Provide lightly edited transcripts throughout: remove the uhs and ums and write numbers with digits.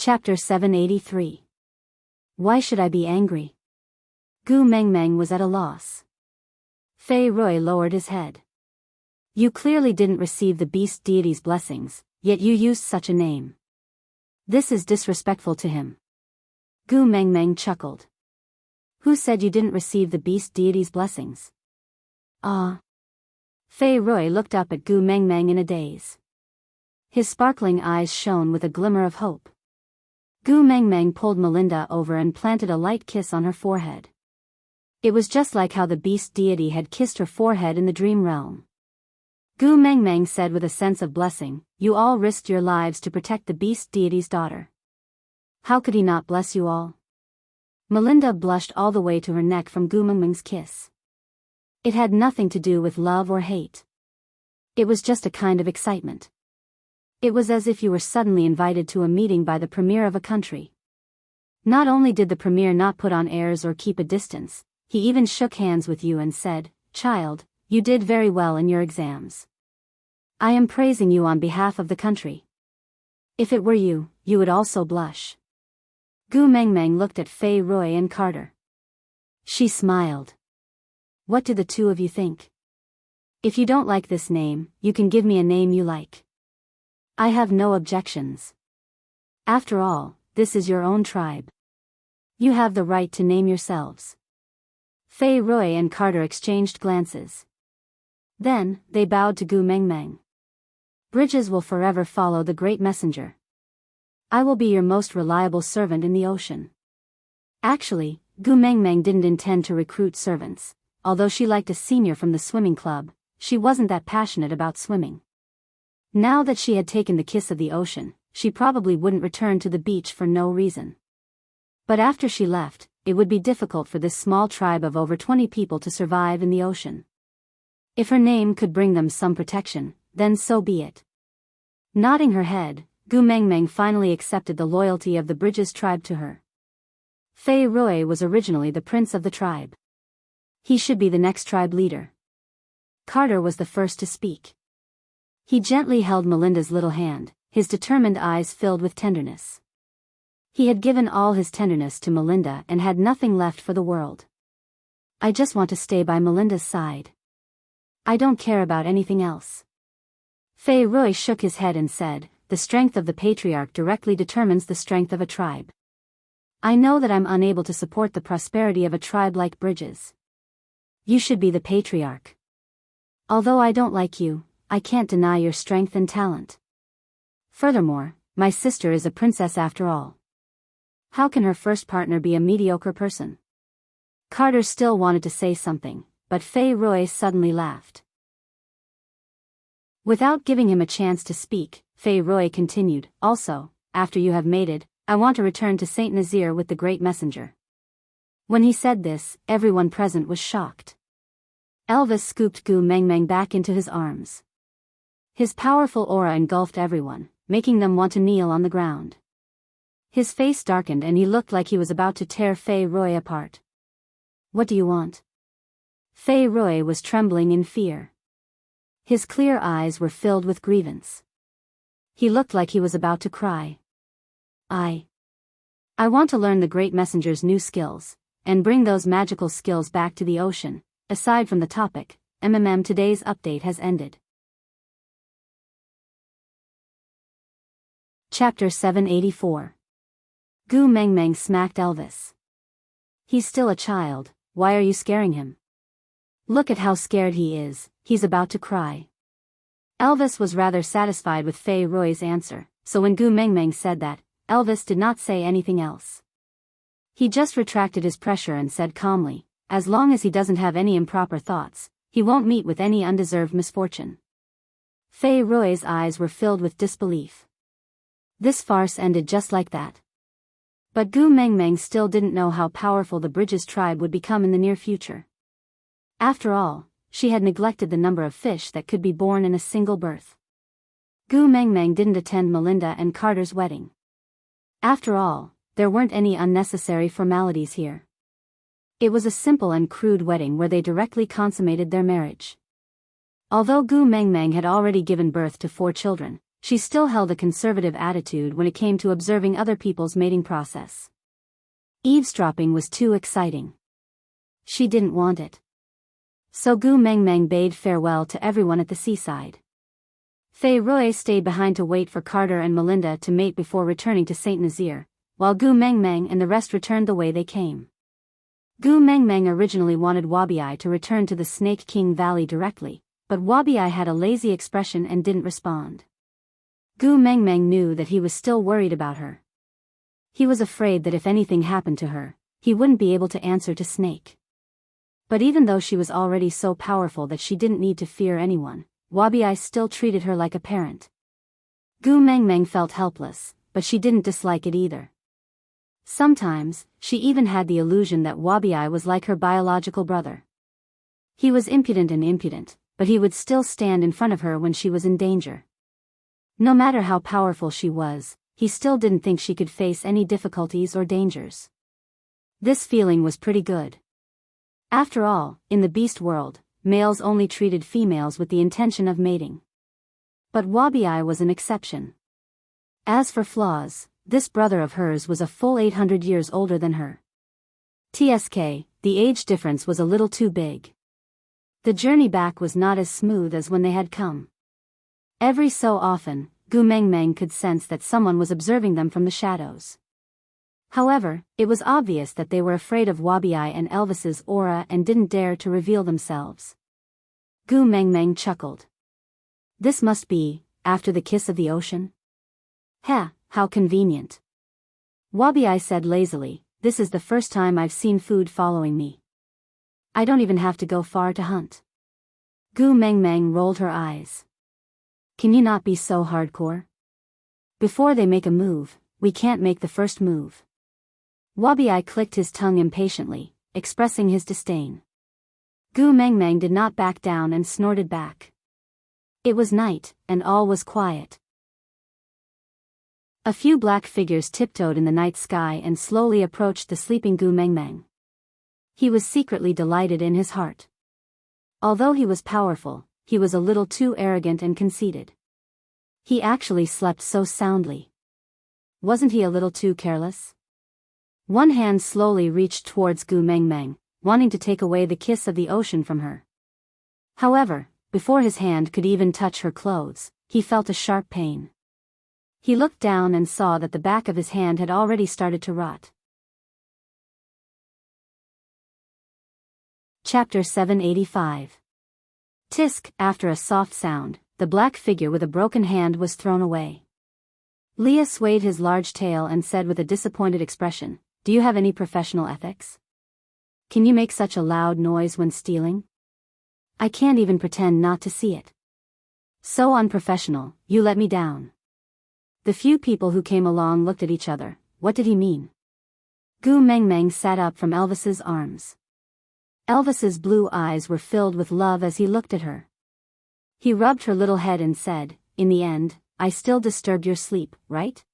Chapter 783. Why should I be angry? Gu Mengmeng was at a loss. Fei Rui lowered his head. You clearly didn't receive the beast deity's blessings, yet you used such a name. This is disrespectful to him. Gu Mengmeng chuckled. Who said you didn't receive the beast deity's blessings? Ah. Fei Rui looked up at Gu Mengmeng in a daze. His sparkling eyes shone with a glimmer of hope. Gu Mengmeng pulled Melinda over and planted a light kiss on her forehead. It was just like how the beast deity had kissed her forehead in the dream realm. Gu Mengmeng said with a sense of blessing, You all risked your lives to protect the beast deity's daughter. How could he not bless you all? Melinda blushed all the way to her neck from Gu Mengmeng's kiss. It had nothing to do with love or hate. It was just a kind of excitement. It was as if you were suddenly invited to a meeting by the premier of a country. Not only did the premier not put on airs or keep a distance, he even shook hands with you and said, Child, you did very well in your exams. I am praising you on behalf of the country. If it were you, you would also blush. Gu Mengmeng looked at Fei Rui and Carter. She smiled. What do the two of you think? If you don't like this name, you can give me a name you like. I have no objections. After all, this is your own tribe. You have the right to name yourselves. Fei Rui and Carter exchanged glances. Then, they bowed to Gu Mengmeng. Bridges will forever follow the great messenger. I will be your most reliable servant in the ocean. Actually, Gu Mengmeng didn't intend to recruit servants. Although she liked a senior from the swimming club, she wasn't that passionate about swimming. Now that she had taken the kiss of the ocean, she probably wouldn't return to the beach for no reason. But after she left, it would be difficult for this small tribe of over 20 people to survive in the ocean. If her name could bring them some protection, then so be it. Nodding her head, Gu Mengmeng finally accepted the loyalty of the Bridges tribe to her. Fei Rui was originally the prince of the tribe. He should be the next tribe leader. Carter was the first to speak. He gently held Melinda's little hand, his determined eyes filled with tenderness. He had given all his tenderness to Melinda and had nothing left for the world. I just want to stay by Melinda's side. I don't care about anything else. Fei Rui shook his head and said, The strength of the patriarch directly determines the strength of a tribe. I know that I'm unable to support the prosperity of a tribe like Bridges. You should be the patriarch. Although I don't like you, I can't deny your strength and talent. Furthermore, my sister is a princess after all. How can her first partner be a mediocre person? Carter still wanted to say something, but Fei Rui suddenly laughed. Without giving him a chance to speak, Fei Rui continued, Also, after you have mated, I want to return to Saint Nazaire with the great messenger. When he said this, everyone present was shocked. Elvis scooped Gu Mengmeng back into his arms. His powerful aura engulfed everyone, making them want to kneel on the ground. His face darkened and he looked like he was about to tear Fei Rui apart. What do you want? Fei Rui was trembling in fear. His clear eyes were filled with grievance. He looked like he was about to cry. I want to learn the great messenger's new skills, and bring those magical skills back to the ocean. Aside from the topic, today's update has ended. Chapter 784. Gu Mengmeng smacked Elvis. He's still a child, why are you scaring him? Look at how scared he is, he's about to cry. Elvis was rather satisfied with Fei Rui's answer, so when Gu Mengmeng said that, Elvis did not say anything else. He just retracted his pressure and said calmly, As long as he doesn't have any improper thoughts, he won't meet with any undeserved misfortune. Fei Rui's eyes were filled with disbelief. This farce ended just like that. But Gu Mengmeng still didn't know how powerful the Bridges tribe would become in the near future. After all, she had neglected the number of fish that could be born in a single birth. Gu Mengmeng didn't attend Melinda and Carter's wedding. After all, there weren't any unnecessary formalities here. It was a simple and crude wedding where they directly consummated their marriage. Although Gu Mengmeng had already given birth to 4 children, she still held a conservative attitude when it came to observing other people's mating process. Eavesdropping was too exciting. She didn't want it. So Gu Mengmeng bade farewell to everyone at the seaside. Fei Rui stayed behind to wait for Carter and Melinda to mate before returning to Saint Nazaire, while Gu Mengmeng and the rest returned the way they came. Gu Mengmeng originally wanted Wabiai to return to the Snake King Valley directly, but Wabiai had a lazy expression and didn't respond. Gu Mengmeng knew that he was still worried about her. He was afraid that if anything happened to her, he wouldn't be able to answer to Snake. But even though she was already so powerful that she didn't need to fear anyone, Wabiai still treated her like a parent. Gu Mengmeng felt helpless, but she didn't dislike it either. Sometimes, she even had the illusion that Wabiai was like her biological brother. He was impudent, but he would still stand in front of her when she was in danger. No matter how powerful she was, he still didn't think she could face any difficulties or dangers. This feeling was pretty good. After all, in the beast world, males only treated females with the intention of mating. But Wabiai was an exception. As for flaws, this brother of hers was a full 800 years older than her. TSK, the age difference was a little too big. The journey back was not as smooth as when they had come. Every so often, Gu Mengmeng could sense that someone was observing them from the shadows. However, it was obvious that they were afraid of Wabiai and Elvis's aura and didn't dare to reveal themselves. Gu Mengmeng chuckled. This must be, after the kiss of the ocean? Heh, how convenient. Wabiai said lazily, this is the first time I've seen food following me. I don't even have to go far to hunt. Gu Mengmeng rolled her eyes. Can you not be so hardcore? Before they make a move, we can't make the first move. Wabiai clicked his tongue impatiently, expressing his disdain. Gu Mengmeng did not back down and snorted back. It was night, and all was quiet. A few black figures tiptoed in the night sky and slowly approached the sleeping Gu Mengmeng. He was secretly delighted in his heart. Although he was powerful, he was a little too arrogant and conceited. He actually slept so soundly. Wasn't he a little too careless? One hand slowly reached towards Gu Mengmeng, wanting to take away the kiss of the ocean from her. However, before his hand could even touch her clothes, he felt a sharp pain. He looked down and saw that the back of his hand had already started to rot. Chapter 785. Tisk, after a soft sound, the black figure with a broken hand was thrown away. Leah swayed his large tail and said with a disappointed expression, "Do you have any professional ethics? Can you make such a loud noise when stealing? I can't even pretend not to see it. So unprofessional, you let me down." The few people who came along looked at each other. What did he mean? Gu Mengmeng sat up from Elvis's arms. Elvis's blue eyes were filled with love as he looked at her. He rubbed her little head and said, "In the end, I still disturbed your sleep, right?"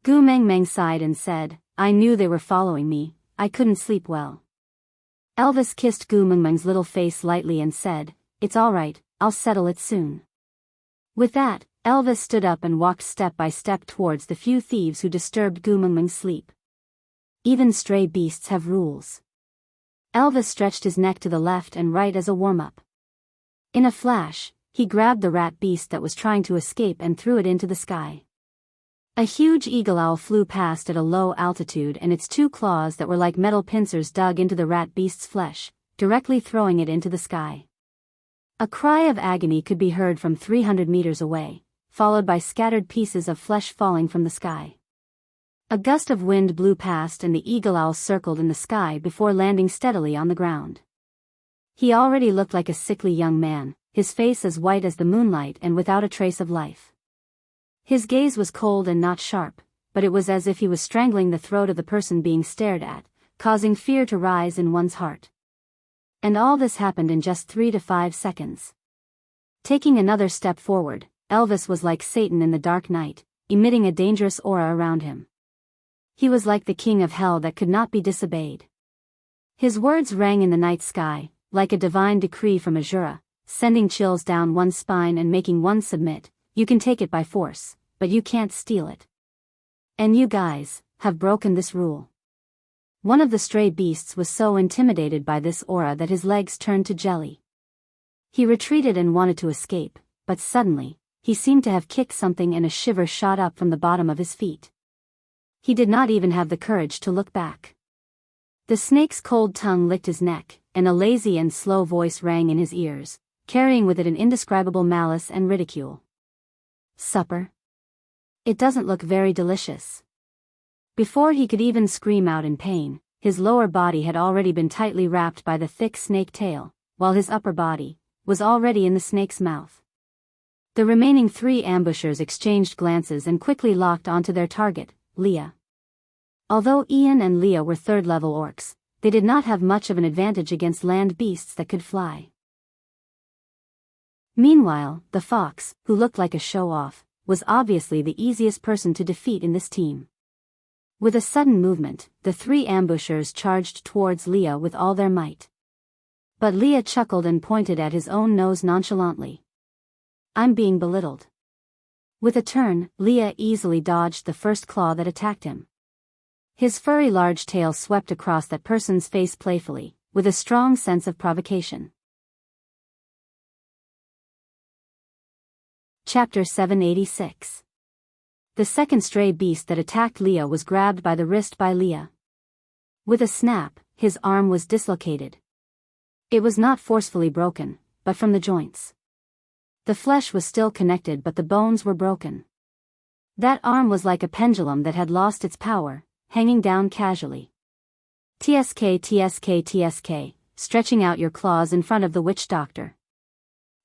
Gu Mengmeng sighed and said, "I knew they were following me, I couldn't sleep well." Elvis kissed Gu Mengmeng's little face lightly and said, "It's all right, I'll settle it soon." With that, Elvis stood up and walked step by step towards the few thieves who disturbed Gu Mengmeng's sleep. Even stray beasts have rules. Elvis stretched his neck to the left and right as a warm-up. In a flash, he grabbed the rat beast that was trying to escape and threw it into the sky. A huge eagle owl flew past at a low altitude, and its two claws that were like metal pincers dug into the rat beast's flesh, directly throwing it into the sky. A cry of agony could be heard from 300 meters away, followed by scattered pieces of flesh falling from the sky. A gust of wind blew past and the eagle owl circled in the sky before landing steadily on the ground. He already looked like a sickly young man, his face as white as the moonlight and without a trace of life. His gaze was cold and not sharp, but it was as if he was strangling the throat of the person being stared at, causing fear to rise in one's heart. And all this happened in just 3 to 5 seconds. Taking another step forward, Elvis was like Satan in the dark night, emitting a dangerous aura around him. He was like the king of hell that could not be disobeyed. His words rang in the night sky, like a divine decree from Azura, sending chills down one's spine and making one submit, you can take it by force, but you can't steal it. And you guys have broken this rule. One of the stray beasts was so intimidated by this aura that his legs turned to jelly. He retreated and wanted to escape, but suddenly, he seemed to have kicked something and a shiver shot up from the bottom of his feet. He did not even have the courage to look back. The snake's cold tongue licked his neck, and a lazy and slow voice rang in his ears, carrying with it an indescribable malice and ridicule. Supper? It doesn't look very delicious. Before he could even scream out in pain, his lower body had already been tightly wrapped by the thick snake tail, while his upper body was already in the snake's mouth. The remaining 3 ambushers exchanged glances and quickly locked onto their target, Leah. Although Ian and Leah were 3rd-level orcs, they did not have much of an advantage against land beasts that could fly. Meanwhile, the fox, who looked like a show-off, was obviously the easiest person to defeat in this team. With a sudden movement, the 3 ambushers charged towards Leah with all their might. But Leah chuckled and pointed at his own nose nonchalantly. I'm being belittled. With a turn, Leah easily dodged the first claw that attacked him. His furry large tail swept across that person's face playfully, with a strong sense of provocation. Chapter 786. The second stray beast that attacked Leah was grabbed by the wrist by Leah. With a snap, his arm was dislocated. It was not forcefully broken, but from the joints. The flesh was still connected but the bones were broken. That arm was like a pendulum that had lost its power, hanging down casually. TSK TSK TSK, stretching out your claws in front of the witch doctor.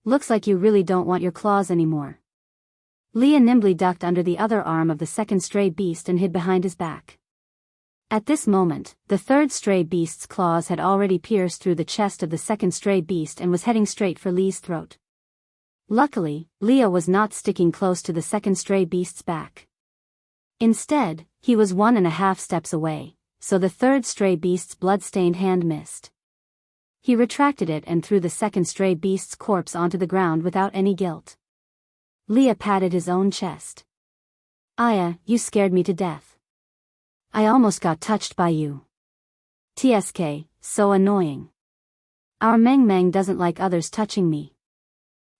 Looks like you really don't want your claws anymore. Leah nimbly ducked under the other arm of the second stray beast and hid behind his back. At this moment, the 3rd stray beast's claws had already pierced through the chest of the second stray beast and was heading straight for Lee's throat. Luckily, Leah was not sticking close to the second stray beast's back. Instead, he was 1.5 steps away, so the 3rd stray beast's blood-stained hand missed. He retracted it and threw the second stray beast's corpse onto the ground without any guilt. Leah patted his own chest. Aya, you scared me to death. I almost got touched by you. TSK, so annoying. Our Meng Meng doesn't like others touching me.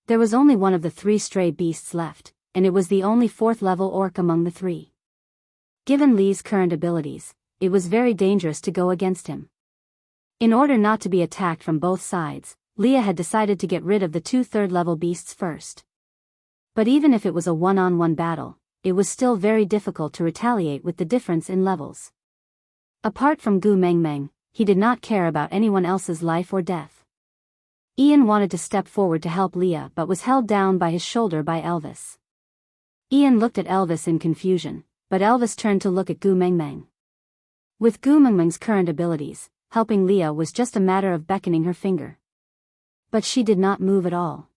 There was only one of the 3 stray beasts left, and it was the only 4th-level orc among the 3. Given Lee's current abilities, it was very dangerous to go against him. In order not to be attacked from both sides, Leah had decided to get rid of the 2 3rd-level beasts first. But even if it was a one-on-one battle, it was still very difficult to retaliate with the difference in levels. Apart from Gu Meng Meng, he did not care about anyone else's life or death. Ian wanted to step forward to help Leah but was held down by his shoulder by Elvis. Ian looked at Elvis in confusion, but Elvis turned to look at Gu Meng Meng. With Gu Meng Meng's current abilities, helping Leah was just a matter of beckoning her finger. But she did not move at all.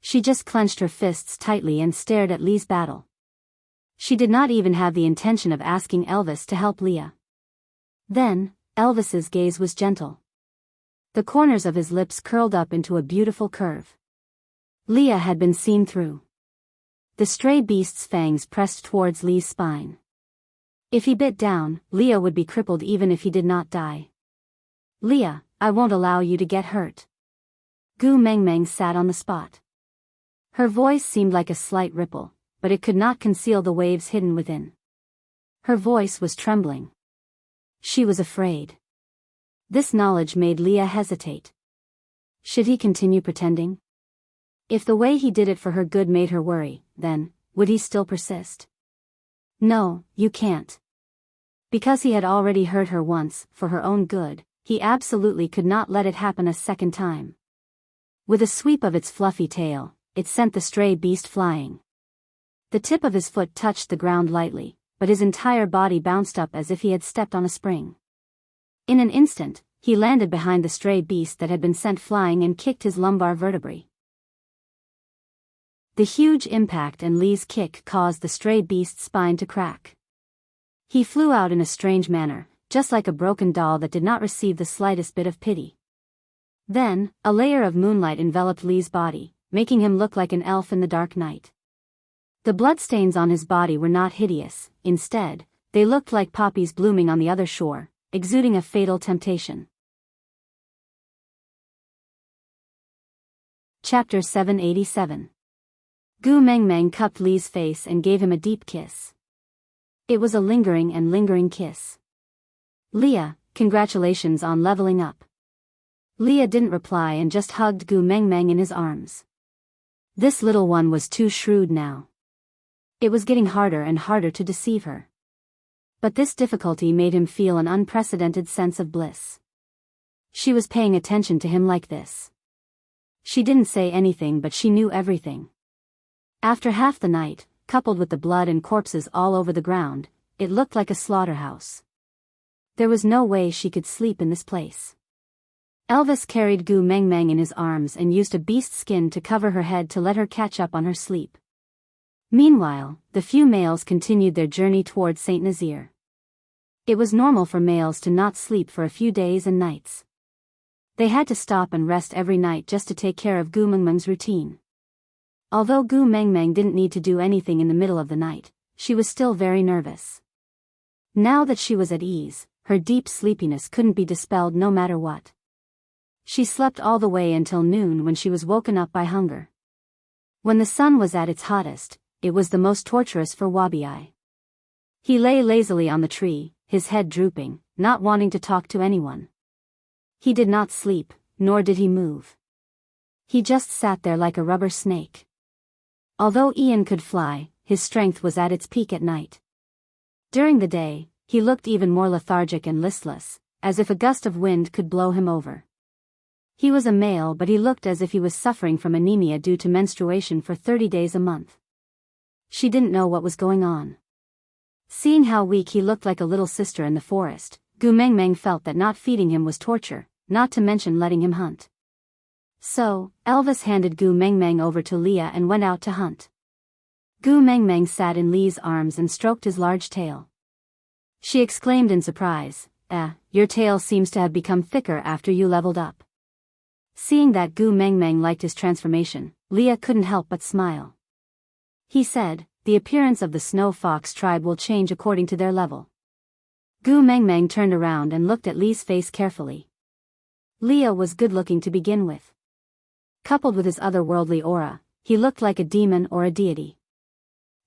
She just clenched her fists tightly and stared at Lee's battle. She did not even have the intention of asking Elvis to help Leah. Then, Elvis's gaze was gentle. The corners of his lips curled up into a beautiful curve. Leah had been seen through. The stray beast's fangs pressed towards Lee's spine. If he bit down, Leah would be crippled even if he did not die. Leah, I won't allow you to get hurt. Gu Meng Meng sat on the spot. Her voice seemed like a slight ripple, but it could not conceal the waves hidden within. Her voice was trembling. She was afraid. This knowledge made Leah hesitate. Should he continue pretending? If the way he did it for her good made her worry, then, would he still persist? No, you can't. Because he had already hurt her once, for her own good, he absolutely could not let it happen a second time. With a sweep of its fluffy tail, it sent the stray beast flying. The tip of his foot touched the ground lightly, but his entire body bounced up as if he had stepped on a spring. In an instant, he landed behind the stray beast that had been sent flying and kicked his lumbar vertebrae. The huge impact and Lee's kick caused the stray beast's spine to crack. He flew out in a strange manner, just like a broken doll that did not receive the slightest bit of pity. Then, a layer of moonlight enveloped Lee's body, making him look like an elf in the dark night. The bloodstains on his body were not hideous, instead, they looked like poppies blooming on the other shore, exuding a fatal temptation. Chapter 787. Gu Mengmeng cupped Li's face and gave him a deep kiss. It was a lingering kiss. "Leah, congratulations on leveling up." Leah didn't reply and just hugged Gu Mengmeng in his arms. This little one was too shrewd now. It was getting harder and harder to deceive her. But this difficulty made him feel an unprecedented sense of bliss. She was paying attention to him like this. She didn't say anything, but she knew everything. After half the night, coupled with the blood and corpses all over the ground, it looked like a slaughterhouse. There was no way she could sleep in this place. Elvis carried Gu Mengmeng in his arms and used a beast skin to cover her head to let her catch up on her sleep. Meanwhile, the few males continued their journey towards Saint Nazaire. It was normal for males to not sleep for a few days and nights. They had to stop and rest every night just to take care of Gu Mengmeng's routine. Although Gu Mengmeng didn't need to do anything in the middle of the night, she was still very nervous. Now that she was at ease, her deep sleepiness couldn't be dispelled no matter what. She slept all the way until noon when she was woken up by hunger. When the sun was at its hottest, it was the most torturous for Wabi. He lay lazily on the tree, his head drooping, not wanting to talk to anyone. He did not sleep, nor did he move. He just sat there like a rubber snake. Although Ian could fly, his strength was at its peak at night. During the day, he looked even more lethargic and listless, as if a gust of wind could blow him over. He was a male, but he looked as if he was suffering from anemia due to menstruation for 30 days a month. She didn't know what was going on. Seeing how weak he looked like a little sister in the forest, Gu Mengmeng felt that not feeding him was torture, not to mention letting him hunt. So, Elvis handed Gu Mengmeng over to Leah and went out to hunt. Gu Mengmeng sat in Li's arms and stroked his large tail. She exclaimed in surprise, your tail seems to have become thicker after you leveled up." Seeing that Gu Mengmeng liked his transformation, Leah couldn't help but smile. He said, "The appearance of the snow fox tribe will change according to their level." Gu Mengmeng turned around and looked at Li's face carefully. Leah was good-looking to begin with. Coupled with his otherworldly aura, he looked like a demon or a deity.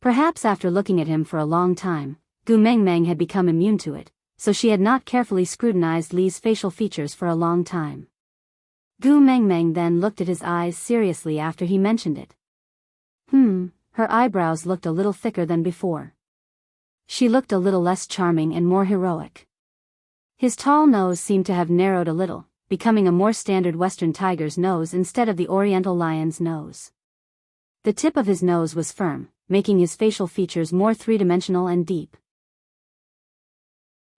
Perhaps after looking at him for a long time, Gu Mengmeng had become immune to it, so she had not carefully scrutinized Li's facial features for a long time. Gu Mengmeng then looked at his eyes seriously after he mentioned it. Her eyebrows looked a little thicker than before. She looked a little less charming and more heroic. His tall nose seemed to have narrowed a little, becoming a more standard Western tiger's nose instead of the Oriental lion's nose. The tip of his nose was firm, making his facial features more three-dimensional and deep.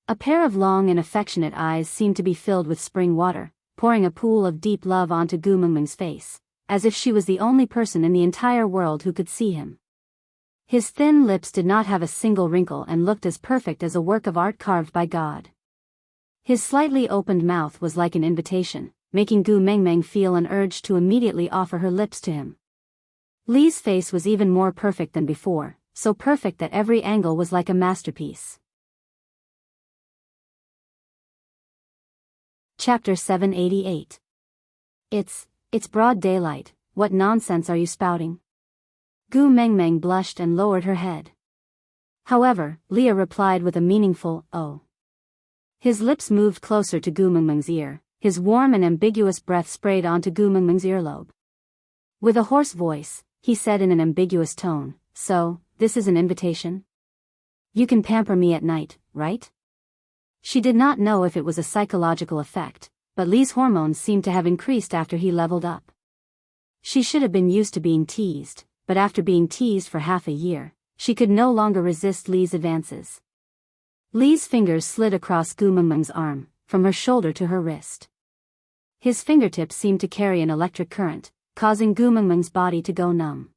A pair of long and affectionate eyes seemed to be filled with spring water, pouring a pool of deep love onto Gu Mengmeng's face, as if she was the only person in the entire world who could see him. His thin lips did not have a single wrinkle and looked as perfect as a work of art carved by God. His slightly opened mouth was like an invitation, making Gu Mengmeng feel an urge to immediately offer her lips to him. Li's face was even more perfect than before, so perfect that every angle was like a masterpiece. Chapter 788. It's broad daylight, what nonsense are you spouting? Gu Mengmeng blushed and lowered her head. However, Leah replied with a meaningful, "Oh." His lips moved closer to Gu Mengmeng's ear, his warm and ambiguous breath sprayed onto Gu Mengmeng's earlobe. With a hoarse voice, he said in an ambiguous tone, "So, this is an invitation? You can pamper me at night, right?" She did not know if it was a psychological effect, but Li's hormones seemed to have increased after he leveled up. She should have been used to being teased, but after being teased for half a year, she could no longer resist Li's advances. Li's fingers slid across Gu Mengmeng's arm, from her shoulder to her wrist. His fingertips seemed to carry an electric current, causing Gu Mengmeng's body to go numb.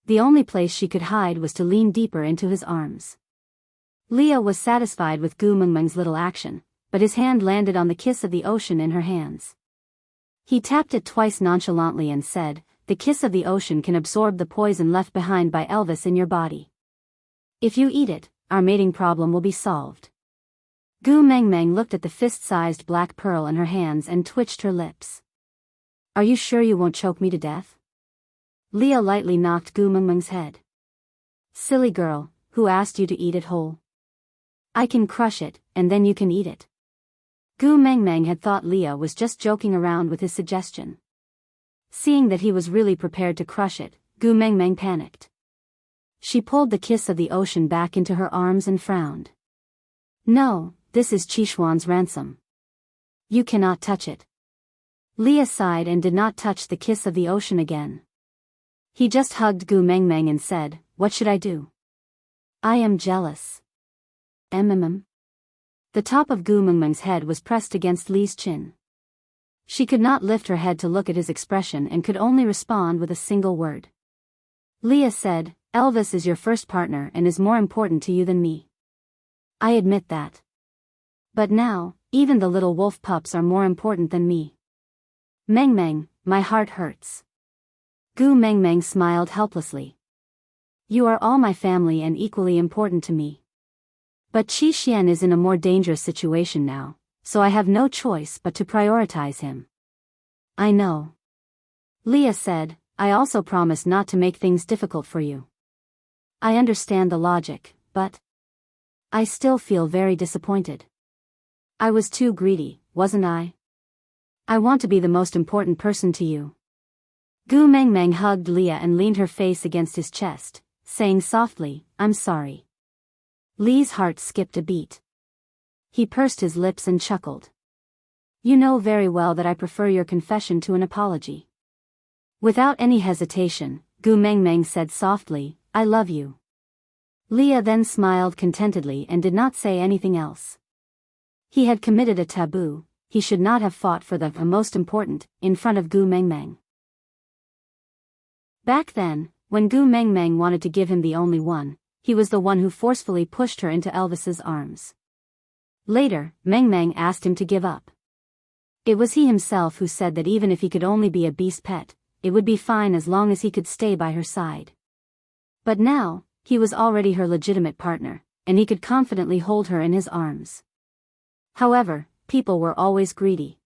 The only place she could hide was to lean deeper into his arms. Leah was satisfied with Gu Mengmeng's little action, but his hand landed on the kiss of the ocean in her hands. He tapped it twice nonchalantly and said, the kiss of the ocean can absorb the poison left behind by Elvis in your body. If you eat it, our mating problem will be solved. Gu Mengmeng looked at the fist-sized black pearl in her hands and twitched her lips. Are you sure you won't choke me to death? Leah lightly knocked Gu Mengmeng's head. Silly girl, who asked you to eat it whole? I can crush it, and then you can eat it. Gu Mengmeng had thought Leah was just joking around with his suggestion. Seeing that he was really prepared to crush it, Gu Mengmeng panicked. She pulled the kiss of the ocean back into her arms and frowned. No, this is Qishuan's ransom. You cannot touch it. Leah sighed and did not touch the kiss of the ocean again. He just hugged Gu Mengmeng and said, What should I do? I am jealous. The top of Gu Mengmeng's head was pressed against Lee's chin. She could not lift her head to look at his expression and could only respond with a single word. Leah said, Elvis is your first partner and is more important to you than me. I admit that. But now, even the little wolf pups are more important than me. Mengmeng, my heart hurts. Gu Mengmeng smiled helplessly. You are all my family and equally important to me. But Qi Xian is in a more dangerous situation now, so I have no choice but to prioritize him. I know. Leah said, I also promise not to make things difficult for you. I understand the logic, but I still feel very disappointed. I was too greedy, wasn't I? I want to be the most important person to you. Gu Mengmeng hugged Leah and leaned her face against his chest, saying softly, I'm sorry. Lee's heart skipped a beat. He pursed his lips and chuckled. You know very well that I prefer your confession to an apology. Without any hesitation, Gu Mengmeng said softly, I love you. Leah then smiled contentedly and did not say anything else. He had committed a taboo, he should not have fought for the most important, in front of Gu Mengmeng. Back then, when Gu Mengmeng wanted to give him the only one, he was the one who forcefully pushed her into Elvis's arms. Later, Mengmeng asked him to give up. It was he himself who said that even if he could only be a beast pet, it would be fine as long as he could stay by her side. But now, he was already her legitimate partner, and he could confidently hold her in his arms. However, people were always greedy.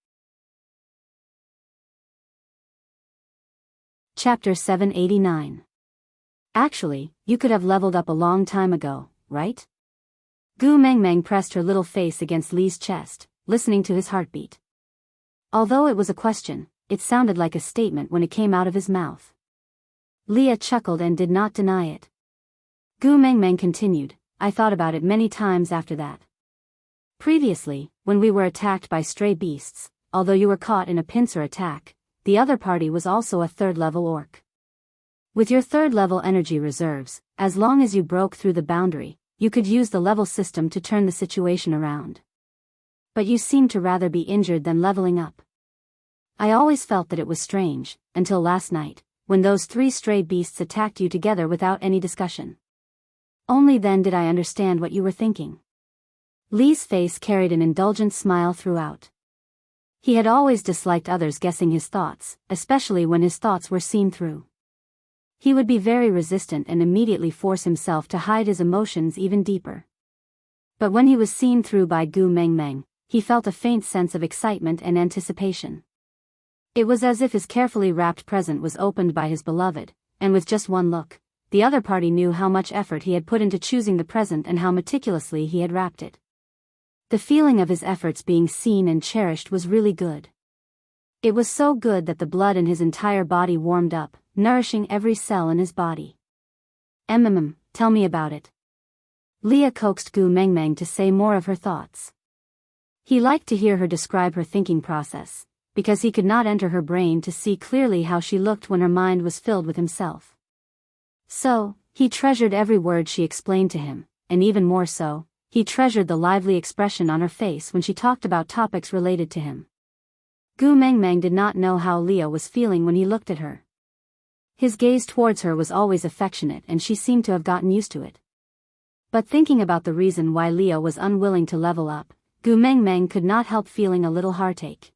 Chapter 789. Actually, you could have leveled up a long time ago, right? Gu Mengmeng pressed her little face against Lee's chest, listening to his heartbeat. Although it was a question, it sounded like a statement when it came out of his mouth. Leah chuckled and did not deny it. Gu Mengmeng continued, I thought about it many times after that. Previously, when we were attacked by stray beasts, although you were caught in a pincer attack, the other party was also a third-level orc. With your third-level energy reserves, as long as you broke through the boundary, you could use the level system to turn the situation around. But you seemed to rather be injured than leveling up. I always felt that it was strange, until last night, when those 3 stray beasts attacked you together without any discussion. Only then did I understand what you were thinking. Lee's face carried an indulgent smile throughout. He had always disliked others guessing his thoughts, especially when his thoughts were seen through. He would be very resistant and immediately force himself to hide his emotions even deeper. But when he was seen through by Gu Mengmeng, he felt a faint sense of excitement and anticipation. It was as if his carefully wrapped present was opened by his beloved, and with just one look, the other party knew how much effort he had put into choosing the present and how meticulously he had wrapped it. The feeling of his efforts being seen and cherished was really good. It was so good that the blood in his entire body warmed up, nourishing every cell in his body. Tell me about it. Leah coaxed Gu Mengmeng to say more of her thoughts. He liked to hear her describe her thinking process, because he could not enter her brain to see clearly how she looked when her mind was filled with himself. So, he treasured every word she explained to him, and even more so, he treasured the lively expression on her face when she talked about topics related to him. Gu Mengmeng did not know how Leah was feeling when he looked at her. His gaze towards her was always affectionate and she seemed to have gotten used to it. But thinking about the reason why Leah was unwilling to level up, Gu Mengmeng could not help feeling a little heartache.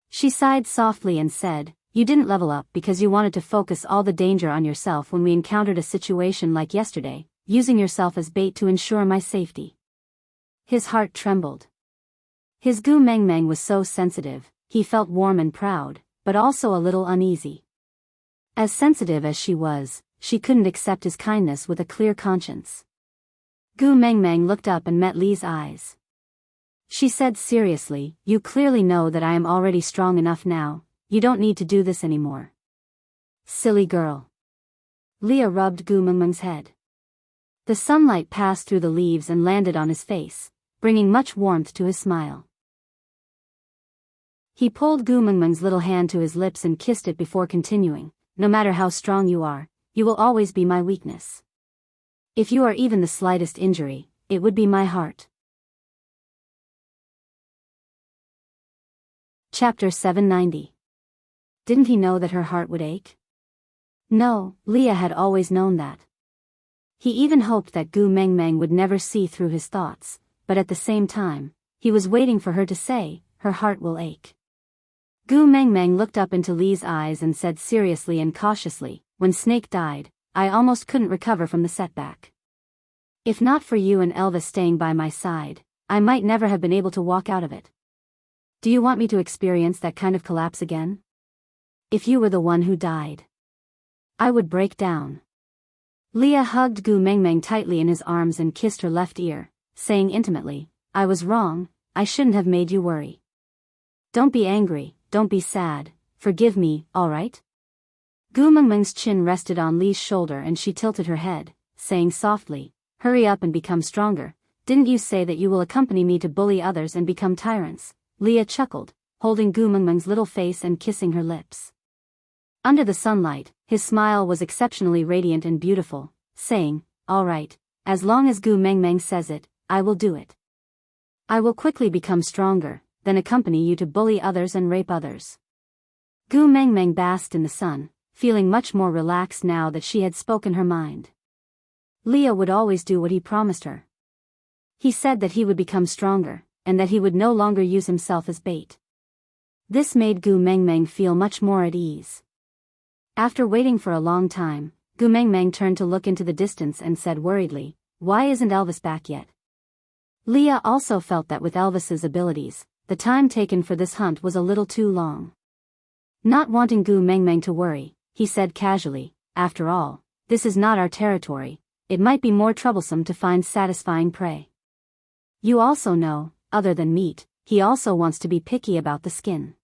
She sighed softly and said, You didn't level up because you wanted to focus all the danger on yourself when we encountered a situation like yesterday, using yourself as bait to ensure my safety." His heart trembled. His Gu Meng Meng was so sensitive, he felt warm and proud, but also a little uneasy. As sensitive as she was, she couldn't accept his kindness with a clear conscience. Gu Meng Meng looked up and met Li's eyes. She said seriously, "You clearly know that I am already strong enough now, you don't need to do this anymore." "Silly girl." Leah rubbed Gu Meng Meng's head. The sunlight passed through the leaves and landed on his face, bringing much warmth to his smile. He pulled Gu Meng Meng's little hand to his lips and kissed it before continuing, "No matter how strong you are, you will always be my weakness. If you are even the slightest injury, it would be my heart." Chapter 790. Didn't he know that her heart would ache? No, Leah had always known that. He even hoped that Gu Meng Meng would never see through his thoughts, but at the same time, he was waiting for her to say, "Her heart will ache." Gu Meng Meng looked up into Li's eyes and said seriously and cautiously, "When Snake died, I almost couldn't recover from the setback. If not for you and Elvis staying by my side, I might never have been able to walk out of it. Do you want me to experience that kind of collapse again? If you were the one who died, I would break down." Leah hugged Gu Meng Meng tightly in his arms and kissed her left ear, saying intimately, "I was wrong, I shouldn't have made you worry. Don't be angry, don't be sad, forgive me, alright?" Gu Meng Meng's chin rested on Li's shoulder and she tilted her head, saying softly, "Hurry up and become stronger. Didn't you say that you will accompany me to bully others and become tyrants?" Leah chuckled, holding Gu Meng Meng's little face and kissing her lips. Under the sunlight, his smile was exceptionally radiant and beautiful, saying, "Alright, as long as Gu Meng Meng says it, I will do it. I will quickly become stronger, then accompany you to bully others and rape others." Gu Meng Meng basked in the sun, feeling much more relaxed now that she had spoken her mind. Leah would always do what he promised her. He said that he would become stronger, and that he would no longer use himself as bait. This made Gu Meng Meng feel much more at ease. After waiting for a long time, Gu Meng Meng turned to look into the distance and said worriedly, "Why isn't Elvis back yet?" Leah also felt that with Elvis's abilities, the time taken for this hunt was a little too long. Not wanting Gu Meng Meng to worry, he said casually, "After all, this is not our territory, it might be more troublesome to find satisfying prey. You also know, other than meat, he also wants to be picky about the skin."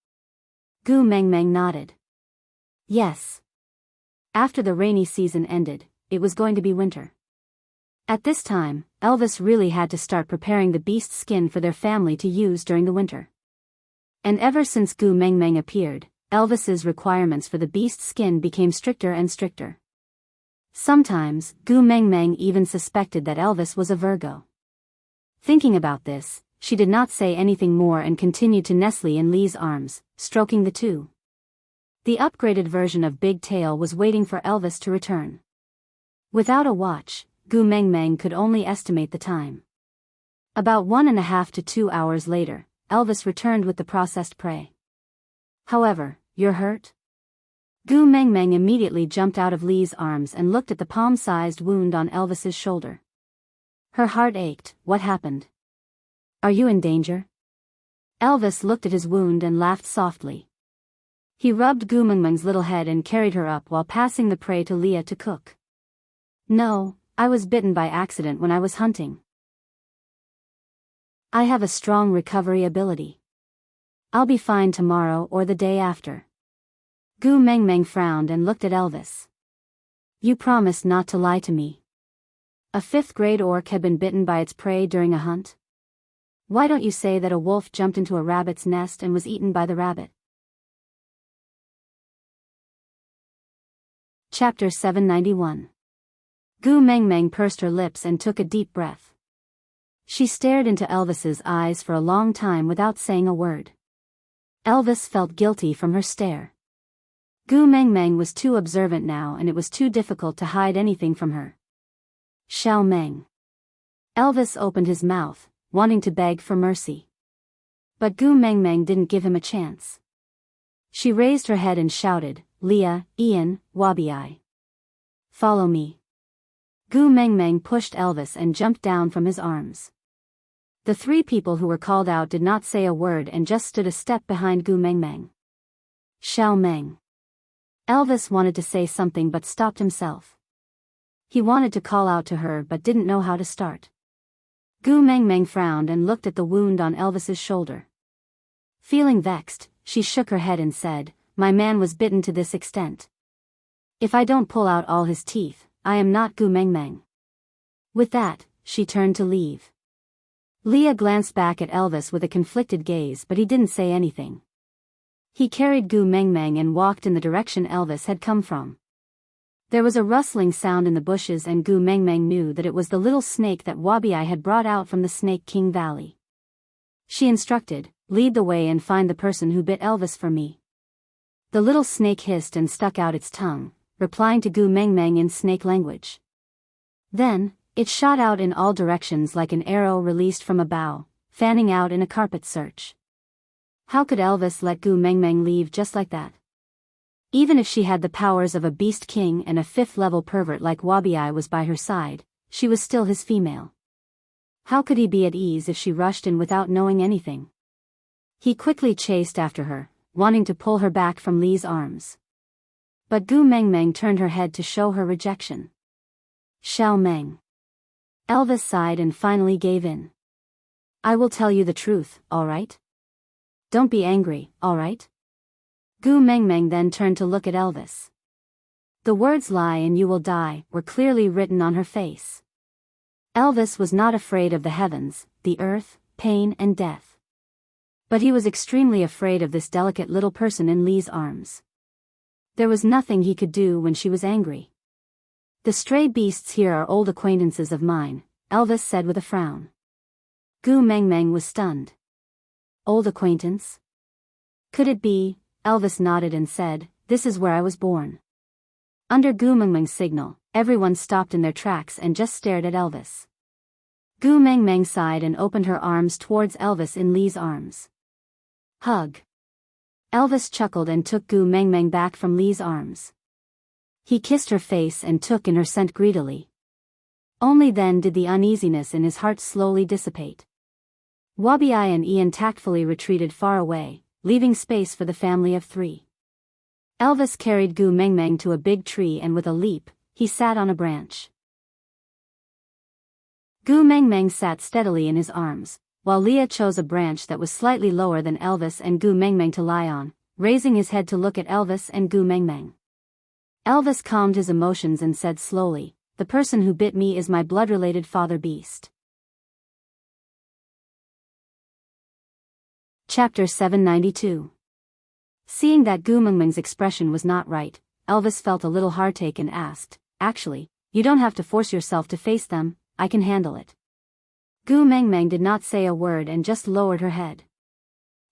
Gu Meng Meng nodded. Yes. After the rainy season ended, it was going to be winter. At this time, Elvis really had to start preparing the beast's skin for their family to use during the winter. And ever since Gu Meng Meng appeared, Elvis's requirements for the beast's skin became stricter and stricter. Sometimes, Gu Meng Meng even suspected that Elvis was a Virgo. Thinking about this, she did not say anything more and continued to nestle in Li's arms, stroking the two. The upgraded version of Big Tail was waiting for Elvis to return. Without a watch, Gu Meng Meng could only estimate the time. About 1.5 to 2 hours later, Elvis returned with the processed prey. "However, you're hurt?" Gu Meng Meng immediately jumped out of Li's arms and looked at the palm-sized wound on Elvis's shoulder. Her heart ached. "What happened? Are you in danger?" Elvis looked at his wound and laughed softly. He rubbed Gu Meng Meng's little head and carried her up while passing the prey to Leah to cook. "No, I was bitten by accident when I was hunting. I have a strong recovery ability. I'll be fine tomorrow or the day after." Gu Meng Meng frowned and looked at Elvis. "You promised not to lie to me. A 5th-grade orc had been bitten by its prey during a hunt? Why don't you say that a wolf jumped into a rabbit's nest and was eaten by the rabbit?" Chapter 791. Gu Meng Meng pursed her lips and took a deep breath. She stared into Elvis's eyes for a long time without saying a word. Elvis felt guilty from her stare. Gu Meng Meng was too observant now and it was too difficult to hide anything from her. "Xiao Meng." Elvis opened his mouth, wanting to beg for mercy. But Gu Meng Meng didn't give him a chance. She raised her head and shouted, "Leah, Ian, Wabi. Follow me." Gu Meng Meng pushed Elvis and jumped down from his arms. The three people who were called out did not say a word and just stood a step behind Gu Meng Meng. Xiao Meng. Elvis wanted to say something but stopped himself. He wanted to call out to her but didn't know how to start. Gu Meng Meng frowned and looked at the wound on Elvis's shoulder. Feeling vexed, she shook her head and said, "My man was bitten to this extent. If I don't pull out all his teeth, I am not Gu Meng Meng." With that, she turned to leave. Leah glanced back at Elvis with a conflicted gaze but he didn't say anything. He carried Gu Meng Meng and walked in the direction Elvis had come from. There was a rustling sound in the bushes and Gu Meng Meng knew that it was the little snake that Wabi had brought out from the Snake King Valley. She instructed, "Lead the way and find the person who bit Elvis for me." The little snake hissed and stuck out its tongue, replying to Gu Meng Meng in snake language. Then, it shot out in all directions like an arrow released from a bow, fanning out in a carpet search. How could Elvis let Gu Meng Meng leave just like that? Even if she had the powers of a beast king and a fifth-level pervert like Wabi was by her side, she was still his female. How could he be at ease if she rushed in without knowing anything? He quickly chased after her, wanting to pull her back from Lee's arms. But Gu Meng Meng turned her head to show her rejection. "Xiao Meng." Elvis sighed and finally gave in. "I will tell you the truth, all right? Don't be angry, all right?" Gu Meng Meng then turned to look at Elvis. The words "lie and you will die" were clearly written on her face. Elvis was not afraid of the heavens, the earth, pain and death. But he was extremely afraid of this delicate little person in Lee's arms. There was nothing he could do when she was angry. "The stray beasts here are old acquaintances of mine," Elvis said with a frown. Gu Meng Meng was stunned. "Old acquaintance? Could it be?" Elvis nodded and said, "This is where I was born." Under Gu Meng Meng's signal, everyone stopped in their tracks and just stared at Elvis. Gu Meng Meng sighed and opened her arms towards Elvis in Lee's arms. "Hug." Elvis chuckled and took Gu Meng Meng back from Lee's arms. He kissed her face and took in her scent greedily. Only then did the uneasiness in his heart slowly dissipate. Wabi and Ian tactfully retreated far away, leaving space for the family of three. Elvis carried Gu Meng Meng to a big tree and with a leap, he sat on a branch. Gu Meng Meng sat steadily in his arms, while Leah chose a branch that was slightly lower than Elvis and Gu Meng Meng to lie on, raising his head to look at Elvis and Gu Meng Meng. Elvis calmed his emotions and said slowly, "The person who bit me is my blood-related father beast." Chapter 792. Seeing that Gu Meng Meng's expression was not right, Elvis felt a little heartache and asked, "Actually, you don't have to force yourself to face them, I can handle it." Gu Meng Meng did not say a word and just lowered her head.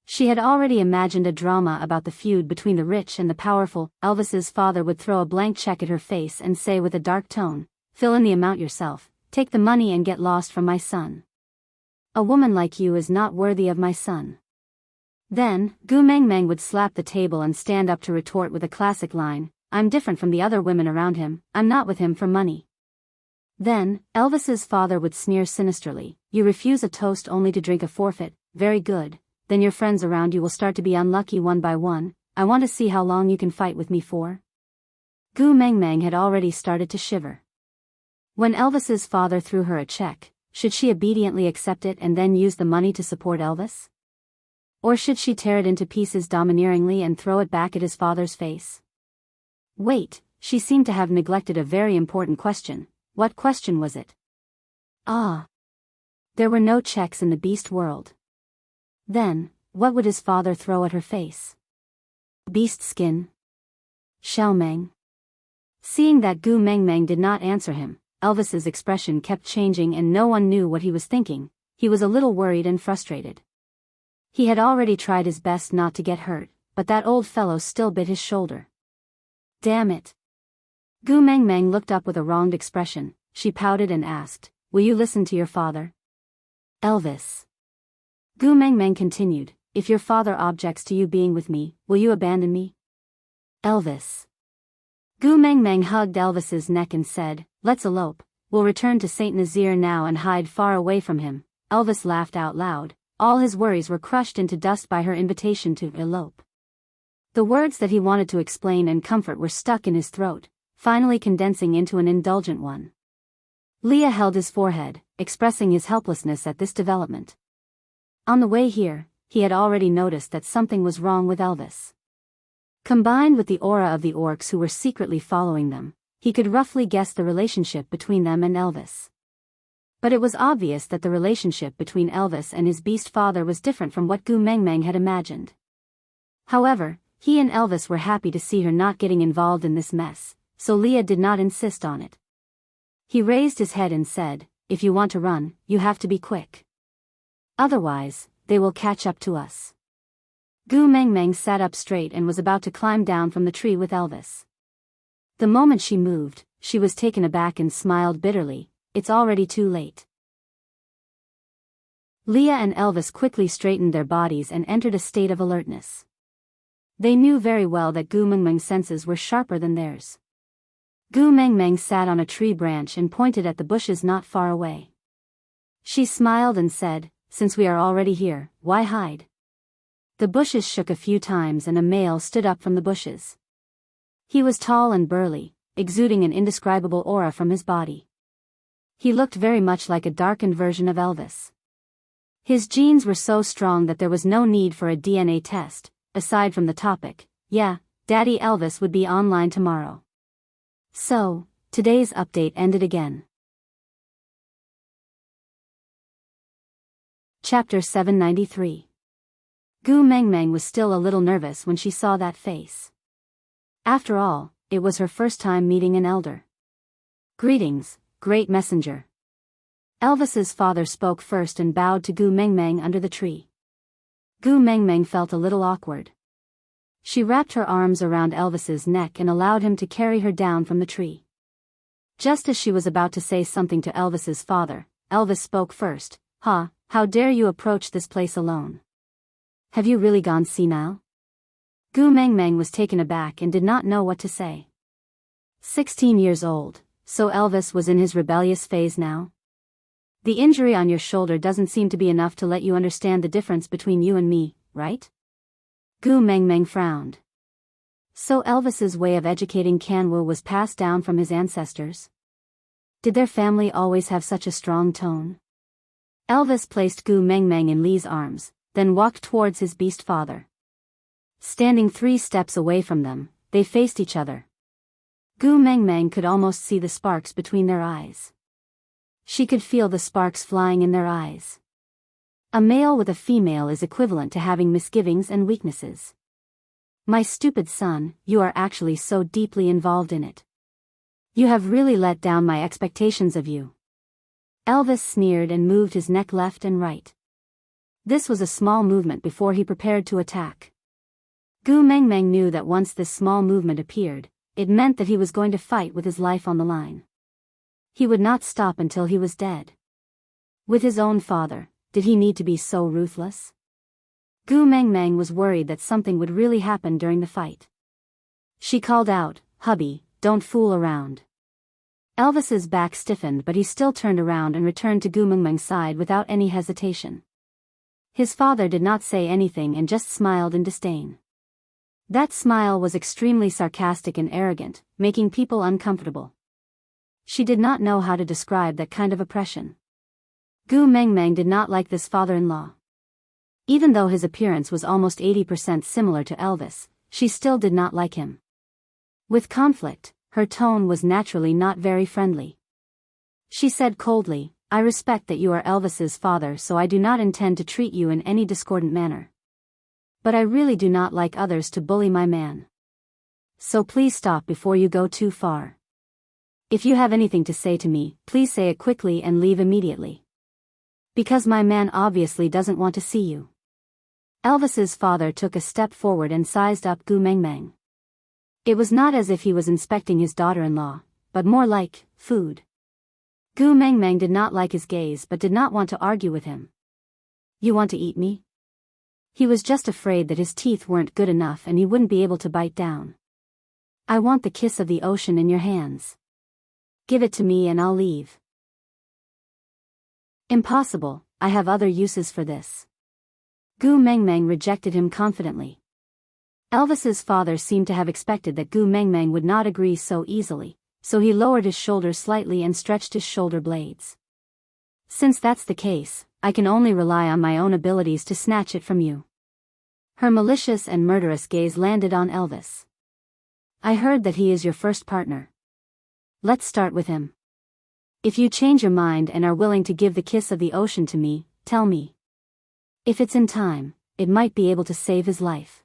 She had already imagined a drama about the feud between the rich and the powerful. Elvis's father would throw a blank check at her face and say with a dark tone, "Fill in the amount yourself, take the money and get lost from my son. A woman like you is not worthy of my son." Then, Gu Meng Meng would slap the table and stand up to retort with a classic line, "I'm different from the other women around him, I'm not with him for money." Then, Elvis's father would sneer sinisterly, "You refuse a toast only to drink a forfeit, very good. Then your friends around you will start to be unlucky one by one, I want to see how long you can fight with me for." Gu Meng Meng had already started to shiver. When Elvis's father threw her a check, should she obediently accept it and then use the money to support Elvis? Or should she tear it into pieces domineeringly and throw it back at his father's face? Wait, she seemed to have neglected a very important question. What question was it? Ah! There were no checks in the beast world. Then, what would his father throw at her face? Beast skin? Xiao Meng? Seeing that Gu Meng Meng did not answer him, Elvis's expression kept changing and no one knew what he was thinking. He was a little worried and frustrated. He had already tried his best not to get hurt, but that old fellow still bit his shoulder. Damn it! Gu Meng Meng looked up with a wronged expression. She pouted and asked, "Will you listen to your father?" Elvis. Gu Meng Meng continued, if your father objects to you being with me, will you abandon me? Elvis. Gu Meng Meng hugged Elvis's neck and said, let's elope, we'll return to Saint Nazaire now and hide far away from him. Elvis laughed out loud, all his worries were crushed into dust by her invitation to elope. The words that he wanted to explain and comfort were stuck in his throat, finally condensing into an indulgent one. Leah held his forehead, expressing his helplessness at this development. On the way here, he had already noticed that something was wrong with Elvis. Combined with the aura of the orcs who were secretly following them, he could roughly guess the relationship between them and Elvis. But it was obvious that the relationship between Elvis and his beast father was different from what Gu Meng Meng had imagined. However, he and Elvis were happy to see her not getting involved in this mess, so Leah did not insist on it. He raised his head and said, if you want to run, you have to be quick. Otherwise, they will catch up to us. Gu Meng Meng sat up straight and was about to climb down from the tree with Elvis. The moment she moved, she was taken aback and smiled bitterly, it's already too late. Leah and Elvis quickly straightened their bodies and entered a state of alertness. They knew very well that Gu Meng Meng's senses were sharper than theirs. Gu Meng Meng sat on a tree branch and pointed at the bushes not far away. She smiled and said, since we are already here, why hide? The bushes shook a few times and a male stood up from the bushes. He was tall and burly, exuding an indescribable aura from his body. He looked very much like a darkened version of Elvis. His genes were so strong that there was no need for a DNA test, aside from the topic, yeah, Daddy Elvis would be online tomorrow. So, today's update ended again. Chapter 793. Gu Meng Meng was still a little nervous when she saw that face. After all, it was her first time meeting an elder. Greetings, great messenger. Elvis's father spoke first and bowed to Gu Meng Meng under the tree. Gu Meng Meng felt a little awkward. She wrapped her arms around Elvis's neck and allowed him to carry her down from the tree. Just as she was about to say something to Elvis's father, Elvis spoke first. How dare you approach this place alone? Have you really gone senile? Gu Meng Meng was taken aback and did not know what to say. 16 years old, so Elvis was in his rebellious phase now? The injury on your shoulder doesn't seem to be enough to let you understand the difference between you and me, right? Gu Meng Meng frowned. So Elvis's way of educating Kanwu was passed down from his ancestors? Did their family always have such a strong tone? Elvis placed Gu Meng Meng in Li's arms, then walked towards his beast father. Standing 3 steps away from them, they faced each other. Gu Meng Meng could almost see the sparks between their eyes. She could feel the sparks flying in their eyes. A male with a female is equivalent to having misgivings and weaknesses. My stupid son, you are actually so deeply involved in it. You have really let down my expectations of you. Elvis sneered and moved his neck left and right. This was a small movement before he prepared to attack. Gu Meng Meng knew that once this small movement appeared, it meant that he was going to fight with his life on the line. He would not stop until he was dead. With his own father, did he need to be so ruthless? Gu Meng Meng was worried that something would really happen during the fight. She called out, "Hubby, don't fool around." Elvis's back stiffened, but he still turned around and returned to Gu Meng Meng's side without any hesitation. His father did not say anything and just smiled in disdain. That smile was extremely sarcastic and arrogant, making people uncomfortable. She did not know how to describe that kind of oppression. Gu Meng Meng did not like this father-in-law. Even though his appearance was almost 80% similar to Elvis, she still did not like him. With conflict, her tone was naturally not very friendly. She said coldly, "I respect that you are Elvis's father, so I do not intend to treat you in any discordant manner. But I really do not like others to bully my man. So please stop before you go too far. If you have anything to say to me, please say it quickly and leave immediately. Because my man obviously doesn't want to see you." Elvis's father took a step forward and sized up Gu Meng Meng. It was not as if he was inspecting his daughter-in-law, but more like food. Gu Meng Meng did not like his gaze but did not want to argue with him. "You want to eat me?" He was just afraid that his teeth weren't good enough and he wouldn't be able to bite down. I want the kiss of the ocean in your hands. Give it to me and I'll leave. Impossible, I have other uses for this. Gu Mengmeng rejected him confidently. Elvis's father seemed to have expected that Gu Mengmeng would not agree so easily, so he lowered his shoulders slightly and stretched his shoulder blades. Since that's the case, I can only rely on my own abilities to snatch it from you. Her malicious and murderous gaze landed on Elvis. I heard that he is your first partner. Let's start with him. If you change your mind and are willing to give the kiss of the ocean to me, tell me. If it's in time, it might be able to save his life.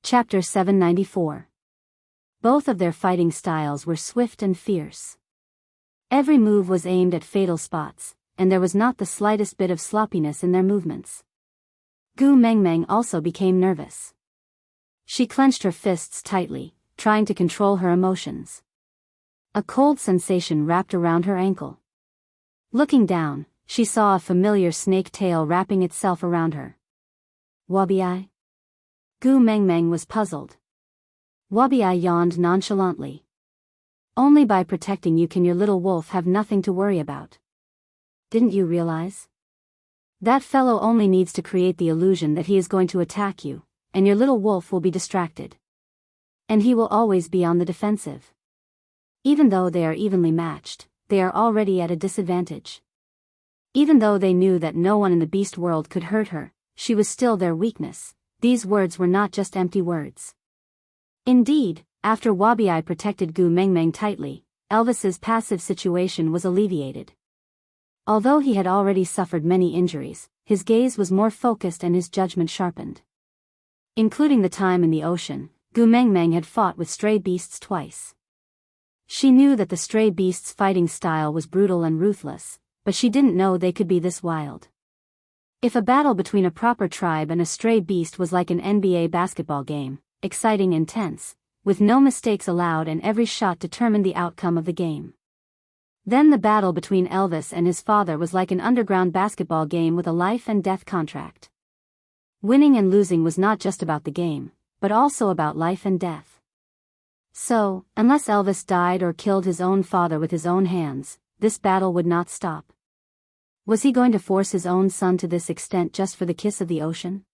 Chapter 794. Both of their fighting styles were swift and fierce. Every move was aimed at fatal spots, and there was not the slightest bit of sloppiness in their movements. Gu Mengmeng also became nervous. She clenched her fists tightly, trying to control her emotions. A cold sensation wrapped around her ankle. Looking down, she saw a familiar snake tail wrapping itself around her. Wabi-ai? Gu Mengmeng was puzzled. Wabi-ai yawned nonchalantly. Only by protecting you can your little wolf have nothing to worry about. Didn't you realize? That fellow only needs to create the illusion that he is going to attack you, and your little wolf will be distracted. And he will always be on the defensive. Even though they are evenly matched, they are already at a disadvantage. Even though they knew that no one in the beast world could hurt her, she was still their weakness. These words were not just empty words. Indeed, after Wabi-ai protected Gu Mengmeng tightly, Elvis's passive situation was alleviated. Although he had already suffered many injuries, his gaze was more focused and his judgment sharpened. Including the time in the ocean, Gu Mengmeng had fought with stray beasts twice. She knew that the stray beasts' fighting style was brutal and ruthless, but she didn't know they could be this wild. If a battle between a proper tribe and a stray beast was like an NBA basketball game, exciting and tense, with no mistakes allowed and every shot determined the outcome of the game. Then the battle between Elvis and his father was like an underground basketball game with a life and death contract. Winning and losing was not just about the game, but also about life and death. So, unless Elvis died or killed his own father with his own hands, this battle would not stop. Was he going to force his own son to this extent just for the kiss of the ocean?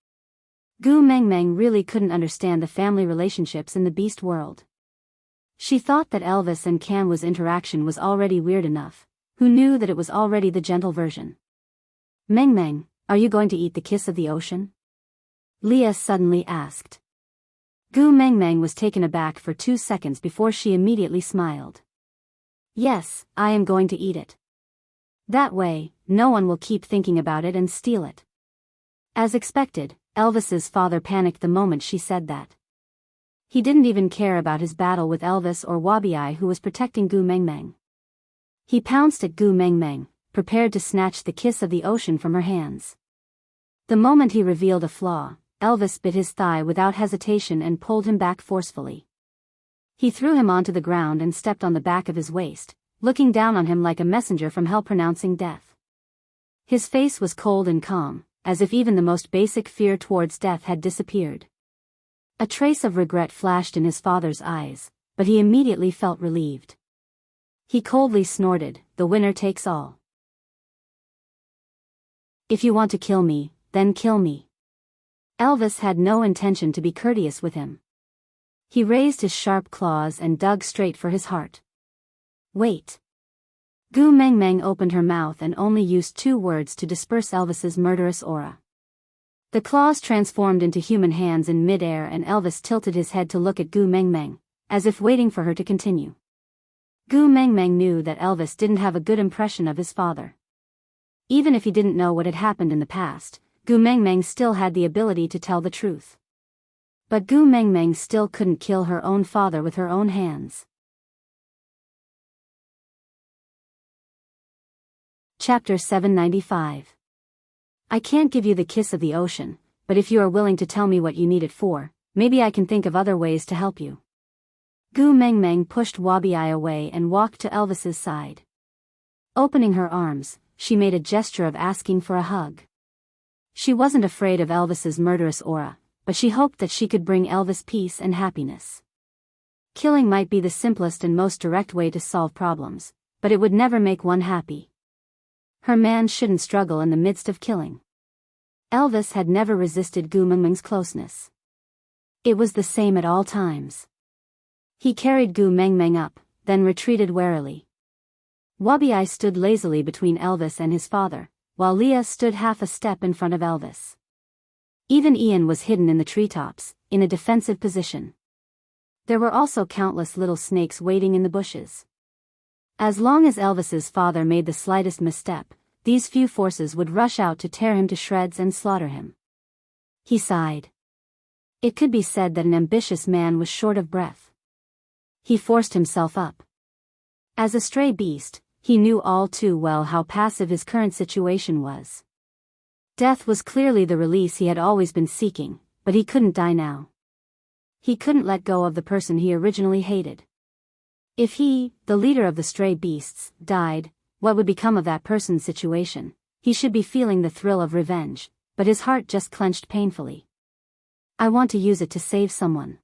Gu Mengmeng really couldn't understand the family relationships in the beast world. She thought that Elvis and Kanwa's interaction was already weird enough. Who knew that it was already the gentle version? Mengmeng, are you going to eat the kiss of the ocean? Leah suddenly asked. Gu Mengmeng was taken aback for 2 seconds before she immediately smiled. Yes, I am going to eat it. That way, no one will keep thinking about it and steal it. As expected, Elvis's father panicked the moment she said that. He didn't even care about his battle with Elvis or Wabi-ai, who was protecting Gu Mengmeng. He pounced at Gu Mengmeng, prepared to snatch the kiss of the ocean from her hands. The moment he revealed a flaw, Elvis bit his thigh without hesitation and pulled him back forcefully. He threw him onto the ground and stepped on the back of his waist, looking down on him like a messenger from hell pronouncing death. His face was cold and calm, as if even the most basic fear towards death had disappeared. A trace of regret flashed in his father's eyes, but he immediately felt relieved. He coldly snorted, "The winner takes all. If you want to kill me, then kill me." Elvis had no intention to be courteous with him. He raised his sharp claws and dug straight for his heart. Wait. Gu Mengmeng opened her mouth and only used 2 words to disperse Elvis's murderous aura. The claws transformed into human hands in mid-air and Elvis tilted his head to look at Gu Mengmeng, as if waiting for her to continue. Gu Mengmeng knew that Elvis didn't have a good impression of his father. Even if he didn't know what had happened in the past, Gu Mengmeng still had the ability to tell the truth. But Gu Mengmeng still couldn't kill her own father with her own hands. Chapter 795. I can't give you the kiss of the ocean, but if you are willing to tell me what you need it for, maybe I can think of other ways to help you. Gu Mengmeng pushed Wabi-ai away and walked to Elvis's side. Opening her arms, she made a gesture of asking for a hug. She wasn't afraid of Elvis's murderous aura, but she hoped that she could bring Elvis peace and happiness. Killing might be the simplest and most direct way to solve problems, but it would never make one happy. Her man shouldn't struggle in the midst of killing. Elvis had never resisted Gu Mengmeng's closeness. It was the same at all times. He carried Gu Mengmeng up, then retreated warily. Wabi stood lazily between Elvis and his father, while Leah stood half a step in front of Elvis. Even Ian was hidden in the treetops, in a defensive position. There were also countless little snakes waiting in the bushes. As long as Elvis's father made the slightest misstep, these few forces would rush out to tear him to shreds and slaughter him. He sighed. It could be said that an ambitious man was short of breath. He forced himself up. As a stray beast, he knew all too well how passive his current situation was. Death was clearly the release he had always been seeking, but he couldn't die now. He couldn't let go of the person he originally hated. If he, the leader of the stray beasts, died, what would become of that person's situation? He should be feeling the thrill of revenge, but his heart just clenched painfully. I want to use it to save someone,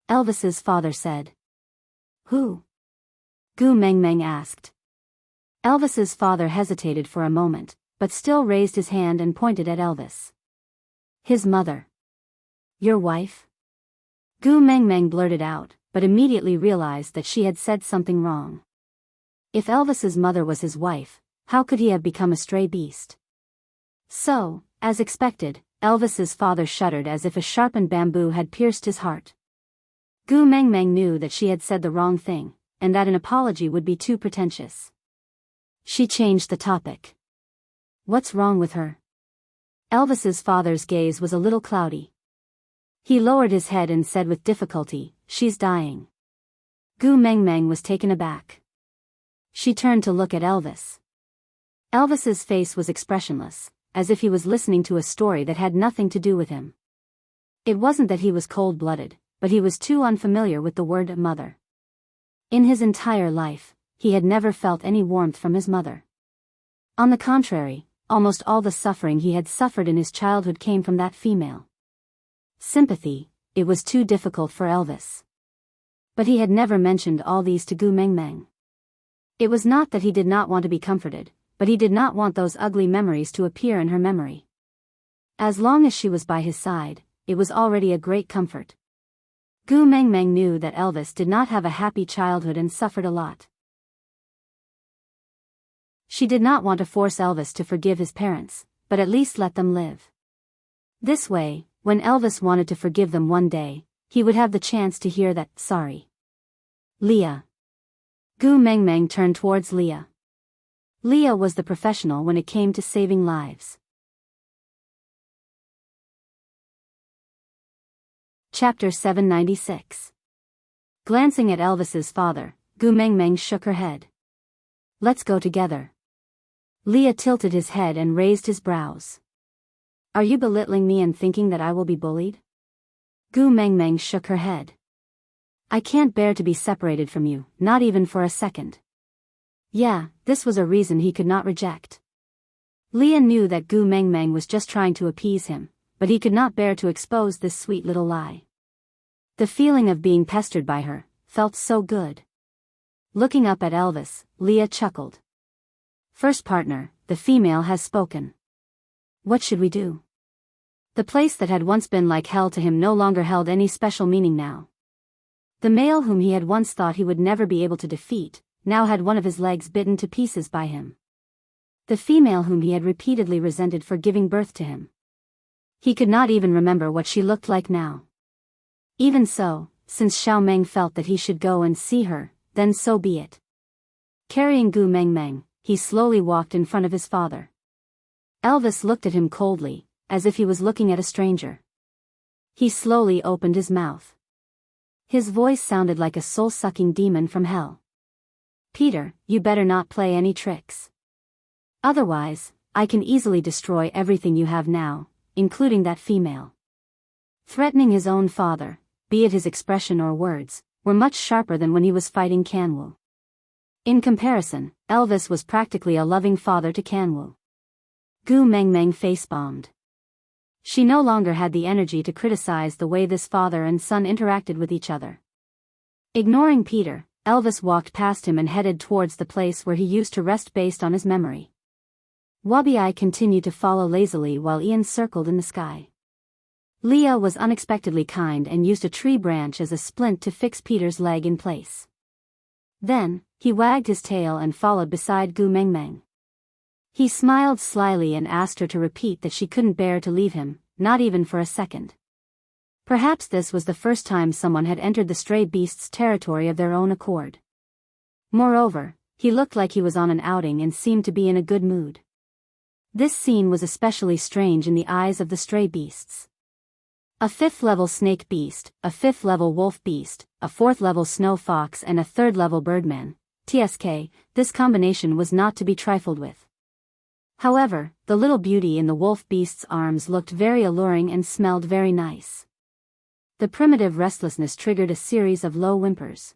Elvis's father said. Who? Gu Mengmeng asked. Elvis's father hesitated for a moment, but still raised his hand and pointed at Elvis. His mother. Your wife? Gu Mengmeng blurted out, but immediately realized that she had said something wrong. If Elvis's mother was his wife, how could he have become a stray beast? So, as expected, Elvis's father shuddered as if a sharpened bamboo had pierced his heart. Gu Mengmeng knew that she had said the wrong thing, and that an apology would be too pretentious. She changed the topic. What's wrong with her? Elvis's father's gaze was a little cloudy. He lowered his head and said with difficulty, She's dying. Gu Mengmeng was taken aback. She turned to look at Elvis. Elvis's face was expressionless, as if he was listening to a story that had nothing to do with him. It wasn't that he was cold-blooded, but he was too unfamiliar with the word mother. In his entire life, he had never felt any warmth from his mother. On the contrary, almost all the suffering he had suffered in his childhood came from that female. Sympathy, it was too difficult for Elvis. But he had never mentioned all these to Gu Mengmeng. It was not that he did not want to be comforted, but he did not want those ugly memories to appear in her memory. As long as she was by his side, it was already a great comfort. Gu Mengmeng knew that Elvis did not have a happy childhood and suffered a lot. She did not want to force Elvis to forgive his parents, but at least let them live. This way, when Elvis wanted to forgive them one day, he would have the chance to hear that, sorry. Leah. Gu Mengmeng turned towards Leah. Leah was the professional when it came to saving lives. Chapter 796. Glancing at Elvis's father, Gu Mengmeng shook her head. Let's go together. Leah tilted his head and raised his brows. Are you belittling me and thinking that I will be bullied? Gu Mengmeng shook her head. I can't bear to be separated from you, not even for a second. Yeah, this was a reason he could not reject. Leah knew that Gu Mengmeng was just trying to appease him, but he could not bear to expose this sweet little lie. The feeling of being pestered by her felt so good. Looking up at Elvis, Leah chuckled. First partner, the female has spoken. What should we do? The place that had once been like hell to him no longer held any special meaning now. The male whom he had once thought he would never be able to defeat, now had one of his legs bitten to pieces by him. The female whom he had repeatedly resented for giving birth to him. He could not even remember what she looked like now. Even so, since Xiao Meng felt that he should go and see her, then so be it. Carrying Gu Mengmeng, he slowly walked in front of his father. Elvis looked at him coldly, as if he was looking at a stranger. He slowly opened his mouth. His voice sounded like a soul-sucking demon from hell. Peter, you better not play any tricks. Otherwise, I can easily destroy everything you have now, including that female. Threatening his own father, be it his expression or words, were much sharper than when he was fighting Canwu. In comparison, Elvis was practically a loving father to Kanwoo. Gu Mengmeng face-bombed. She no longer had the energy to criticize the way this father and son interacted with each other. Ignoring Peter, Elvis walked past him and headed towards the place where he used to rest based on his memory. Wabi continued to follow lazily while Ian circled in the sky. Leah was unexpectedly kind and used a tree branch as a splint to fix Peter's leg in place. Then, he wagged his tail and followed beside Gu Mengmeng. He smiled slyly and asked her to repeat that she couldn't bear to leave him, not even for a second. Perhaps this was the first time someone had entered the stray beast's territory of their own accord. Moreover, he looked like he was on an outing and seemed to be in a good mood. This scene was especially strange in the eyes of the stray beasts. A 5th-level snake beast, a 5th-level wolf beast, a 4th-level snow fox and a 3rd-level birdman, TSK, this combination was not to be trifled with. However, the little beauty in the wolf beast's arms looked very alluring and smelled very nice. The primitive restlessness triggered a series of low whimpers.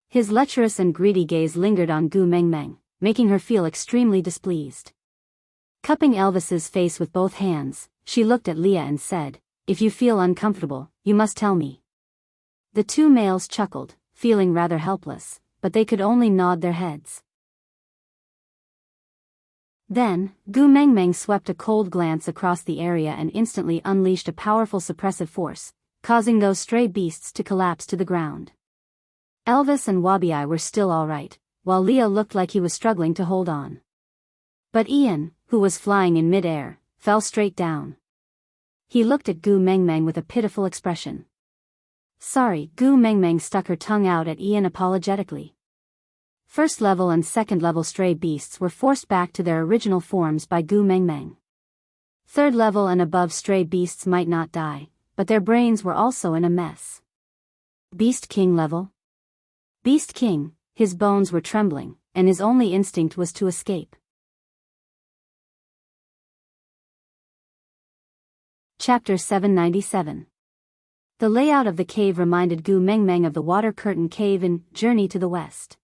His lecherous and greedy gaze lingered on Gu Mengmeng, making her feel extremely displeased. Cupping Elvis's face with both hands, she looked at Leah and said, "If you feel uncomfortable, you must tell me." The two males chuckled, feeling rather helpless, but they could only nod their heads. Then, Gu Mengmeng swept a cold glance across the area and instantly unleashed a powerful suppressive force, causing those stray beasts to collapse to the ground. Elvis and Wabi were still all right, while Leah looked like he was struggling to hold on. But Ian, who was flying in mid-air, fell straight down. He looked at Gu Mengmeng with a pitiful expression. "Sorry." Gu Mengmeng stuck her tongue out at Ian apologetically. First-level and second-level stray beasts were forced back to their original forms by Gu Mengmeng. Third-level and above stray beasts might not die, but their brains were also in a mess. Beast King level? Beast King, his bones were trembling, and his only instinct was to escape. Chapter 797. The layout of the cave reminded Gu Mengmeng of the water curtain cave in Journey to the West.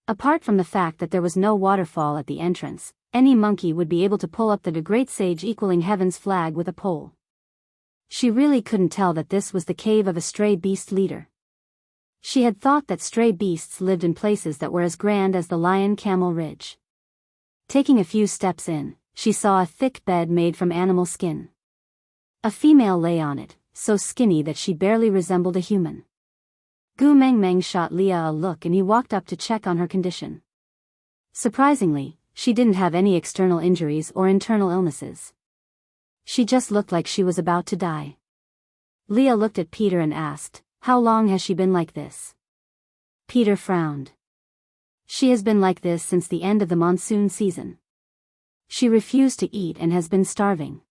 Apart from the fact that there was no waterfall at the entrance, any monkey would be able to pull up the great sage equaling heaven's flag with a pole. She really couldn't tell that this was the cave of a stray beast leader. She had thought that stray beasts lived in places that were as grand as the Lion-Camel Ridge. Taking a few steps in, she saw a thick bed made from animal skin. A female lay on it, so skinny that she barely resembled a human. Gu Mengmeng shot Leah a look and he walked up to check on her condition. Surprisingly, she didn't have any external injuries or internal illnesses. She just looked like she was about to die. Leah looked at Peter and asked, "How long has she been like this?" Peter frowned. "She has been like this since the end of the monsoon season. She refused to eat and has been starving."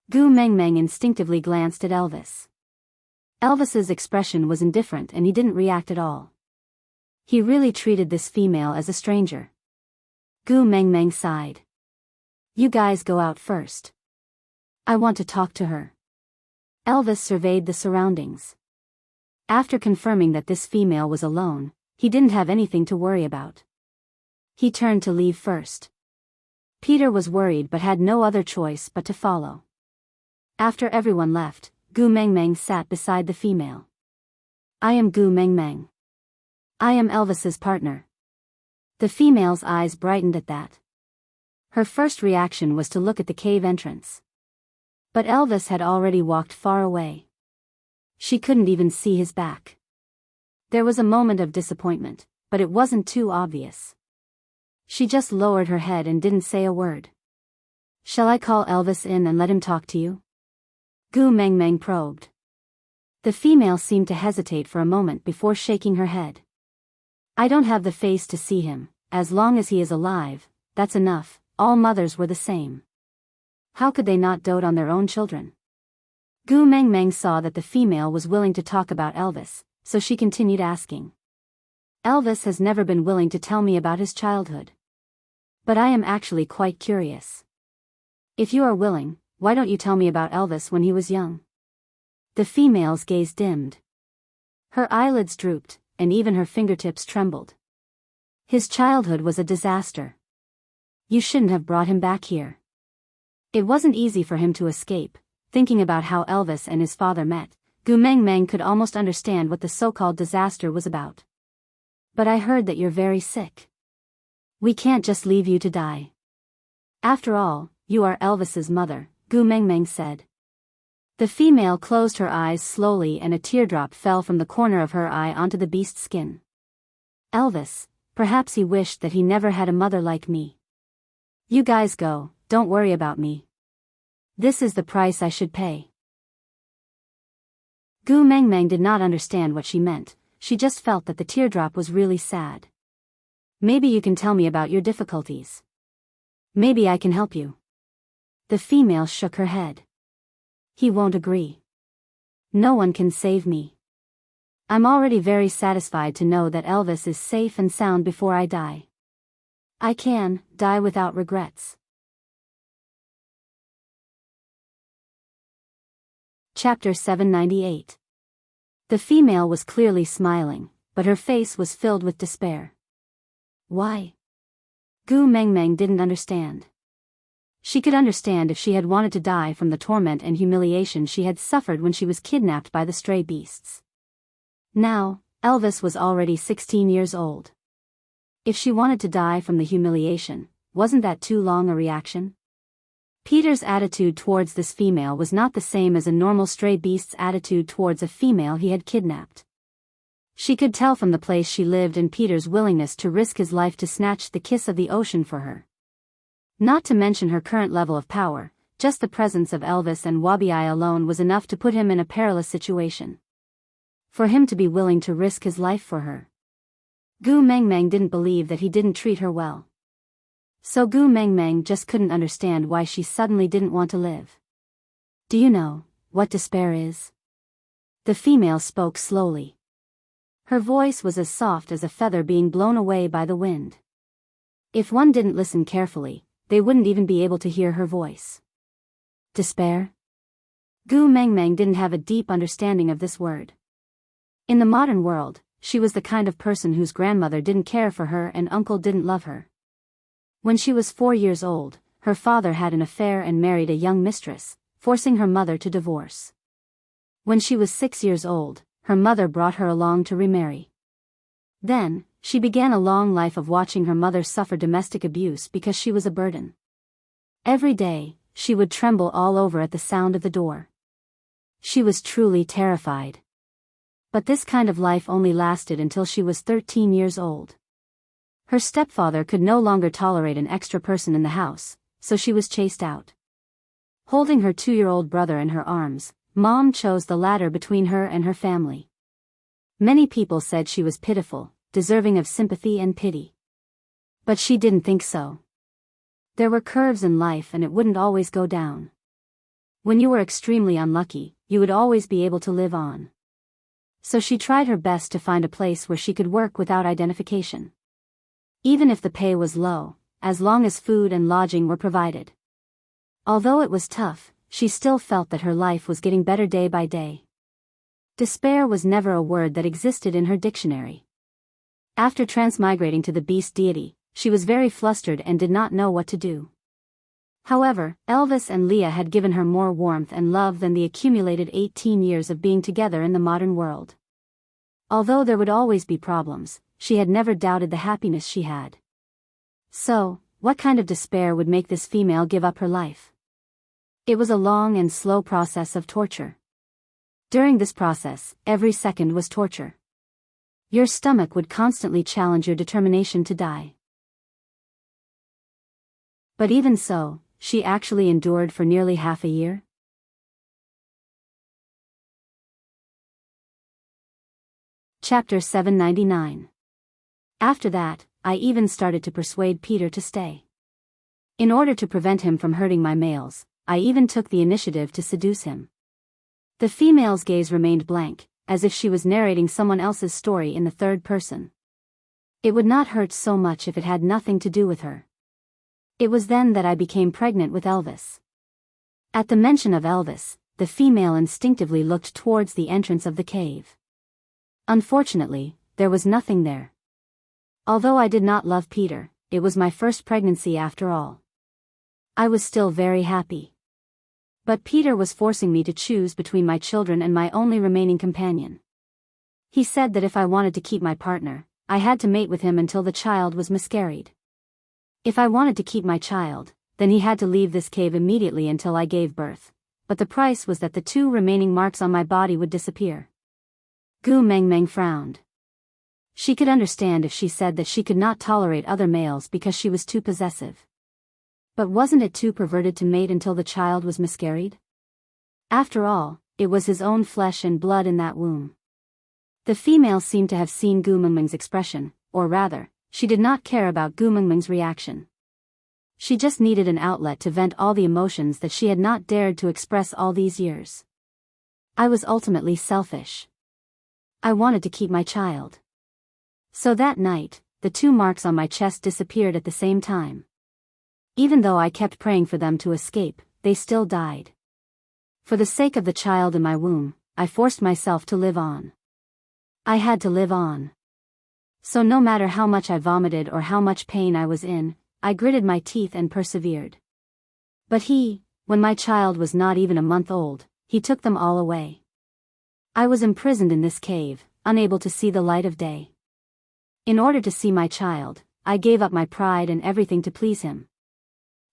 Gu Mengmeng instinctively glanced at Elvis. Elvis's expression was indifferent and he didn't react at all. He really treated this female as a stranger. Gu Mengmeng sighed. "You guys go out first. I want to talk to her." Elvis surveyed the surroundings. After confirming that this female was alone, he didn't have anything to worry about. He turned to leave first. Peter was worried but had no other choice but to follow. After everyone left, Gu Mengmeng sat beside the female. "I am Gu Mengmeng. I am Elvis's partner." The female's eyes brightened at that. Her first reaction was to look at the cave entrance. But Elvis had already walked far away. She couldn't even see his back. There was a moment of disappointment, but it wasn't too obvious. She just lowered her head and didn't say a word. "Shall I call Elvis in and let him talk to you?" Gu Mengmeng probed. The female seemed to hesitate for a moment before shaking her head. "I don't have the face to see him. As long as he is alive, that's enough." All mothers were the same. How could they not dote on their own children? Gu Mengmeng saw that the female was willing to talk about Elvis, so she continued asking. "Elvis has never been willing to tell me about his childhood. But I am actually quite curious. If you are willing, why don't you tell me about Elvis when he was young?" The female's gaze dimmed. Her eyelids drooped, and even her fingertips trembled. His childhood was a disaster. You shouldn't have brought him back here. It wasn't easy for him to escape. Thinking about how Elvis and his father met, Gu Meng Meng could almost understand what the so-called disaster was about. But I heard that you're very sick. We can't just leave you to die. After all, you are Elvis's mother, Gu Meng Meng said. The female closed her eyes slowly and a teardrop fell from the corner of her eye onto the beast's skin. Elvis, perhaps he wished that he never had a mother like me. You guys go, don't worry about me. This is the price I should pay. Gu Meng Meng did not understand what she meant, she just felt that the teardrop was really sad. Maybe you can tell me about your difficulties. Maybe I can help you. The female shook her head. He won't agree. No one can save me. I'm already very satisfied to know that Elvis is safe and sound before I die. I can die without regrets. Chapter 798. The female was clearly smiling, but her face was filled with despair. Why? Gu Meng Meng didn't understand. She could understand if she had wanted to die from the torment and humiliation she had suffered when she was kidnapped by the stray beasts. Now, Elvis was already 16 years old. If she wanted to die from the humiliation, wasn't that too long a reaction? Peter's attitude towards this female was not the same as a normal stray beast's attitude towards a female he had kidnapped. She could tell from the place she lived and Peter's willingness to risk his life to snatch the kiss of the ocean for her. Not to mention her current level of power, just the presence of Elvis and Wabi-I alone was enough to put him in a perilous situation. For him to be willing to risk his life for her. Gu Meng Meng didn't believe that he didn't treat her well. So Gu Meng Meng just couldn't understand why she suddenly didn't want to live. Do you know what despair is? The female spoke slowly. Her voice was as soft as a feather being blown away by the wind. If one didn't listen carefully, they wouldn't even be able to hear her voice. Despair? Gu Meng Meng didn't have a deep understanding of this word. In the modern world, she was the kind of person whose grandmother didn't care for her and uncle didn't love her. When she was 4 years old, her father had an affair and married a young mistress, forcing her mother to divorce. When she was 6 years old, her mother brought her along to remarry. Then, she began a long life of watching her mother suffer domestic abuse because she was a burden. Every day, she would tremble all over at the sound of the door. She was truly terrified. But this kind of life only lasted until she was 13 years old. Her stepfather could no longer tolerate an extra person in the house, so she was chased out. Holding her 2-year-old brother in her arms, Mom chose the latter between her and her family. Many people said she was pitiful, deserving of sympathy and pity. But she didn't think so. There were curves in life and it wouldn't always go down. When you were extremely unlucky, you would always be able to live on. So she tried her best to find a place where she could work without identification. Even if the pay was low, as long as food and lodging were provided. Although it was tough, she still felt that her life was getting better day by day. Despair was never a word that existed in her dictionary. After transmigrating to the beast deity, she was very flustered and did not know what to do. However, Elvis and Leah had given her more warmth and love than the accumulated 18 years of being together in the modern world. Although there would always be problems, she had never doubted the happiness she had. So, what kind of despair would make this female give up her life? It was a long and slow process of torture. During this process, every second was torture. Your stomach would constantly challenge your determination to die. But even so, she actually endured for nearly half a year. Chapter 799. After that, I even started to persuade Peter to stay. In order to prevent him from hurting my males, I even took the initiative to seduce him. The female's gaze remained blank, as if she was narrating someone else's story in the third person. It would not hurt so much if it had nothing to do with her. It was then that I became pregnant with Elvis. At the mention of Elvis, the female instinctively looked towards the entrance of the cave. Unfortunately, there was nothing there. Although I did not love Peter, it was my first pregnancy after all. I was still very happy. But Peter was forcing me to choose between my children and my only remaining companion. He said that if I wanted to keep my partner, I had to mate with him until the child was miscarried. If I wanted to keep my child, then he had to leave this cave immediately until I gave birth, but the price was that the 2 remaining marks on my body would disappear. Gu Mengmeng frowned. She could understand if she said that she could not tolerate other males because she was too possessive. But wasn't it too perverted to mate until the child was miscarried? After all, it was his own flesh and blood in that womb. The female seemed to have seen Gu Mengmeng's expression, or rather, she did not care about Gu Mengmeng's reaction. She just needed an outlet to vent all the emotions that she had not dared to express all these years. I was ultimately selfish. I wanted to keep my child. So that night, the 2 marks on my chest disappeared at the same time. Even though I kept praying for them to escape, they still died. For the sake of the child in my womb, I forced myself to live on. I had to live on. So no matter how much I vomited or how much pain I was in, I gritted my teeth and persevered. But when my child was not even a month old, he took them all away. I was imprisoned in this cave, unable to see the light of day. In order to see my child, I gave up my pride and everything to please him.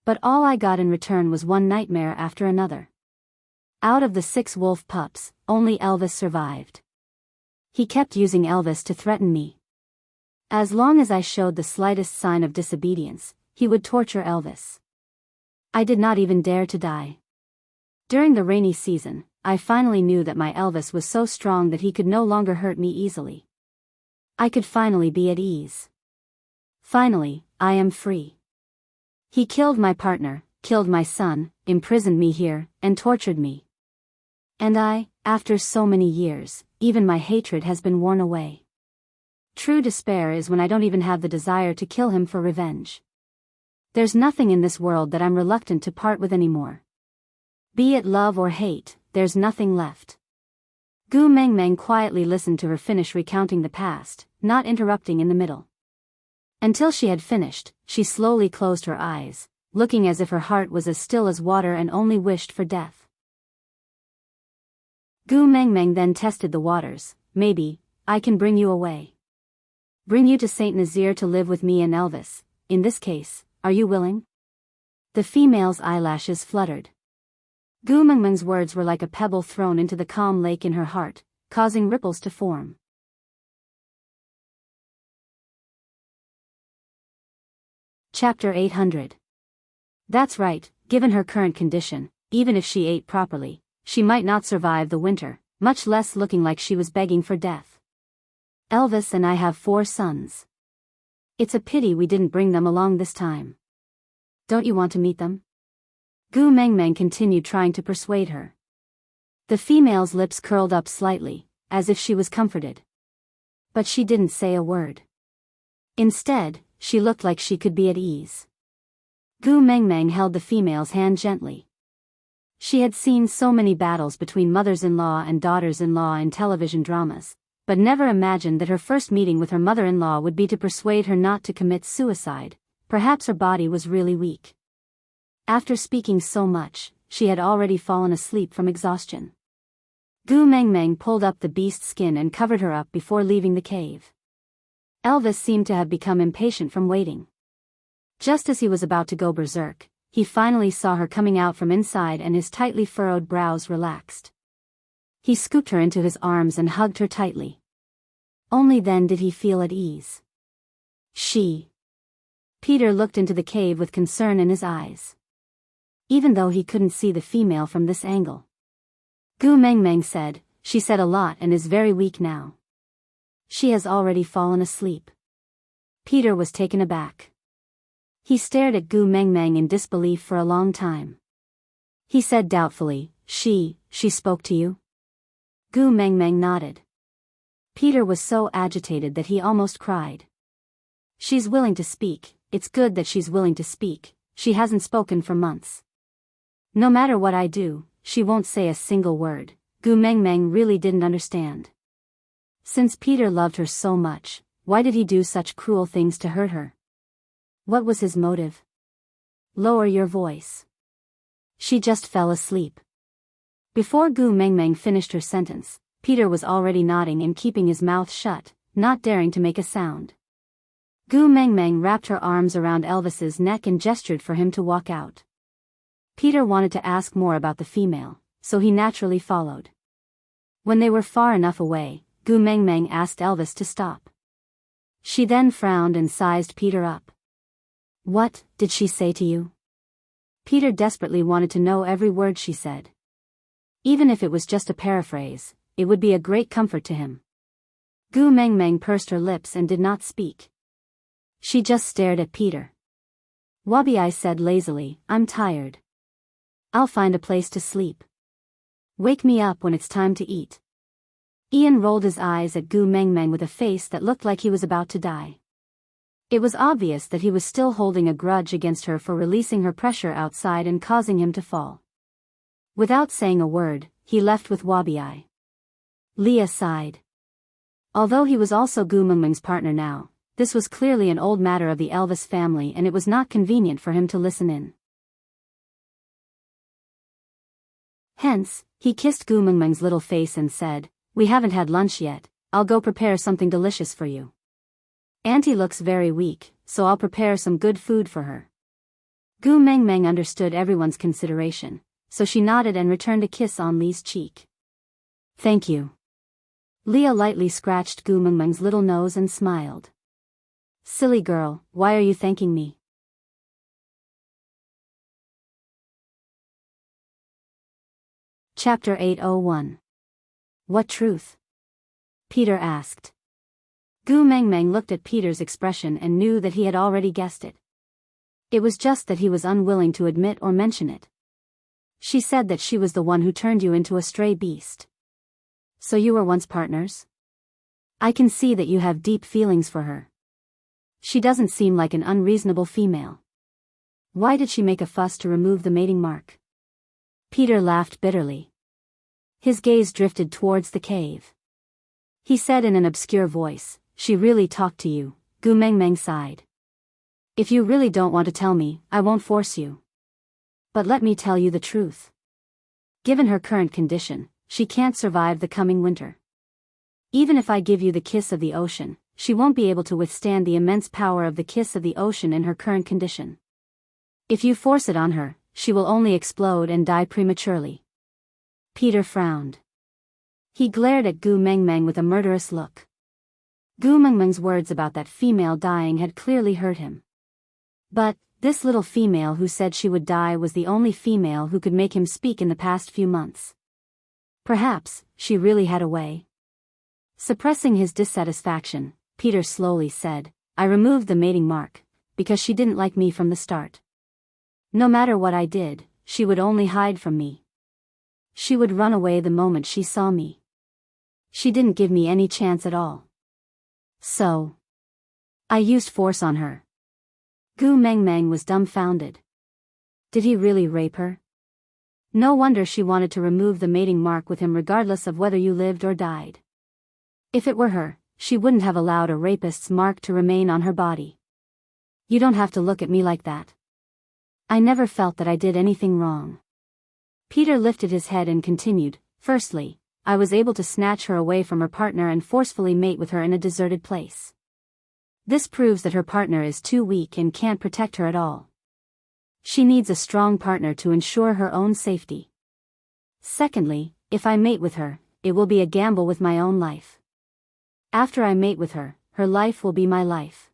But all I got in return was one nightmare after another. Out of the 6 wolf pups, only Elvis survived. He kept using Elvis to threaten me. As long as I showed the slightest sign of disobedience, he would torture Elvis. I did not even dare to die. During the rainy season, I finally knew that my Elvis was so strong that he could no longer hurt me easily. I could finally be at ease. Finally, I am free. He killed my partner, killed my son, imprisoned me here, and tortured me. And after so many years, even my hatred has been worn away. True despair is when I don't even have the desire to kill him for revenge. There's nothing in this world that I'm reluctant to part with anymore. Be it love or hate, there's nothing left. Gu Mengmeng quietly listened to her finish recounting the past, not interrupting in the middle. Until she had finished, she slowly closed her eyes, looking as if her heart was as still as water and only wished for death. Gu Mengmeng then tested the waters. Maybe I can bring you away. Bring you to Saint Nazaire to live with me and Elvis. In this case, are you willing? The female's eyelashes fluttered. Gu Mengmeng's words were like a pebble thrown into the calm lake in her heart, causing ripples to form. Chapter 800. That's right, given her current condition, even if she ate properly, she might not survive the winter, much less looking like she was begging for death. Elvis and I have 4 sons. It's a pity we didn't bring them along this time. Don't you want to meet them? Gu Mengmeng continued trying to persuade her. The female's lips curled up slightly, as if she was comforted. But she didn't say a word. Instead, she looked like she could be at ease. Gu Mengmeng held the female's hand gently. She had seen so many battles between mothers-in-law and daughters-in-law in television dramas, but never imagined that her first meeting with her mother-in-law would be to persuade her not to commit suicide. Perhaps her body was really weak. After speaking so much, she had already fallen asleep from exhaustion. Gu Mengmeng pulled up the beast's skin and covered her up before leaving the cave. Elvis seemed to have become impatient from waiting. Just as he was about to go berserk, he finally saw her coming out from inside and his tightly furrowed brows relaxed. He scooped her into his arms and hugged her tightly. Only then did he feel at ease. Peter looked into the cave with concern in his eyes. Even though he couldn't see the female from this angle. Gu Mengmeng said, she said a lot and is very weak now. She has already fallen asleep. Peter was taken aback. He stared at Gu Mengmeng in disbelief for a long time. He said doubtfully, she spoke to you? Gu Mengmeng nodded. Peter was so agitated that he almost cried. She's willing to speak, it's good that she's willing to speak, she hasn't spoken for months. No matter what I do, she won't say a single word. Gu Mengmeng really didn't understand. Since Peter loved her so much, Why did he do such cruel things to hurt her? What was his motive? Lower your voice. She just fell asleep. Before Gu Mengmeng finished her sentence, Peter was already nodding and keeping his mouth shut, not daring to make a sound. Gu Mengmeng wrapped her arms around Elvis's neck and gestured for him to walk out. Peter wanted to ask more about the female, so he naturally followed. When they were far enough away, Gu Mengmeng asked Elvis to stop. She then frowned and sized Peter up. What did she say to you? Peter desperately wanted to know every word she said. Even if it was just a paraphrase, it would be a great comfort to him. Gu Mengmeng pursed her lips and did not speak. She just stared at Peter. Wabi said lazily, I'm tired. I'll find a place to sleep. Wake me up when it's time to eat. Ian rolled his eyes at Gu Mengmeng with a face that looked like he was about to die. It was obvious that he was still holding a grudge against her for releasing her pressure outside and causing him to fall. Without saying a word, he left with Wabi. Leah sighed. Although he was also Gu Mengmeng's partner now, this was clearly an old matter of the Elvis family and it was not convenient for him to listen in. Hence, he kissed Gu Mengmeng's little face and said, We haven't had lunch yet, I'll go prepare something delicious for you. Auntie looks very weak, so I'll prepare some good food for her. Gu Mengmeng understood everyone's consideration, so she nodded and returned a kiss on Lee's cheek. Thank you. Leah lightly scratched Gu Mengmeng's little nose and smiled. Silly girl, why are you thanking me? Chapter 801. What truth? Peter asked. Gu Mengmeng looked at Peter's expression and knew that he had already guessed it. It was just that he was unwilling to admit or mention it. She said that she was the one who turned you into a stray beast. So you were once partners? I can see that you have deep feelings for her. She doesn't seem like an unreasonable female. Why did she make a fuss to remove the mating mark? Peter laughed bitterly. His gaze drifted towards the cave. He said in an obscure voice, She really talked to you. Gu Mengmeng sighed. If you really don't want to tell me, I won't force you. But let me tell you the truth. Given her current condition, she can't survive the coming winter. Even if I give you the kiss of the ocean, she won't be able to withstand the immense power of the kiss of the ocean in her current condition. If you force it on her, she will only explode and die prematurely. Peter frowned. He glared at Gu Mengmeng with a murderous look. Gu Mengmeng's words about that female dying had clearly hurt him. But, this little female who said she would die was the only female who could make him speak in the past few months. Perhaps, she really had a way. Suppressing his dissatisfaction, Peter slowly said, I removed the mating mark, because she didn't like me from the start. No matter what I did, she would only hide from me. She would run away the moment she saw me. She didn't give me any chance at all. So, I used force on her. Gu Mengmeng was dumbfounded. Did he really rape her? No wonder she wanted to remove the mating mark with him regardless of whether you lived or died. If it were her, she wouldn't have allowed a rapist's mark to remain on her body. You don't have to look at me like that. I never felt that I did anything wrong. Peter lifted his head and continued, Firstly, I was able to snatch her away from her partner and forcefully mate with her in a deserted place. This proves that her partner is too weak and can't protect her at all. She needs a strong partner to ensure her own safety. Secondly, if I mate with her, it will be a gamble with my own life. After I mate with her, her life will be my life.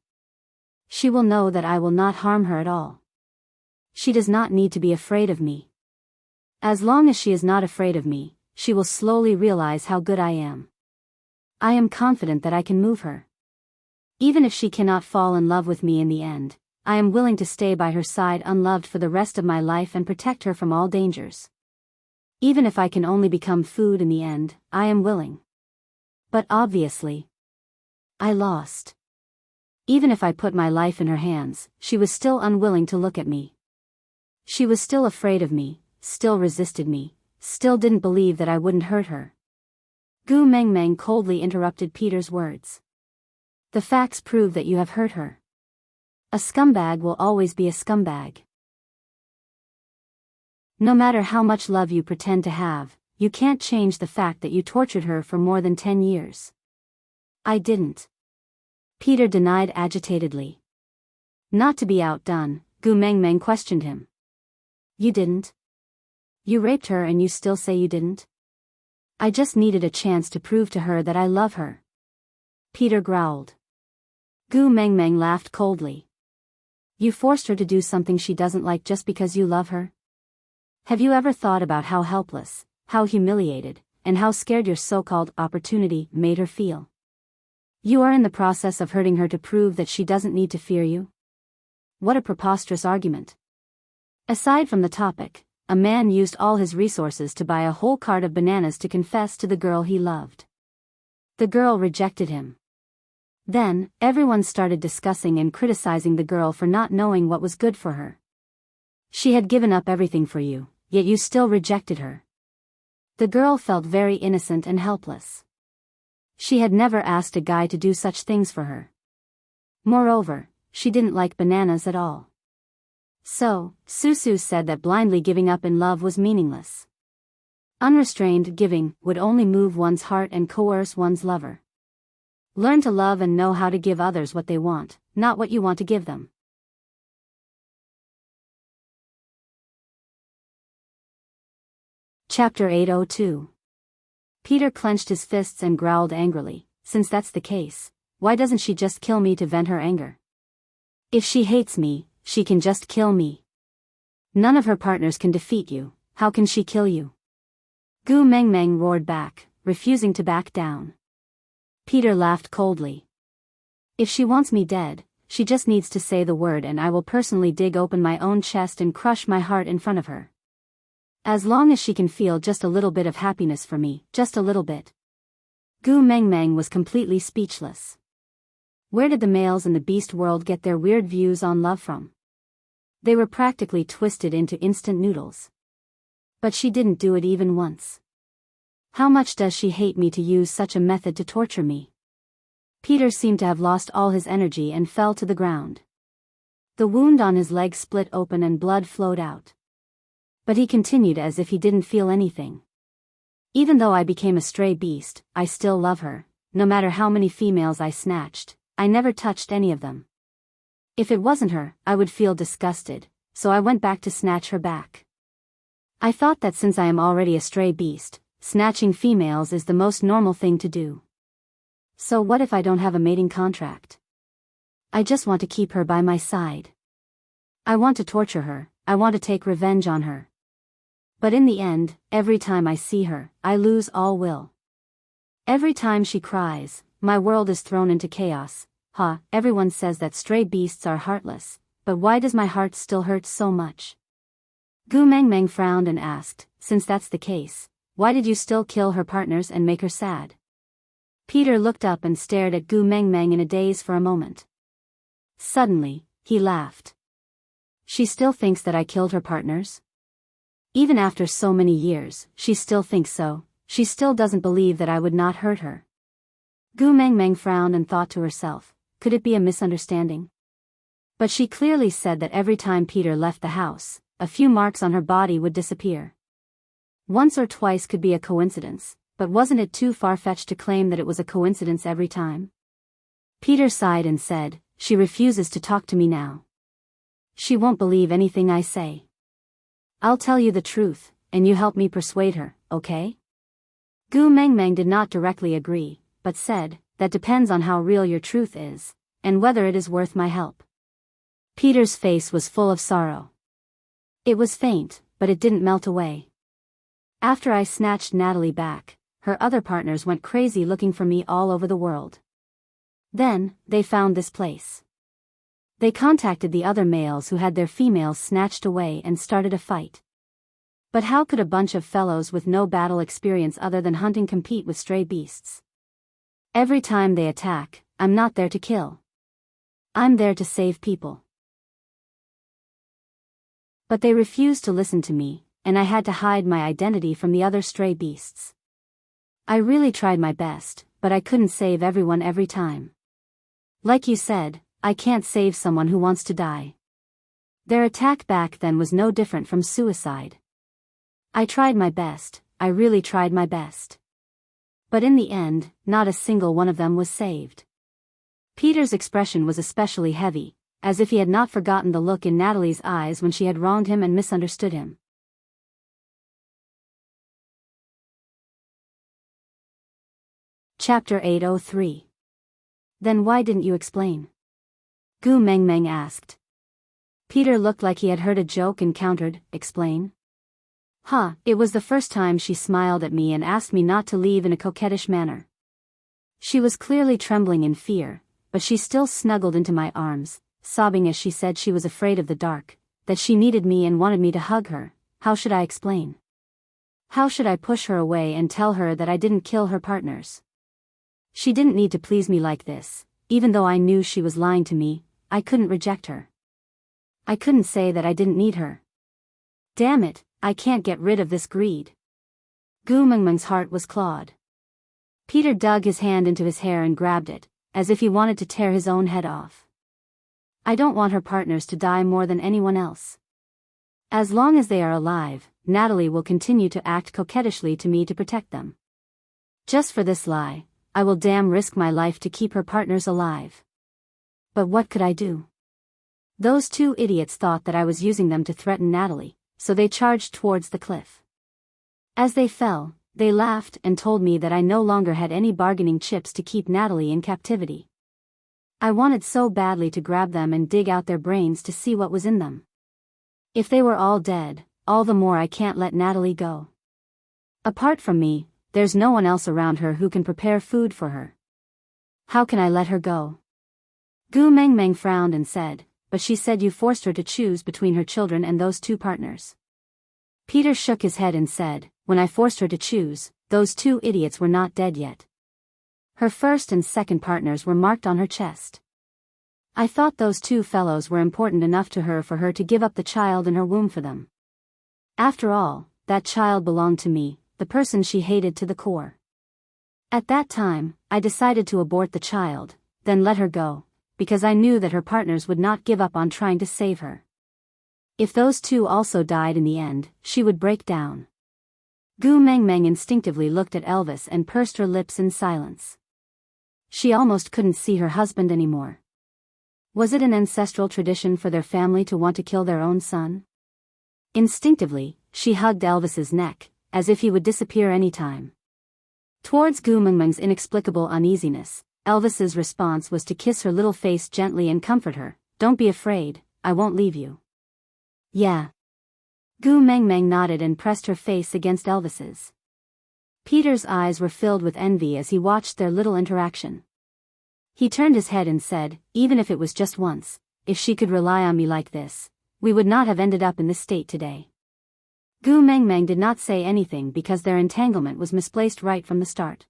She will know that I will not harm her at all. She does not need to be afraid of me. As long as she is not afraid of me, she will slowly realize how good I am. I am confident that I can move her. Even if she cannot fall in love with me in the end, I am willing to stay by her side unloved for the rest of my life and protect her from all dangers. Even if I can only become food in the end, I am willing. But obviously, I lost. Even if I put my life in her hands, she was still unwilling to look at me. She was still afraid of me, still resisted me, still didn't believe that I wouldn't hurt her. Gu Mengmeng coldly interrupted Peter's words. The facts prove that you have hurt her. A scumbag will always be a scumbag. No matter how much love you pretend to have, you can't change the fact that you tortured her for more than 10 years. I didn't. Peter denied agitatedly. Not to be outdone, Gu Mengmeng questioned him. You didn't? You raped her and you still say you didn't? I just needed a chance to prove to her that I love her. Peter growled. Gu Mengmeng laughed coldly. You forced her to do something she doesn't like just because you love her? Have you ever thought about how helpless, how humiliated, and how scared your so-called opportunity made her feel? You are in the process of hurting her to prove that she doesn't need to fear you? What a preposterous argument. Aside from the topic, a man used all his resources to buy a whole cart of bananas to confess to the girl he loved. The girl rejected him. Then, everyone started discussing and criticizing the girl for not knowing what was good for her. She had given up everything for you, yet you still rejected her. The girl felt very innocent and helpless. She had never asked a guy to do such things for her. Moreover, she didn't like bananas at all. So, Susu said that blindly giving up in love was meaningless. Unrestrained giving would only move one's heart and coerce one's lover. Learn to love and know how to give others what they want, not what you want to give them. Chapter 802. Peter clenched his fists and growled angrily. Since that's the case, why doesn't she just kill me to vent her anger? If she hates me, she can just kill me. None of her partners can defeat you, how can she kill you? Gu Mengmeng roared back, refusing to back down. Peter laughed coldly. If she wants me dead, she just needs to say the word and I will personally dig open my own chest and crush my heart in front of her. As long as she can feel just a little bit of happiness for me, just a little bit. Gu Mengmeng was completely speechless. Where did the males in the beast world get their weird views on love from? They were practically twisted into instant noodles. But she didn't do it even once. How much does she hate me to use such a method to torture me? Peter seemed to have lost all his energy and fell to the ground. The wound on his leg split open and blood flowed out. But he continued as if he didn't feel anything. Even though I became a stray beast, I still love her. No matter how many females I snatched, I never touched any of them. If it wasn't her, I would feel disgusted, so I went back to snatch her back. I thought that since I am already a stray beast, snatching females is the most normal thing to do. So what if I don't have a mating contract? I just want to keep her by my side. I want to torture her, I want to take revenge on her. But in the end, every time I see her, I lose all will. Every time she cries, my world is thrown into chaos. Everyone says that stray beasts are heartless, but why does my heart still hurt so much? Gu Mengmeng frowned and asked, since that's the case, why did you still kill her partners and make her sad? Peter looked up and stared at Gu Mengmeng in a daze for a moment. Suddenly, he laughed. She still thinks that I killed her partners? Even after so many years, she still thinks so. She still doesn't believe that I would not hurt her. Gu Mengmeng frowned and thought to herself, could it be a misunderstanding? But she clearly said that every time Peter left the house, a few marks on her body would disappear. Once or twice could be a coincidence, but wasn't it too far-fetched to claim that it was a coincidence every time? Peter sighed and said, she refuses to talk to me now. She won't believe anything I say. I'll tell you the truth, and you help me persuade her, okay? Gu Mengmeng did not directly agree, but said, that depends on how real your truth is, and whether it is worth my help. Peter's face was full of sorrow. It was faint, but it didn't melt away. After I snatched Natalie back, her other partners went crazy looking for me all over the world. Then, they found this place. They contacted the other males who had their females snatched away and started a fight. But how could a bunch of fellows with no battle experience other than hunting compete with stray beasts? Every time they attack, I'm not there to kill. I'm there to save people. But they refused to listen to me, and I had to hide my identity from the other stray beasts. I really tried my best, but I couldn't save everyone every time. Like you said, I can't save someone who wants to die. Their attack back then was no different from suicide. I tried my best, I really tried my best. But in the end, not a single one of them was saved. Peter's expression was especially heavy, as if he had not forgotten the look in Natalie's eyes when she had wronged him and misunderstood him. Chapter 803. Then why didn't you explain? Gu Mengmeng asked. Peter looked like he had heard a joke and countered, explain? It was the first time she smiled at me and asked me not to leave in a coquettish manner. She was clearly trembling in fear, but she still snuggled into my arms, sobbing as she said she was afraid of the dark, that she needed me and wanted me to hug her. How should I explain? How should I push her away and tell her that I didn't kill her partners? She didn't need to please me like this. Even though I knew she was lying to me, I couldn't reject her. I couldn't say that I didn't need her. Damn it, I can't get rid of this greed. Gu Mengmeng's heart was clawed. Peter dug his hand into his hair and grabbed it, as if he wanted to tear his own head off. I don't want her partners to die more than anyone else. As long as they are alive, Natalie will continue to act coquettishly to me to protect them. Just for this lie, I will damn risk my life to keep her partners alive. But what could I do? Those two idiots thought that I was using them to threaten Natalie, so they charged towards the cliff. As they fell, they laughed and told me that I no longer had any bargaining chips to keep Natalie in captivity. I wanted so badly to grab them and dig out their brains to see what was in them. If they were all dead, all the more I can't let Natalie go. Apart from me, there's no one else around her who can prepare food for her. How can I let her go? Gu Mengmeng frowned and said, but she said you forced her to choose between her children and those two partners. Peter shook his head and said, when I forced her to choose, those two idiots were not dead yet. Her first and second partners were marked on her chest. I thought those two fellows were important enough to her for her to give up the child in her womb for them. After all, that child belonged to me, the person she hated to the core. At that time, I decided to abort the child, then let her go, because I knew that her partners would not give up on trying to save her. If those two also died in the end, she would break down. Gu Mengmeng instinctively looked at Elvis and pursed her lips in silence. She almost couldn't see her husband anymore. Was it an ancestral tradition for their family to want to kill their own son? Instinctively, she hugged Elvis's neck, as if he would disappear any time. Towards Gu Mengmeng's inexplicable uneasiness, Elvis's response was to kiss her little face gently and comfort her. Don't be afraid, I won't leave you. Yeah. Gu Mengmeng nodded and pressed her face against Elvis's. Peter's eyes were filled with envy as he watched their little interaction. He turned his head and said, even if it was just once, if she could rely on me like this, we would not have ended up in this state today. Gu Mengmeng did not say anything because their entanglement was misplaced right from the start.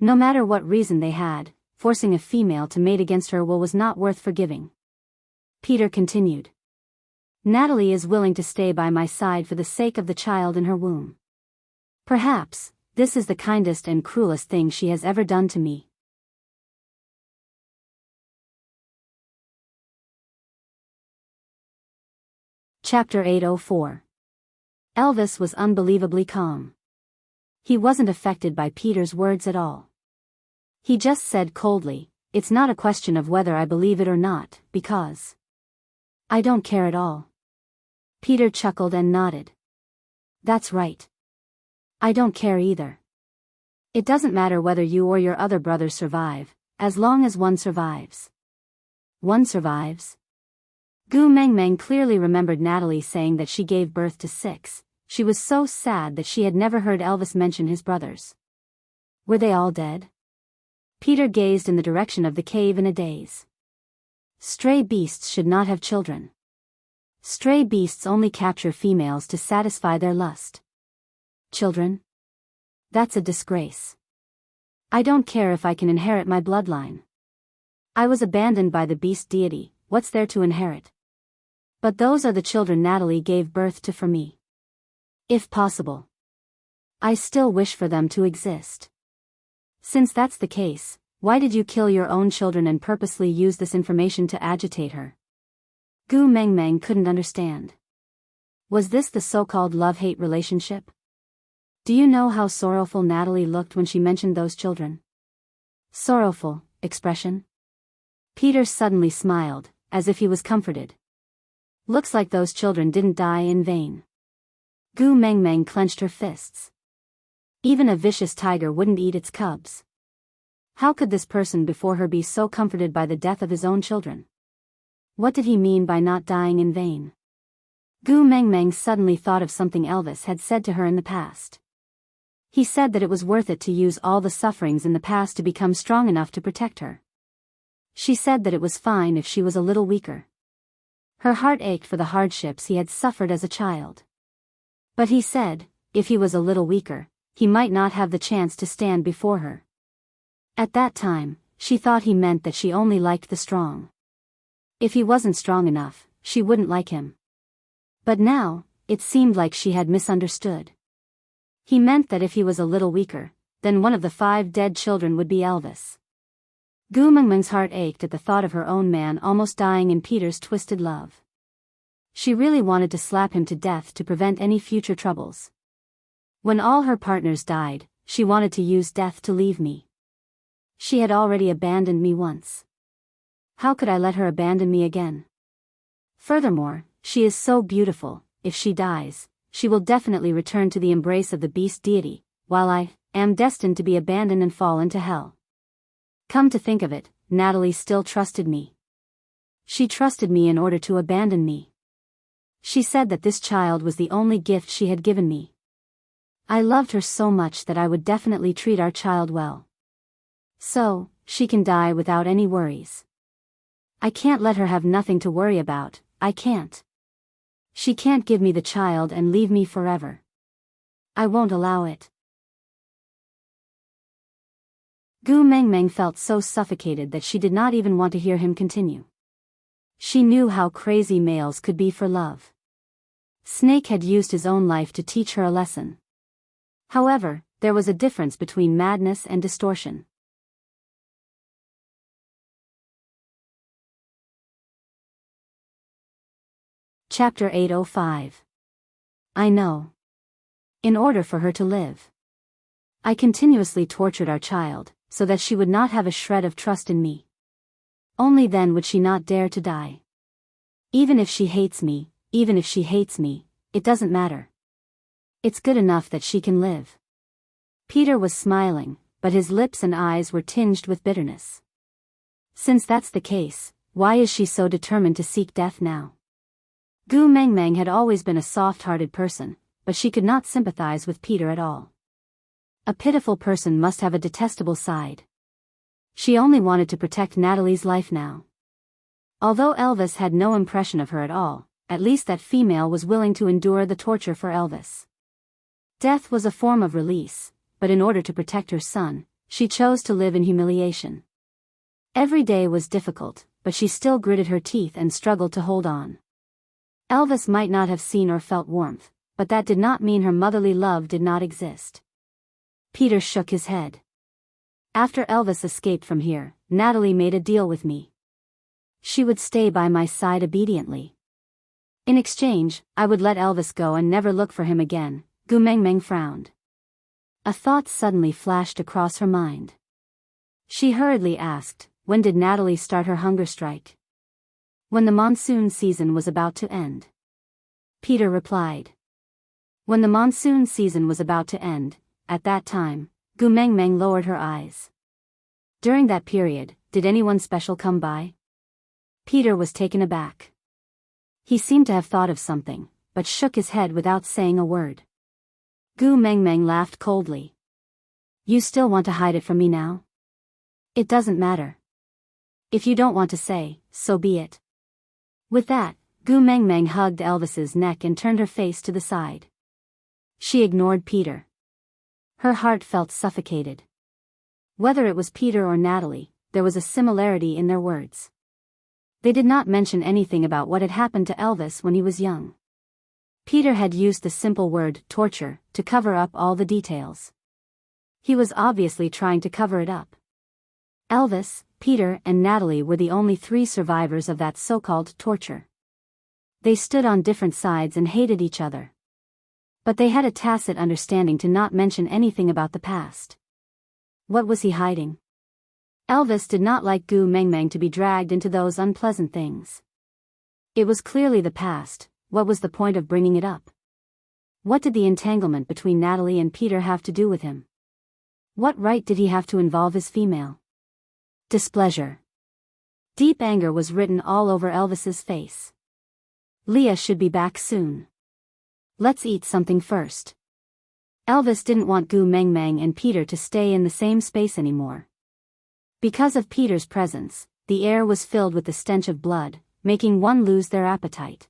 No matter what reason they had, forcing a female to mate against her will was not worth forgiving. Peter continued. Natalie is willing to stay by my side for the sake of the child in her womb. Perhaps, this is the kindest and cruelest thing she has ever done to me. Chapter 804. Elvis was unbelievably calm. He wasn't affected by Peter's words at all. He just said coldly, it's not a question of whether I believe it or not, because I don't care at all. Peter chuckled and nodded. That's right. I don't care either. It doesn't matter whether you or your other brothers survive, as long as one survives. One survives? Gu Mengmeng clearly remembered Natalie saying that she gave birth to 6. She was so sad that she had never heard Elvis mention his brothers. Were they all dead? Peter gazed in the direction of the cave in a daze. Stray beasts should not have children. Stray beasts only capture females to satisfy their lust. Children? That's a disgrace. I don't care if I can inherit my bloodline. I was abandoned by the beast deity, what's there to inherit? But those are the children Natalie gave birth to for me. If possible, I still wish for them to exist. Since that's the case, why did you kill your own children and purposely use this information to agitate her? Gu Mengmeng couldn't understand. Was this the so-called love-hate relationship? Do you know how sorrowful Natalie looked when she mentioned those children? Sorrowful expression? Peter suddenly smiled, as if he was comforted. Looks like those children didn't die in vain. Gu Mengmeng clenched her fists. Even a vicious tiger wouldn't eat its cubs. How could this person before her be so comforted by the death of his own children? What did he mean by not dying in vain? Gu Mengmeng suddenly thought of something Elvis had said to her in the past. He said that it was worth it to use all the sufferings in the past to become strong enough to protect her. She said that it was fine if she was a little weaker. Her heart ached for the hardships he had suffered as a child. But he said, if he was a little weaker, he might not have the chance to stand before her. At that time, she thought he meant that she only liked the strong. If he wasn't strong enough, she wouldn't like him. But now, it seemed like she had misunderstood. He meant that if he was a little weaker, then one of the 5 dead children would be Elvis. Gu Mengmeng's heart ached at the thought of her own man almost dying in Peter's twisted love. She really wanted to slap him to death to prevent any future troubles. When all her partners died, she wanted to use death to leave me. She had already abandoned me once. How could I let her abandon me again? Furthermore, she is so beautiful. If she dies, she will definitely return to the embrace of the beast deity, while I am destined to be abandoned and fall into hell. Come to think of it, Natalie still trusted me. She trusted me in order to abandon me. She said that this child was the only gift she had given me. I loved her so much that I would definitely treat our child well. So, she can die without any worries. I can't let her have nothing to worry about, I can't. She can't give me the child and leave me forever. I won't allow it. Gu Mengmeng felt so suffocated that she did not even want to hear him continue. She knew how crazy males could be for love. Snake had used his own life to teach her a lesson. However, there was a difference between madness and distortion. Chapter 805. I know. In order for her to live, I continuously tortured our child, so that she would not have a shred of trust in me. Only then would she not dare to die. Even if she hates me, it doesn't matter. It's good enough that she can live. Peter was smiling, but his lips and eyes were tinged with bitterness. Since that's the case, why is she so determined to seek death now? Gu Mengmeng had always been a soft-hearted person, but she could not sympathize with Peter at all. A pitiful person must have a detestable side. She only wanted to protect Natalie's life now. Although Elvis had no impression of her at all, at least that female was willing to endure the torture for Elvis. Death was a form of release, but in order to protect her son, she chose to live in humiliation. Every day was difficult, but she still gritted her teeth and struggled to hold on. Elvis might not have seen or felt warmth, but that did not mean her motherly love did not exist. Peter shook his head. After Elvis escaped from here, Natalie made a deal with me. She would stay by my side obediently. In exchange, I would let Elvis go and never look for him again. Gu Mengmeng frowned. A thought suddenly flashed across her mind. She hurriedly asked, when did Natalie start her hunger strike? When the monsoon season was about to end. Peter replied. When the monsoon season was about to end, at that time, Gu Mengmeng lowered her eyes. During that period, did anyone special come by? Peter was taken aback. He seemed to have thought of something, but shook his head without saying a word. Gu Mengmeng laughed coldly. You still want to hide it from me now? It doesn't matter. If you don't want to say, so be it. With that, Gu Mengmeng hugged Elvis's neck and turned her face to the side. She ignored Peter. Her heart felt suffocated. Whether it was Peter or Natalie, there was a similarity in their words. They did not mention anything about what had happened to Elvis when he was young. Peter had used the simple word, torture, to cover up all the details. He was obviously trying to cover it up. Elvis, Peter, and Natalie were the only 3 survivors of that so-called torture. They stood on different sides and hated each other. But they had a tacit understanding to not mention anything about the past. What was he hiding? Elvis did not like Gu Mengmeng to be dragged into those unpleasant things. It was clearly the past. What was the point of bringing it up? What did the entanglement between Natalie and Peter have to do with him? What right did he have to involve his female? Displeasure. Deep anger was written all over Elvis's face. Leah should be back soon. Let's eat something first. Elvis didn't want Gu Mengmeng and Peter to stay in the same space anymore. Because of Peter's presence, the air was filled with the stench of blood, making one lose their appetite.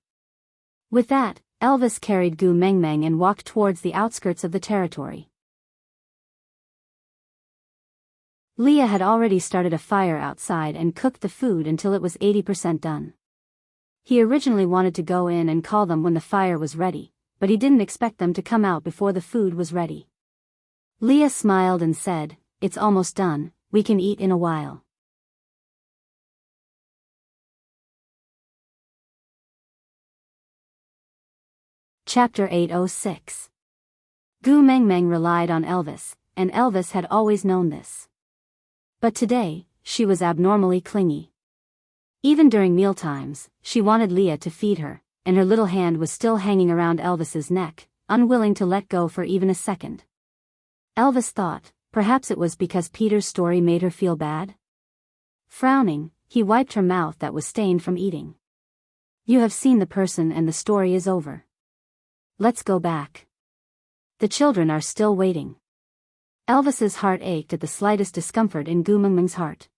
With that, Elvis carried Gu Mengmeng and walked towards the outskirts of the territory. Leah had already started a fire outside and cooked the food until it was 80% done. He originally wanted to go in and call them when the fire was ready, but he didn't expect them to come out before the food was ready. Leah smiled and said, "It's almost done, we can eat in a while." Chapter 806. Gu Mengmeng relied on Elvis, and Elvis had always known this. But today, she was abnormally clingy. Even during mealtimes, she wanted Leah to feed her, and her little hand was still hanging around Elvis's neck, unwilling to let go for even a second. Elvis thought, perhaps it was because Peter's story made her feel bad? Frowning, he wiped her mouth that was stained from eating. "You have seen the person and the story is over. Let's go back. The children are still waiting." Elvis's heart ached at the slightest discomfort in Gu Mengmeng's heart.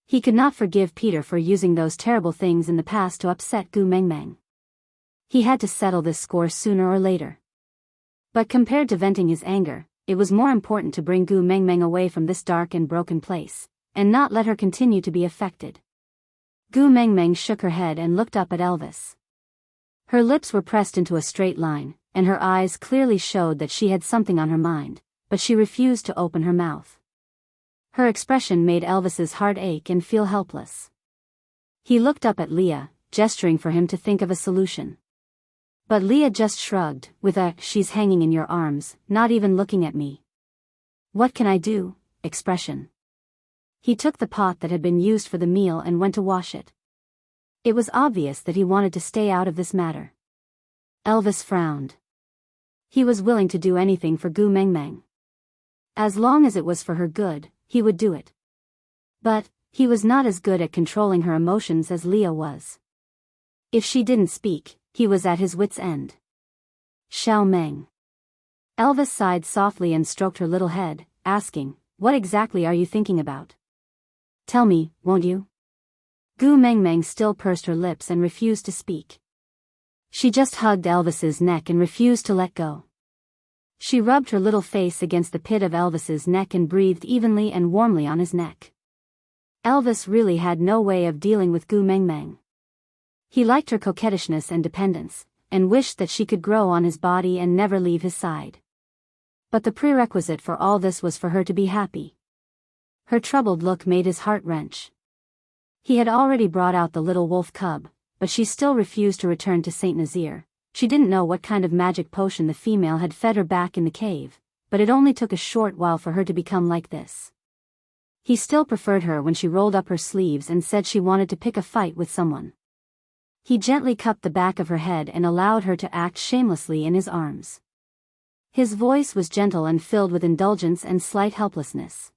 He could not forgive Peter for using those terrible things in the past to upset Gu Mengmeng. He had to settle this score sooner or later. But compared to venting his anger, it was more important to bring Gu Mengmeng away from this dark and broken place, and not let her continue to be affected. Gu Mengmeng shook her head and looked up at Elvis. Her lips were pressed into a straight line, and her eyes clearly showed that she had something on her mind, but she refused to open her mouth. Her expression made Elvis's heart ache and feel helpless. He looked up at Leah, gesturing for him to think of a solution. But Leah just shrugged, with a "she's hanging in your arms, not even looking at me. What can I do?" expression. He took the pot that had been used for the meal and went to wash it. It was obvious that he wanted to stay out of this matter. Elvis frowned. He was willing to do anything for Gu Mengmeng. As long as it was for her good, he would do it. But he was not as good at controlling her emotions as Leah was. If she didn't speak, he was at his wit's end. "Xiao Meng." Elvis sighed softly and stroked her little head, asking, "What exactly are you thinking about? Tell me, won't you?" Gu Mengmeng still pursed her lips and refused to speak. She just hugged Elvis's neck and refused to let go. She rubbed her little face against the pit of Elvis's neck and breathed evenly and warmly on his neck. Elvis really had no way of dealing with Gu Mengmeng. He liked her coquettishness and dependence, and wished that she could grow on his body and never leave his side. But the prerequisite for all this was for her to be happy. Her troubled look made his heart wrench. He had already brought out the little wolf cub, but she still refused to return to Saint Nazaire. She didn't know what kind of magic potion the female had fed her back in the cave, but it only took a short while for her to become like this. He still preferred her when she rolled up her sleeves and said she wanted to pick a fight with someone. He gently cupped the back of her head and allowed her to act shamelessly in his arms. His voice was gentle and filled with indulgence and slight helplessness.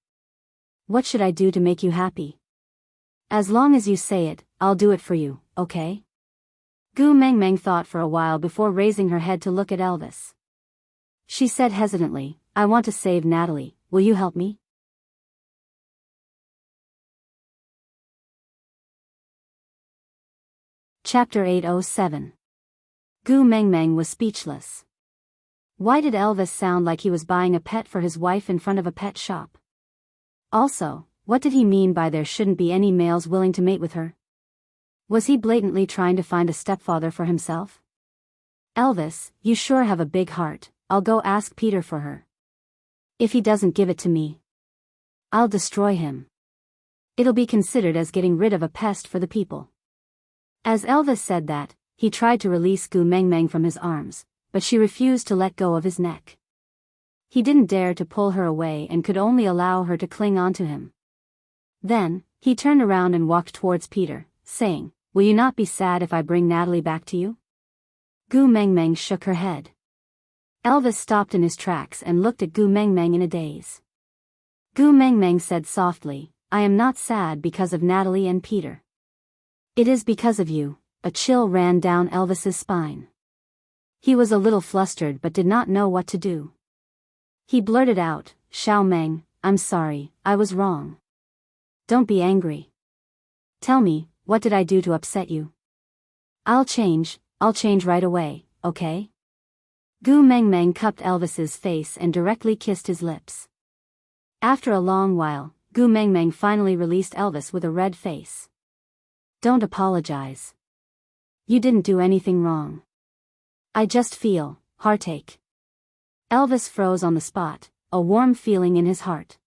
"What should I do to make you happy? As long as you say it, I'll do it for you, okay?" Gu Mengmeng thought for a while before raising her head to look at Elvis. She said hesitantly, "I want to save Natalie, will you help me?" Chapter 807. Gu Mengmeng was speechless. Why did Elvis sound like he was buying a pet for his wife in front of a pet shop? Also, what did he mean by there shouldn't be any males willing to mate with her? Was he blatantly trying to find a stepfather for himself? "Elvis, you sure have a big heart, I'll go ask Peter for her." If he doesn't give it to me, I'll destroy him. It'll be considered as getting rid of a pest for the people." As Elvis said that, he tried to release Gu Mengmeng from his arms, but she refused to let go of his neck. He didn't dare to pull her away and could only allow her to cling onto him. Then, he turned around and walked towards Peter, saying, "Will you not be sad if I bring Natalie back to you?" Gu Mengmeng shook her head. Elvis stopped in his tracks and looked at Gu Mengmeng in a daze. Gu Mengmeng said softly, "I am not sad because of Natalie and Peter. It is because of you." A chill ran down Elvis's spine. He was a little flustered but did not know what to do. He blurted out, "Xiao Meng, I'm sorry, I was wrong. Don't be angry. Tell me, what did I do to upset you? I'll change right away, okay?" Gu Mengmeng cupped Elvis's face and directly kissed his lips. After a long while, Gu Mengmeng finally released Elvis with a red face. "Don't apologize. You didn't do anything wrong. I just feel heartache." Elvis froze on the spot, a warm feeling in his heart.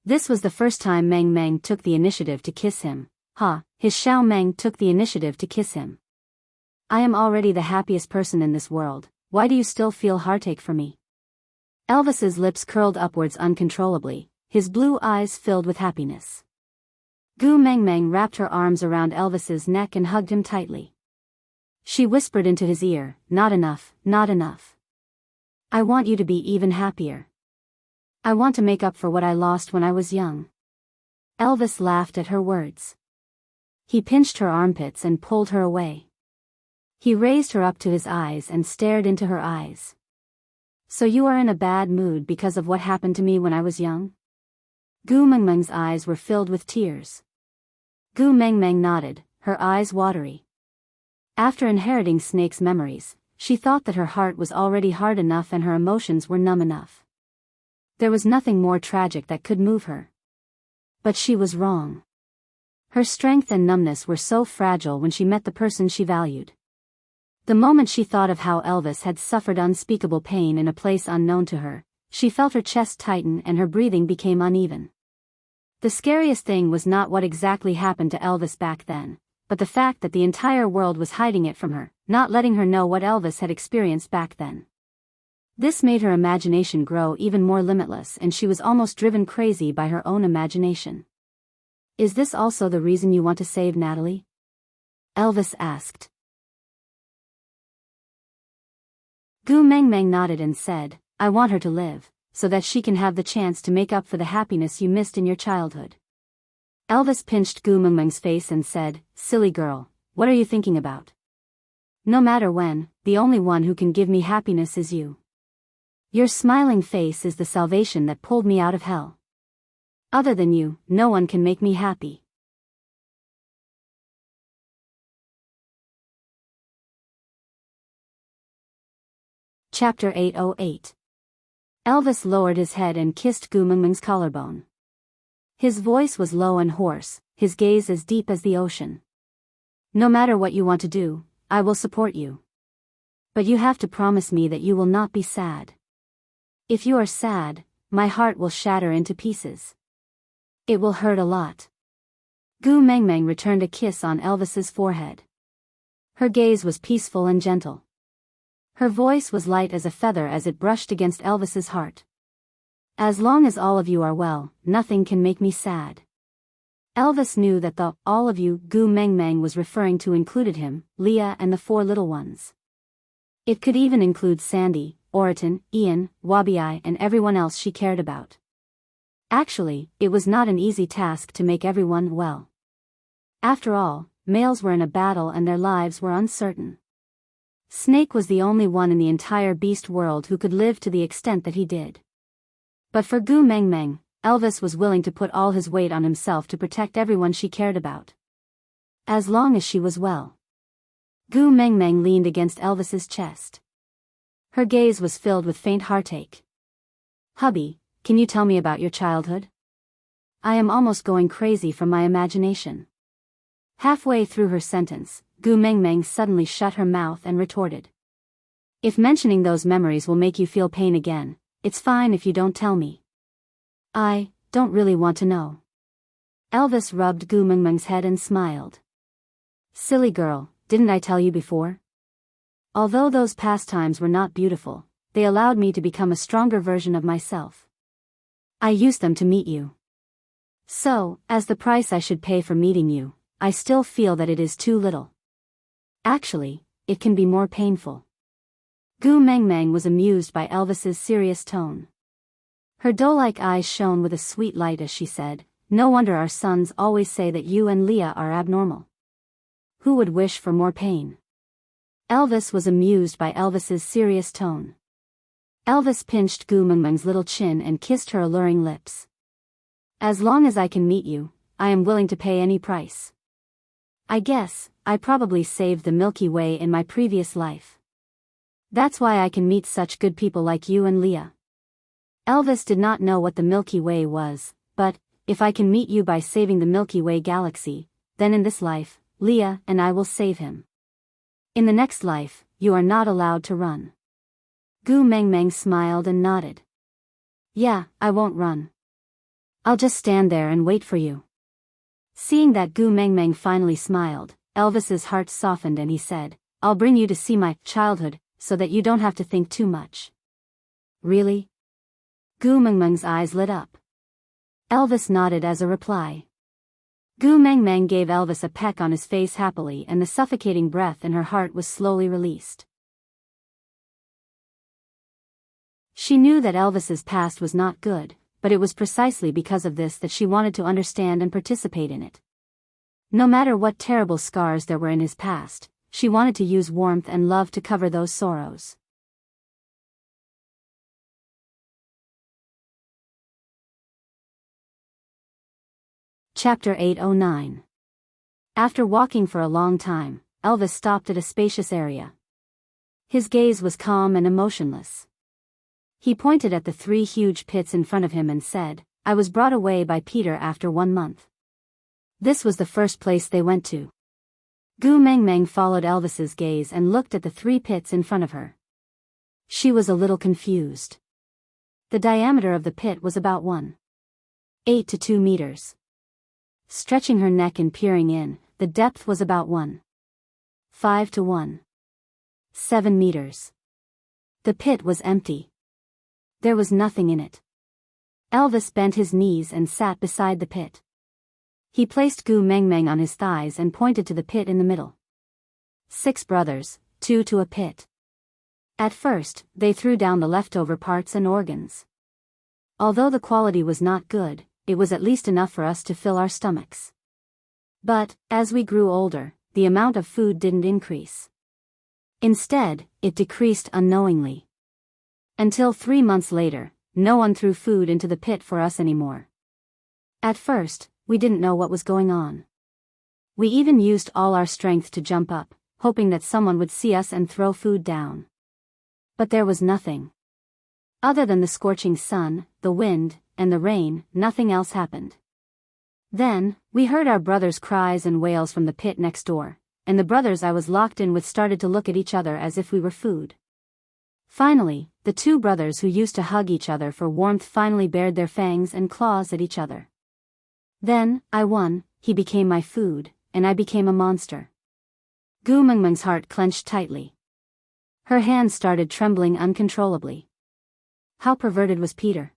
This was the first time Meng Meng took the initiative to kiss him. His Xiao Meng took the initiative to kiss him. "I am already the happiest person in this world, why do you still feel heartache for me?" Elvis's lips curled upwards uncontrollably, his blue eyes filled with happiness. Gu Mengmeng wrapped her arms around Elvis's neck and hugged him tightly. She whispered into his ear, "Not enough, not enough. I want you to be even happier. I want to make up for what I lost when I was young." Elvis laughed at her words. He pinched her armpits and pulled her away. He raised her up to his eyes and stared into her eyes. "So you are in a bad mood because of what happened to me when I was young?" Gu Mengmeng's eyes were filled with tears. Gu Mengmeng nodded, her eyes watery. After inheriting Snake's memories, she thought that her heart was already hard enough and her emotions were numb enough. There was nothing more tragic that could move her. But she was wrong. Her strength and numbness were so fragile when she met the person she valued. The moment she thought of how Elvis had suffered unspeakable pain in a place unknown to her, she felt her chest tighten and her breathing became uneven. The scariest thing was not what exactly happened to Elvis back then, but the fact that the entire world was hiding it from her, not letting her know what Elvis had experienced back then. This made her imagination grow even more limitless and she was almost driven crazy by her own imagination. "Is this also the reason you want to save Natalie?" Elvis asked. Gu Mengmeng nodded and said, "I want her to live, so that she can have the chance to make up for the happiness you missed in your childhood." Elvis pinched Gu Mengmeng's face and said, "Silly girl, what are you thinking about? No matter when, the only one who can give me happiness is you. Your smiling face is the salvation that pulled me out of hell. Other than you, no one can make me happy." Chapter 808. Elvis lowered his head and kissed Gu Mengmeng's collarbone. His voice was low and hoarse, his gaze as deep as the ocean. "No matter what you want to do, I will support you. But you have to promise me that you will not be sad. If you are sad, my heart will shatter into pieces. It will hurt a lot." Gu Mengmeng returned a kiss on Elvis's forehead. Her gaze was peaceful and gentle. Her voice was light as a feather as it brushed against Elvis's heart. "As long as all of you are well, nothing can make me sad." Elvis knew that the all of you Gu Mengmeng was referring to included him, Leah and the 4 little ones. It could even include Sandy, Oriton, Ian, Wabi and everyone else she cared about. Actually, it was not an easy task to make everyone well. After all, males were in a battle and their lives were uncertain. Snake was the only one in the entire beast world who could live to the extent that he did. But for Gu Mengmeng, Elvis was willing to put all his weight on himself to protect everyone she cared about. As long as she was well. Gu Mengmeng leaned against Elvis's chest. Her gaze was filled with faint heartache. "Hubby, can you tell me about your childhood? I am almost going crazy from my imagination." Halfway through her sentence, Gu Mengmeng suddenly shut her mouth and retorted. "If mentioning those memories will make you feel pain again, It's fine if you don't tell me. I don't really want to know. Elvis rubbed Gu Mengmeng's head and smiled. Silly girl, didn't I tell you before? Although those pastimes were not beautiful, they allowed me to become a stronger version of myself. I used them to meet you. So, as the price I should pay for meeting you, I still feel that it is too little. Actually, it can be more painful. Gu Mengmeng was amused by Elvis's serious tone. Her doe-like eyes shone with a sweet light as she said, "No wonder our sons always say that you and Leah are abnormal. Who would wish for more pain?" Elvis was amused by Elvis's serious tone. Elvis pinched Gu Mengmeng's little chin and kissed her alluring lips. As long as I can meet you, I am willing to pay any price. I guess I probably saved the Milky Way in my previous life. That's why I can meet such good people like you and Leah. Elvis did not know what the Milky Way was, but if I can meet you by saving the Milky Way galaxy, then in this life, Leah and I will save him. In the next life, you are not allowed to run. Gu Mengmeng smiled and nodded. Yeah, I won't run. I'll just stand there and wait for you. Seeing that Gu Mengmeng finally smiled, Elvis's heart softened and he said, I'll bring you to see my childhood, so that you don't have to think too much. Really? Gu Mengmeng's eyes lit up. Elvis nodded as a reply. Gu Mengmeng gave Elvis a peck on his face happily and the suffocating breath in her heart was slowly released. She knew that Elvis's past was not good, but it was precisely because of this that she wanted to understand and participate in it. No matter what terrible scars there were in his past, she wanted to use warmth and love to cover those sorrows. Chapter 809. After walking for a long time, Elvis stopped at a spacious area. His gaze was calm and emotionless. He pointed at the 3 huge pits in front of him and said, I was brought away by Peter after 1 month. This was the first place they went to. Gu Mengmeng followed Elvis's gaze and looked at the 3 pits in front of her. She was a little confused. The diameter of the pit was about 1.8 to 2 meters. Stretching her neck and peering in, the depth was about 1.5 to 1.7 meters. The pit was empty. There was nothing in it. Elvis bent his knees and sat beside the pit. He placed Gu Mengmeng on his thighs and pointed to the pit in the middle. 6 brothers, 2 to a pit. At first, they threw down the leftover parts and organs. Although the quality was not good, it was at least enough for us to fill our stomachs. But, as we grew older, the amount of food didn't increase. Instead, it decreased unknowingly. Until 3 months later, no one threw food into the pit for us anymore. At first, we didn't know what was going on. We even used all our strength to jump up, hoping that someone would see us and throw food down. But there was nothing. Other than the scorching sun, the wind, and the rain, nothing else happened. Then, we heard our brothers' cries and wails from the pit next door, and the brothers I was locked in with started to look at each other as if we were food. Finally, the 2 brothers who used to hug each other for warmth finally bared their fangs and claws at each other. Then, I won, he became my food, and I became a monster. Gu Mengmeng's heart clenched tightly. Her hands started trembling uncontrollably. How perverted was Peter?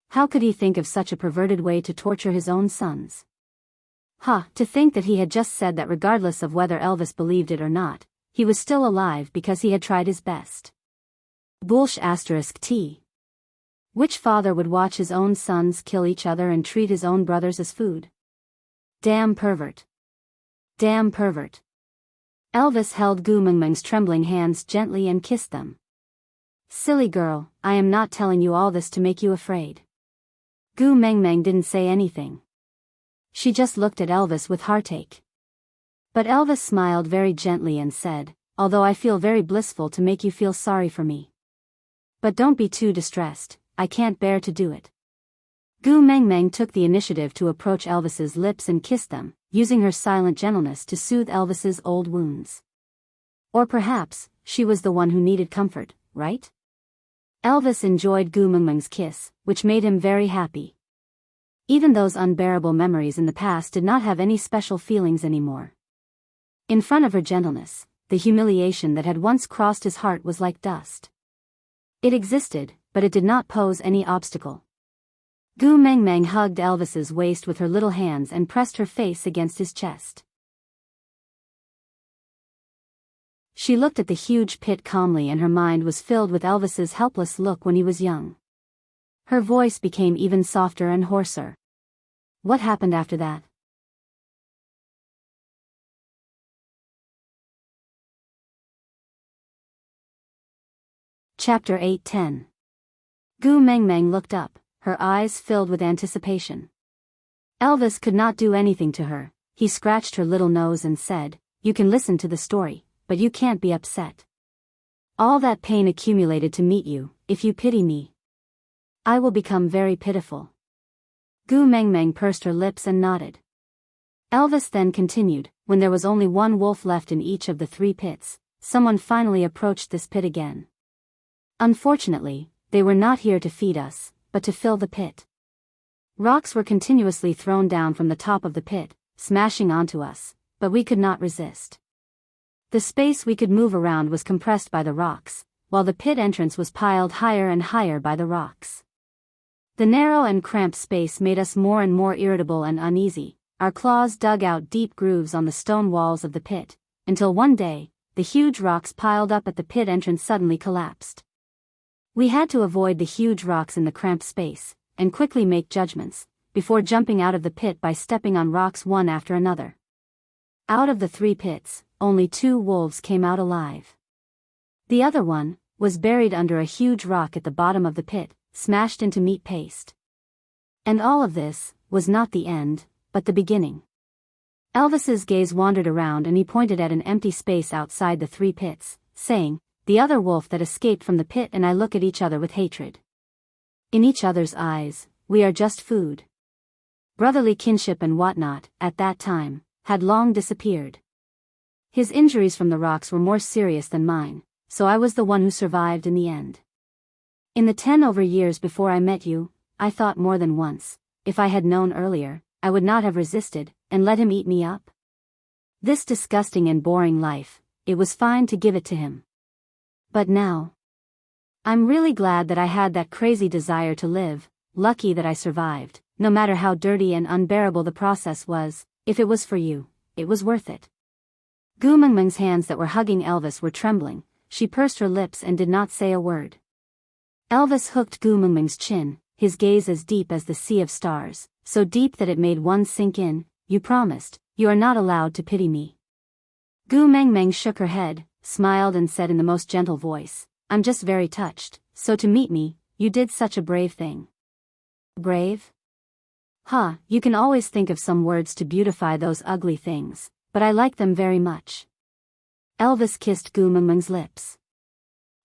How could he think of such a perverted way to torture his own sons? To think that he had just said that regardless of whether Elvis believed it or not, he was still alive because he had tried his best. *T. Which father would watch his own sons kill each other and treat his own brothers as food? Damn pervert. Damn pervert. Elvis held Gu Mengmeng's trembling hands gently and kissed them. Silly girl, I am not telling you all this to make you afraid. Gu Mengmeng didn't say anything. She just looked at Elvis with heartache. But Elvis smiled very gently and said, although I feel very blissful to make you feel sorry for me. But don't be too distressed, I can't bear to do it. Gu Mengmeng took the initiative to approach Elvis's lips and kiss them, using her silent gentleness to soothe Elvis's old wounds. Or perhaps, she was the one who needed comfort, right? Elvis enjoyed Gu Mengmeng's kiss, which made him very happy. Even those unbearable memories in the past did not have any special feelings anymore. In front of her gentleness, the humiliation that had once crossed his heart was like dust. It existed, but it did not pose any obstacle. Gu Mengmeng hugged Elvis's waist with her little hands and pressed her face against his chest. She looked at the huge pit calmly, and her mind was filled with Elvis's helpless look when he was young. Her voice became even softer and hoarser. What happened after that? Chapter 8:10. Gu Mengmeng looked up, her eyes filled with anticipation. Elvis could not do anything to her. He scratched her little nose and said, "You can listen to the story, but you can't be upset. All that pain accumulated to meet you. If you pity me, I will become very pitiful." Gu Mengmeng pursed her lips and nodded. Elvis then continued, "When there was only one wolf left in each of the 3 pits, someone finally approached this pit again. Unfortunately, they were not here to feed us, but to fill the pit. Rocks were continuously thrown down from the top of the pit, smashing onto us, but we could not resist. The space we could move around was compressed by the rocks, while the pit entrance was piled higher and higher by the rocks. The narrow and cramped space made us more and more irritable and uneasy. Our claws dug out deep grooves on the stone walls of the pit, until one day, the huge rocks piled up at the pit entrance suddenly collapsed. We had to avoid the huge rocks in the cramped space, and quickly make judgments, before jumping out of the pit by stepping on rocks one after another. Out of the 3 pits, only 2 wolves came out alive. The other one was buried under a huge rock at the bottom of the pit, smashed into meat paste. And all of this was not the end, but the beginning. Elvis's gaze wandered around and he pointed at an empty space outside the 3 pits, saying, "The other wolf that escaped from the pit and I look at each other with hatred. In each other's eyes, we are just food." Brotherly kinship and whatnot, at that time, had long disappeared. His injuries from the rocks were more serious than mine, so I was the one who survived in the end. In the 10 over years before I met you, I thought more than once, if I had known earlier, I would not have resisted, and let him eat me up. This disgusting and boring life, it was fine to give it to him. But now, I'm really glad that I had that crazy desire to live, lucky that I survived, no matter how dirty and unbearable the process was. If it was for you, it was worth it. Gu Mengmeng's hands that were hugging Elvis were trembling. She pursed her lips and did not say a word. Elvis hooked Gu Mengmeng's chin, his gaze as deep as the sea of stars, so deep that it made one sink in. "You promised, you are not allowed to pity me." Gu Mengmeng shook her head, smiled and said in the most gentle voice, "I'm just very touched, so to meet me, you did such a brave thing." Brave? Huh, you can always think of some words to beautify those ugly things, but I like them very much. Elvis kissed Gu Mengmeng's lips.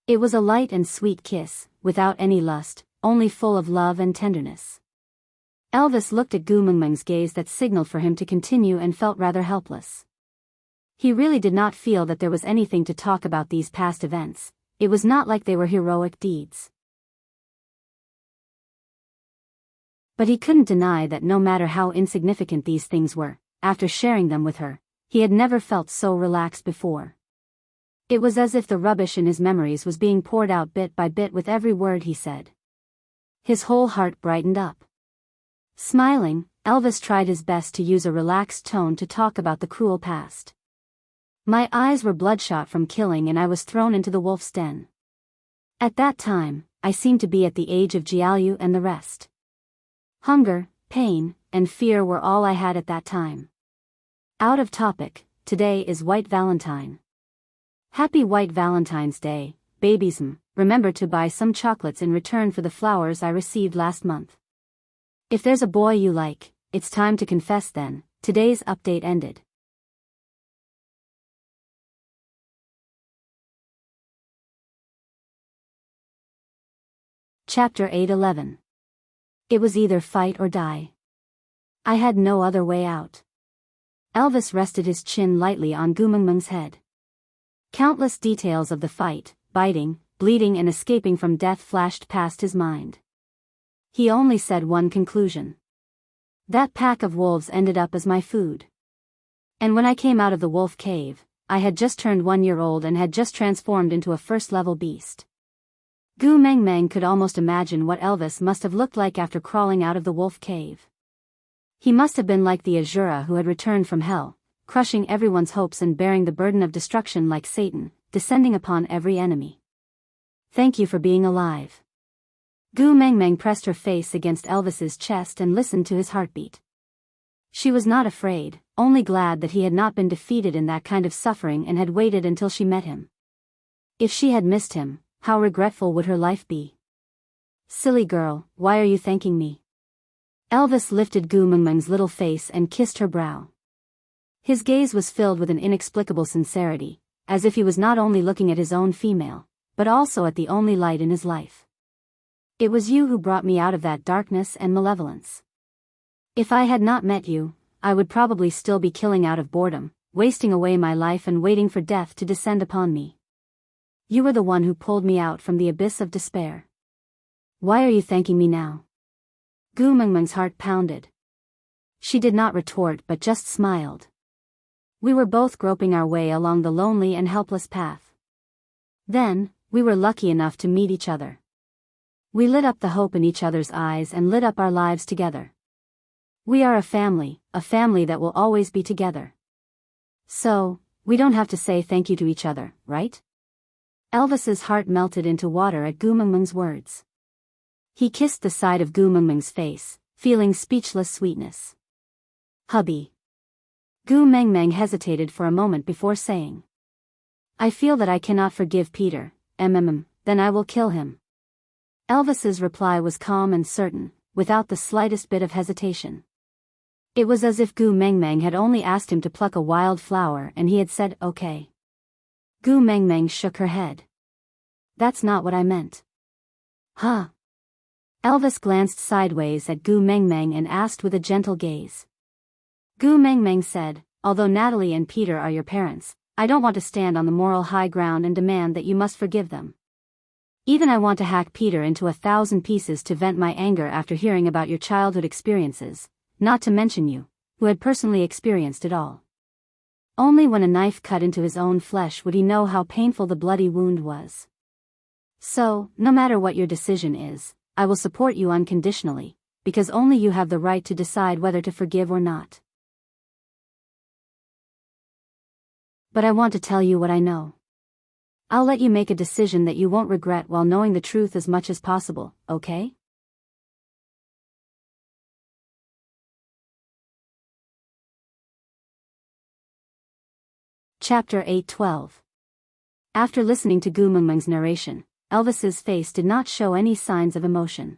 It was a light and sweet kiss, without any lust, only full of love and tenderness. Elvis looked at Gu Mengmeng's gaze that signaled for him to continue and felt rather helpless. He really did not feel that there was anything to talk about these past events. It was not like they were heroic deeds. But he couldn't deny that no matter how insignificant these things were, after sharing them with her, he had never felt so relaxed before. It was as if the rubbish in his memories was being poured out bit by bit with every word he said. His whole heart brightened up. Smiling, Elvis tried his best to use a relaxed tone to talk about the cruel past. "My eyes were bloodshot from killing and I was thrown into the wolf's den. At that time, I seemed to be at the age of Jiaoyu and the rest. Hunger, pain, and fear were all I had at that time. Out of topic, today is White Valentine. Happy White Valentine's Day, babies. Remember to buy some chocolates in return for the flowers I received last month. If there's a boy you like, it's time to confess then." Today's update ended. Chapter 8:11. It was either fight or die. I had no other way out. Elvis rested his chin lightly on Gu Mengmeng's head. Countless details of the fight, biting, bleeding and escaping from death flashed past his mind. He only said one conclusion. That pack of wolves ended up as my food. And when I came out of the wolf cave, I had just turned 1 year old and had just transformed into a first-level beast. Gu Meng Meng could almost imagine what Elvis must have looked like after crawling out of the wolf cave. He must have been like the Azura who had returned from hell, crushing everyone's hopes and bearing the burden of destruction like Satan, descending upon every enemy. Thank you for being alive. Gu Meng Meng pressed her face against Elvis's chest and listened to his heartbeat. She was not afraid, only glad that he had not been defeated in that kind of suffering and had waited until she met him. If she had missed him, how regretful would her life be? Silly girl, why are you thanking me? Elvis lifted Gu Meng Meng's little face and kissed her brow. His gaze was filled with an inexplicable sincerity, as if he was not only looking at his own female, but also at the only light in his life. It was you who brought me out of that darkness and malevolence. If I had not met you, I would probably still be killing out of boredom, wasting away my life and waiting for death to descend upon me. You were the one who pulled me out from the abyss of despair. Why are you thanking me now? Gu Meng Meng's heart pounded. She did not retort but just smiled. We were both groping our way along the lonely and helpless path. Then, we were lucky enough to meet each other. We lit up the hope in each other's eyes and lit up our lives together. We are a family that will always be together. So, we don't have to say thank you to each other, right? Elvis's heart melted into water at Gu Meng Meng's words. He kissed the side of Gu Meng Meng's face, feeling speechless sweetness. Hubby. Gu Meng Meng hesitated for a moment before saying. I feel that I cannot forgive Peter, then I will kill him. Elvis's reply was calm and certain, without the slightest bit of hesitation. It was as if Gu Meng Meng had only asked him to pluck a wild flower and he had said, okay. Gu Meng Meng shook her head. That's not what I meant. Huh? Elvis glanced sideways at Gu Meng Meng and asked with a gentle gaze. Gu Meng Meng said, although Natalie and Peter are your parents, I don't want to stand on the moral high ground and demand that you must forgive them. Even I want to hack Peter into 1,000 pieces to vent my anger after hearing about your childhood experiences, not to mention you, who had personally experienced it all. Only when a knife cut into his own flesh would he know how painful the bloody wound was. So, no matter what your decision is, I will support you unconditionally, because only you have the right to decide whether to forgive or not. But I want to tell you what I know. I'll let you make a decision that you won't regret while knowing the truth as much as possible, okay? Chapter 8:12. After listening to Gu Meng Meng's narration, Elvis's face did not show any signs of emotion.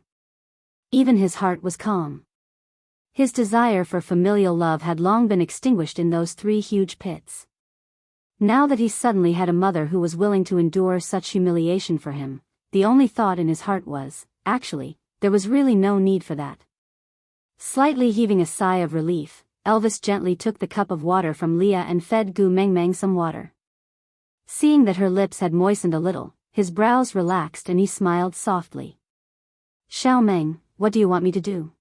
Even his heart was calm. His desire for familial love had long been extinguished in those 3 huge pits. Now that he suddenly had a mother who was willing to endure such humiliation for him, the only thought in his heart was, actually, there was really no need for that. Slightly heaving a sigh of relief, Elvis gently took the cup of water from Leah and fed Gu Meng Meng some water. Seeing that her lips had moistened a little, his brows relaxed and he smiled softly. Xiao Meng, what do you want me to do?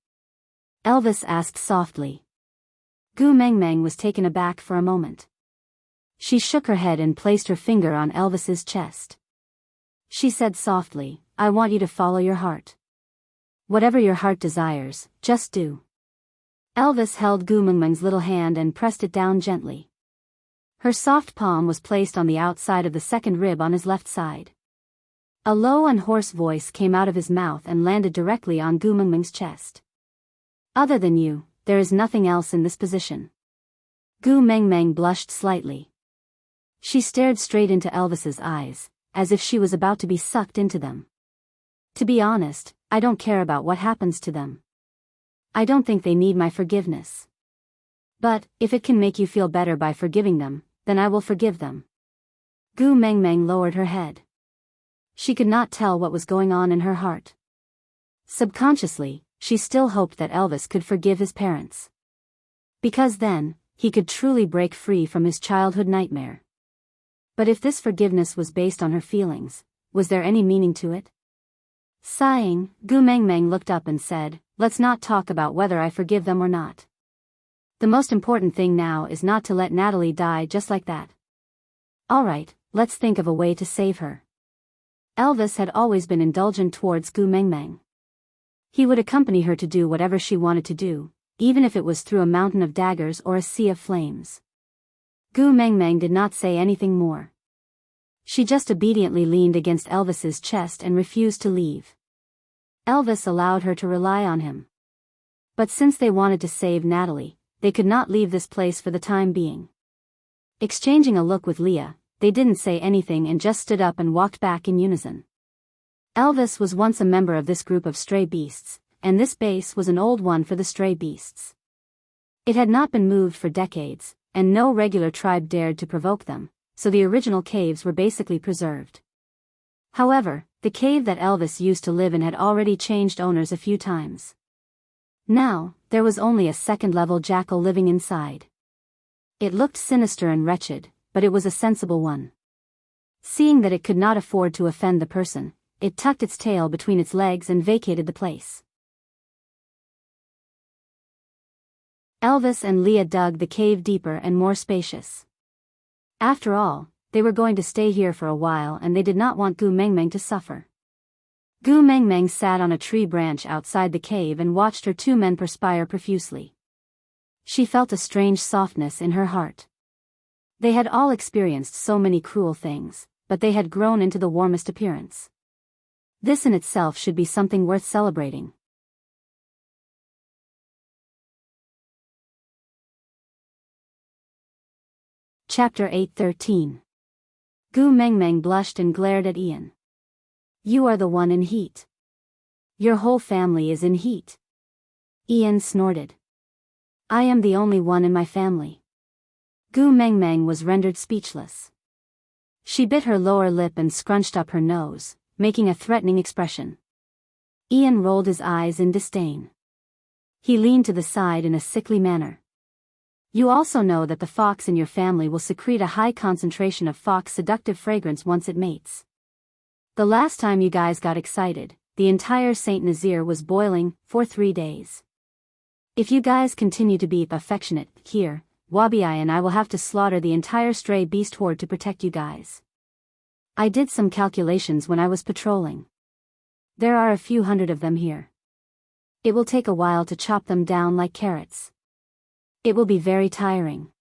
Elvis asked softly. Gu Meng Meng was taken aback for a moment. She shook her head and placed her finger on Elvis's chest. She said softly, I want you to follow your heart. Whatever your heart desires, just do. Elvis held Gu Meng Meng's little hand and pressed it down gently. Her soft palm was placed on the outside of the second rib on his left side. A low and hoarse voice came out of his mouth and landed directly on Gu Meng Meng's chest. Other than you, there is nothing else in this position. Gu Meng Meng blushed slightly. She stared straight into Elvis's eyes, as if she was about to be sucked into them. To be honest, I don't care about what happens to them. I don't think they need my forgiveness. But, if it can make you feel better by forgiving them, then I will forgive them. Gu Meng Meng lowered her head. She could not tell what was going on in her heart. Subconsciously, she still hoped that Elvis could forgive his parents. Because then, he could truly break free from his childhood nightmare. But if this forgiveness was based on her feelings, Was there any meaning to it? Sighing, Gu Mengmeng looked up and said, "Let's not talk about whether I forgive them or not. The most important thing now is not to let Natalie die just like that. Alright, let's think of a way to save her." Elvis had always been indulgent towards Gu Mengmeng. He would accompany her to do whatever she wanted to do, even if it was through a mountain of daggers or a sea of flames. Gu Mengmeng did not say anything more. She just obediently leaned against Elvis's chest and refused to leave. Elvis allowed her to rely on him. But since they wanted to save Natalie, they could not leave this place for the time being. Exchanging a look with Leah, they didn't say anything and just stood up and walked back in unison. Elvis was once a member of this group of stray beasts, and this base was an old one for the stray beasts. It had not been moved for decades, and no regular tribe dared to provoke them, so the original caves were basically preserved. However, the cave that Elvis used to live in had already changed owners a few times. Now, there was only a second-level jackal living inside. It looked sinister and wretched, but it was a sensible one. Seeing that it could not afford to offend the person, it tucked its tail between its legs and vacated the place. Elvis and Leah dug the cave deeper and more spacious. After all, they were going to stay here for a while and they did not want Gu Mengmeng to suffer. Gu Mengmeng sat on a tree branch outside the cave and watched her two men perspire profusely. She felt a strange softness in her heart. They had all experienced so many cruel things, but they had grown into the warmest appearance. This in itself should be something worth celebrating. Chapter 8:13. Gu Mengmeng blushed and glared at Ian. "You are the one in heat. Your whole family is in heat." Ian snorted. "I am the only one in my family." Gu Mengmeng was rendered speechless. She bit her lower lip and scrunched up her nose, making a threatening expression. Ian rolled his eyes in disdain. He leaned to the side in a sickly manner. "You also know that the fox in your family will secrete a high concentration of fox seductive fragrance once it mates. The last time you guys got excited, the entire Saint Nazaire was boiling for 3 days. If you guys continue to be affectionate here, Wabi and I will have to slaughter the entire stray beast horde to protect you guys. I did some calculations when I was patrolling. There are a few hundred of them here. It will take a while to chop them down like carrots. It will be very tiring.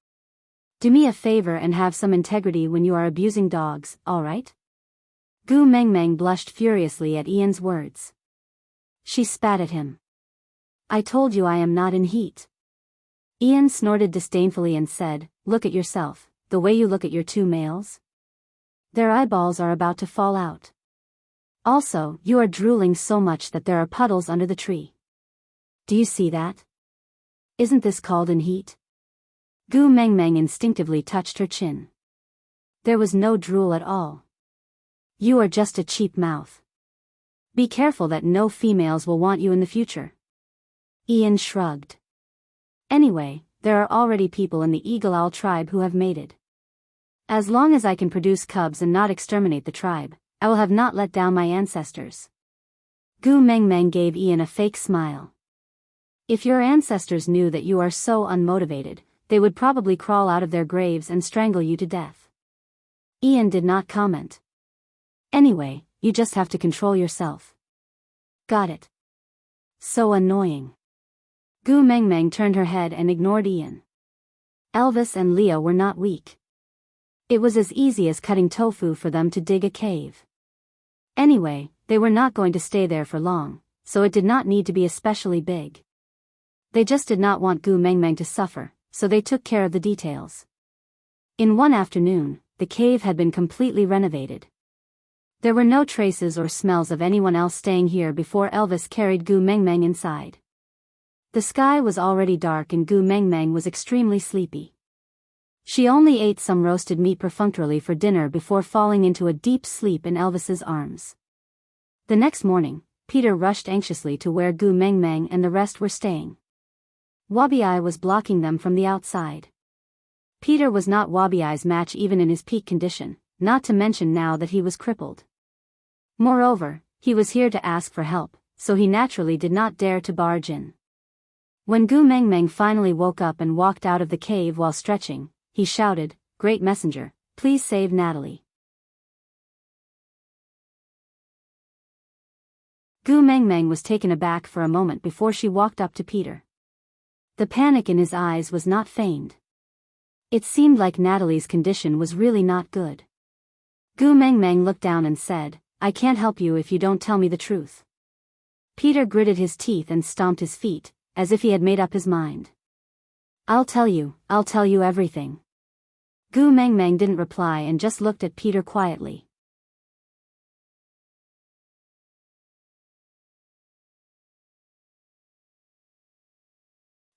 Do me a favor and have some integrity when you are abusing dogs, alright?" Gu Mengmeng blushed furiously at Ian's words. She spat at him. "I told you I am not in heat." Ian snorted disdainfully and said, "Look at yourself, the way you look at your two males. Their eyeballs are about to fall out. Also, you are drooling so much that there are puddles under the tree. Do you see that? Isn't this called in heat?" Gu Mengmeng instinctively touched her chin. There was no drool at all. "You are just a cheap mouth. Be careful that no females will want you in the future." Ian shrugged. "Anyway, there are already people in the Eagle Owl tribe who have mated. As long as I can produce cubs and not exterminate the tribe, I will have not let down my ancestors." Gu Mengmeng gave Ian a fake smile. "If your ancestors knew that you are so unmotivated, they would probably crawl out of their graves and strangle you to death." Ian did not comment. "Anyway, you just have to control yourself." "Got it." So annoying. Gu Mengmeng turned her head and ignored Ian. Elvis and Leah were not weak. It was as easy as cutting tofu for them to dig a cave. Anyway, they were not going to stay there for long, so it did not need to be especially big. They just did not want Gu Mengmeng to suffer, so they took care of the details. In one afternoon, the cave had been completely renovated. There were no traces or smells of anyone else staying here before Elvis carried Gu Mengmeng inside. The sky was already dark and Gu Mengmeng was extremely sleepy. She only ate some roasted meat perfunctorily for dinner before falling into a deep sleep in Elvis's arms. The next morning, Peter rushed anxiously to where Gu Mengmeng and the rest were staying. Wabi was blocking them from the outside. Peter was not Wabi's match even in his peak condition, not to mention now that he was crippled. Moreover, he was here to ask for help, so he naturally did not dare to barge in. When Gu Mengmeng finally woke up and walked out of the cave while stretching, he shouted, "Great messenger, please save Natalie." Gu Mengmeng was taken aback for a moment before she walked up to Peter. The panic in his eyes was not feigned. It seemed like Natalie's condition was really not good. Gu Mengmeng looked down and said, "I can't help you if you don't tell me the truth." Peter gritted his teeth and stomped his feet, as if he had made up his mind. I'll tell you everything." Gu Mengmeng didn't reply and just looked at Peter quietly.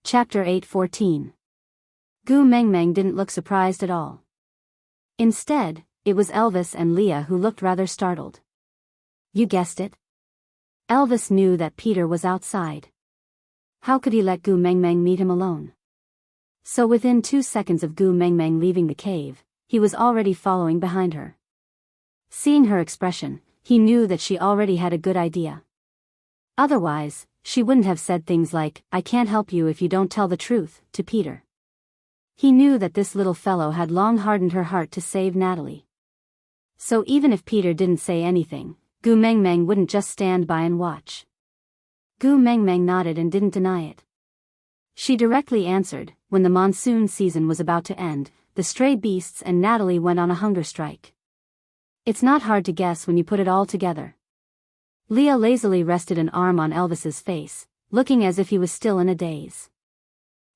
Chapter 8:14. Gu Mengmeng didn't look surprised at all. Instead, it was Elvis and Leah who looked rather startled. You guessed it. Elvis knew that Peter was outside. How could he let Gu Mengmeng meet him alone? So within 2 seconds of Gu Mengmeng leaving the cave, he was already following behind her. Seeing her expression, he knew that she already had a good idea. Otherwise, she wouldn't have said things like, "I can't help you if you don't tell the truth," to Peter. He knew that this little fellow had long hardened her heart to save Natalie. So even if Peter didn't say anything, Gu Mengmeng wouldn't just stand by and watch. Gu Mengmeng nodded and didn't deny it. She directly answered, when the monsoon season was about to end, the stray beasts and Natalie went on a hunger strike. It's not hard to guess when you put it all together. Leah lazily rested an arm on Elvis's face, looking as if he was still in a daze.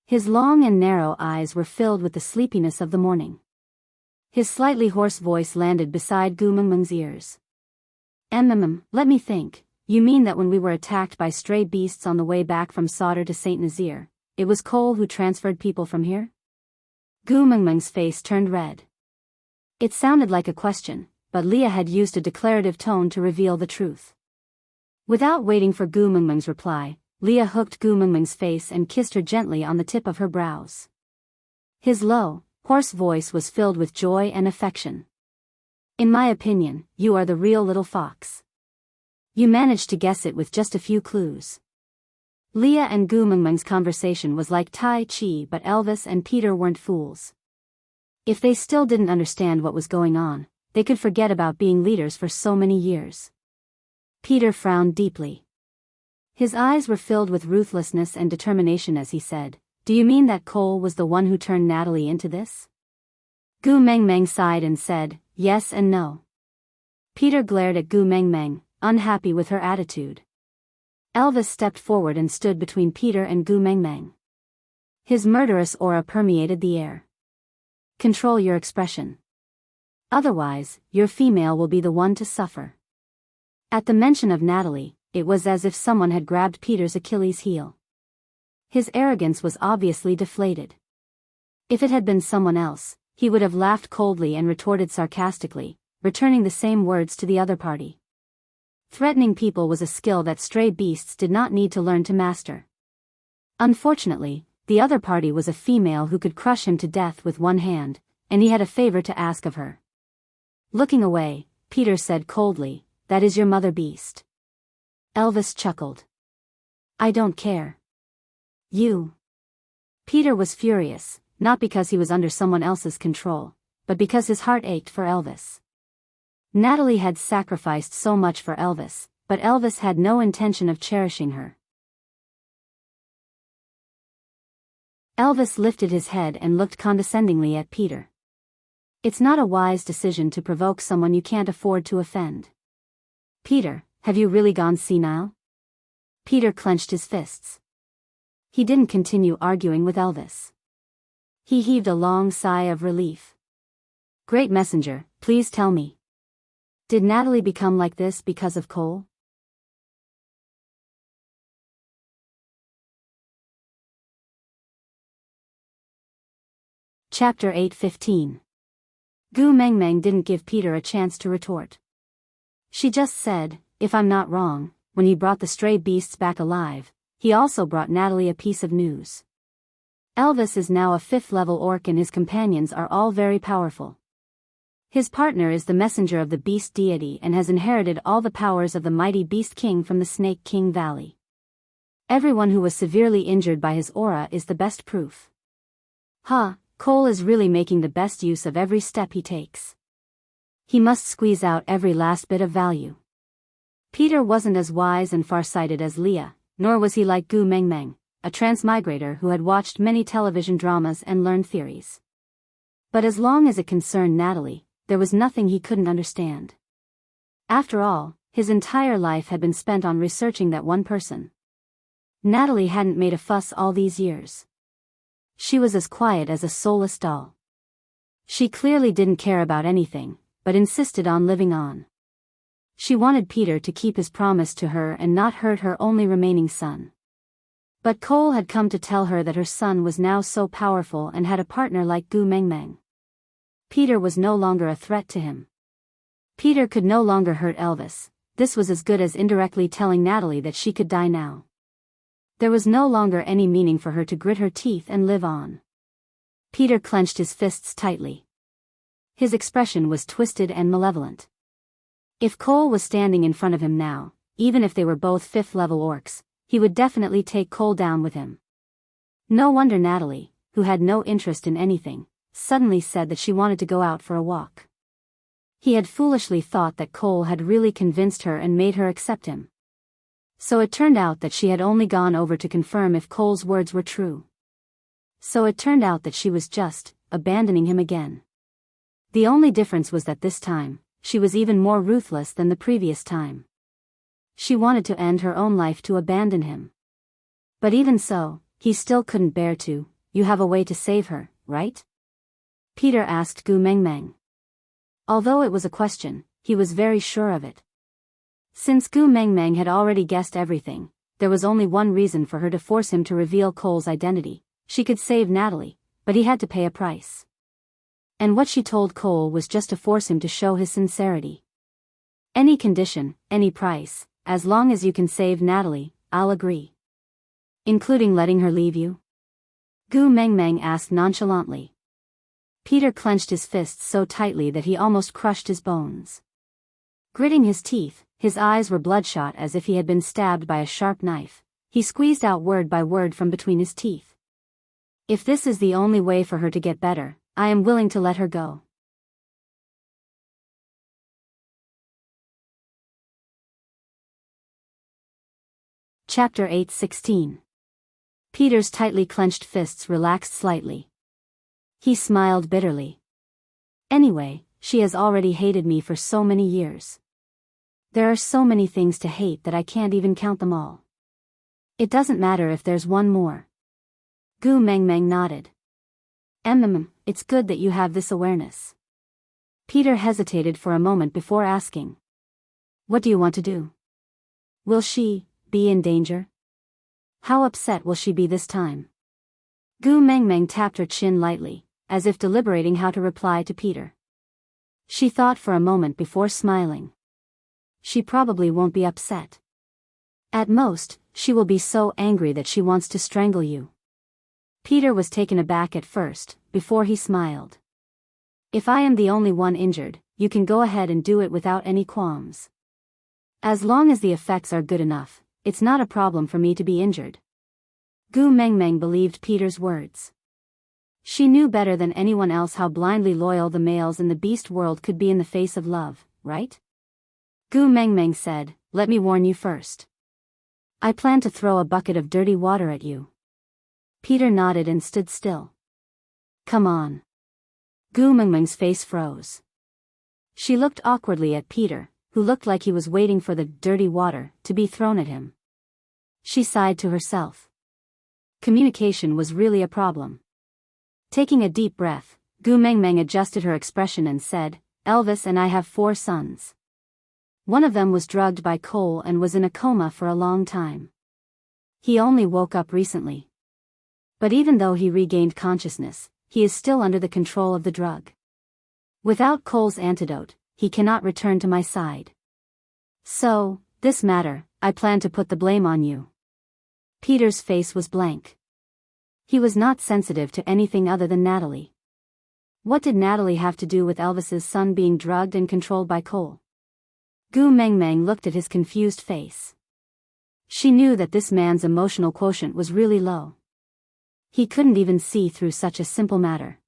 His long and narrow eyes were filled with the sleepiness of the morning. His slightly hoarse voice landed beside Gu Mengmeng's ears. Let me think, you mean that when we were attacked by stray beasts on the way back from Sauter to St. Nazaire, it was Cole who transferred people from here? Gu Mengmeng's face turned red. It sounded like a question, but Leah had used a declarative tone to reveal the truth. Without waiting for Gu Mengmeng's reply, Leah hooked Gu Mengmeng's face and kissed her gently on the tip of her brows. His low, hoarse voice was filled with joy and affection. In my opinion, you are the real little fox. You managed to guess it with just a few clues. Leah and Gu Mengmeng's conversation was like Tai Chi, but Elvis and Peter weren't fools. If they still didn't understand what was going on, they could forget about being leaders for so many years. Peter frowned deeply. His eyes were filled with ruthlessness and determination as he said, "Do you mean that Cole was the one who turned Natalie into this?" Gu Mengmeng sighed and said, "Yes and no." Peter glared at Gu Mengmeng, unhappy with her attitude. Elvis stepped forward and stood between Peter and Gu Mengmeng. His murderous aura permeated the air. "Control your expression. Otherwise, your female will be the one to suffer." At the mention of Natalie, it was as if someone had grabbed Peter's Achilles heel. His arrogance was obviously deflated. If it had been someone else, he would have laughed coldly and retorted sarcastically, returning the same words to the other party. Threatening people was a skill that stray beasts did not need to learn to master. Unfortunately, the other party was a female who could crush him to death with one hand, and he had a favor to ask of her. Looking away, Peter said coldly, "That is your mother beast." Elvis chuckled. "I don't care. You." Peter was furious, not because he was under someone else's control, but because his heart ached for Elvis. Natalie had sacrificed so much for Elvis, but Elvis had no intention of cherishing her. Elvis lifted his head and looked condescendingly at Peter. It's not a wise decision to provoke someone you can't afford to offend. Peter, have you really gone senile? Peter clenched his fists. He didn't continue arguing with Elvis. He heaved a long sigh of relief. "Great messenger, please tell me. Did Natalie become like this because of Cole?" Chapter 8:15. Gu Mengmeng didn't give Peter a chance to retort. She just said, "If I'm not wrong, when he brought the stray beasts back alive, he also brought Natalie a piece of news. Elvis is now a 5th-level orc and his companions are all very powerful. His partner is the messenger of the beast deity and has inherited all the powers of the mighty beast king from the Snake King Valley. Everyone who was severely injured by his aura is the best proof. Cole is really making the best use of every step he takes. He must squeeze out every last bit of value. Peter wasn't as wise and farsighted as Leah, nor was he like Gu Mengmeng, a transmigrator who had watched many television dramas and learned theories. But as long as it concerned Natalie, there was nothing he couldn't understand. After all, his entire life had been spent on researching that one person. Natalie hadn't made a fuss all these years. She was as quiet as a soulless doll. She clearly didn't care about anything, but insisted on living on. She wanted Peter to keep his promise to her and not hurt her only remaining son. But Cole had come to tell her that her son was now so powerful and had a partner like Gu Mengmeng. Peter was no longer a threat to him. Peter could no longer hurt Elvis. This was as good as indirectly telling Natalie that she could die now. There was no longer any meaning for her to grit her teeth and live on. Peter clenched his fists tightly. His expression was twisted and malevolent. If Cole was standing in front of him now, even if they were both fifth-level orcs, he would definitely take Cole down with him. No wonder Natalie, who had no interest in anything, suddenly said that she wanted to go out for a walk. He had foolishly thought that Cole had really convinced her and made her accept him. So it turned out that she had only gone over to confirm if Cole's words were true. So it turned out that she was just abandoning him again. The only difference was that this time, she was even more ruthless than the previous time. She wanted to end her own life to abandon him. But even so, he still couldn't bear to. You have a way to save her, right? Peter asked Gu Mengmeng. Although it was a question, he was very sure of it. Since Gu Mengmeng had already guessed everything, there was only one reason for her to force him to reveal Cole's identity. She could save Natalie, but he had to pay a price. And what she told Cole was just to force him to show his sincerity. Any condition, any price, as long as you can save Natalie, I'll agree. Including letting her leave you? Gu Mengmeng asked nonchalantly. Peter clenched his fists so tightly that he almost crushed his bones. Gritting his teeth, his eyes were bloodshot as if he had been stabbed by a sharp knife. He squeezed out word by word from between his teeth. If this is the only way for her to get better, I am willing to let her go. Chapter 8:16. Peter's tightly clenched fists relaxed slightly. He smiled bitterly. Anyway, she has already hated me for so many years. There are so many things to hate that I can't even count them all. It doesn't matter if there's one more. Gu Mengmeng nodded. It's good that you have this awareness. Peter hesitated for a moment before asking. What do you want to do? Will she be in danger? How upset will she be this time? Gu Mengmeng tapped her chin lightly, as if deliberating how to reply to Peter. She thought for a moment before smiling. She probably won't be upset. At most, she will be so angry that she wants to strangle you. Peter was taken aback at first, before he smiled. If I am the only one injured, you can go ahead and do it without any qualms. As long as the effects are good enough, it's not a problem for me to be injured. Gu Mengmeng believed Peter's words. She knew better than anyone else how blindly loyal the males in the beast world could be in the face of love, right? Gu Mengmeng said, let me warn you first. I plan to throw a bucket of dirty water at you. Peter nodded and stood still. Come on. Gu Mengmeng's face froze. She looked awkwardly at Peter, who looked like he was waiting for the dirty water to be thrown at him. She sighed to herself. Communication was really a problem. Taking a deep breath, Gu Mengmeng adjusted her expression and said, Elvis and I have 4 sons. One of them was drugged by Cole and was in a coma for a long time. He only woke up recently. But even though he regained consciousness, he is still under the control of the drug. Without Cole's antidote, he cannot return to my side. So, this matter, I plan to put the blame on you. Peter's face was blank. He was not sensitive to anything other than Natalie. What did Natalie have to do with Elvis's son being drugged and controlled by Cole? Gu Mengmeng looked at his confused face. She knew that this man's emotional quotient was really low. He couldn't even see through such a simple matter.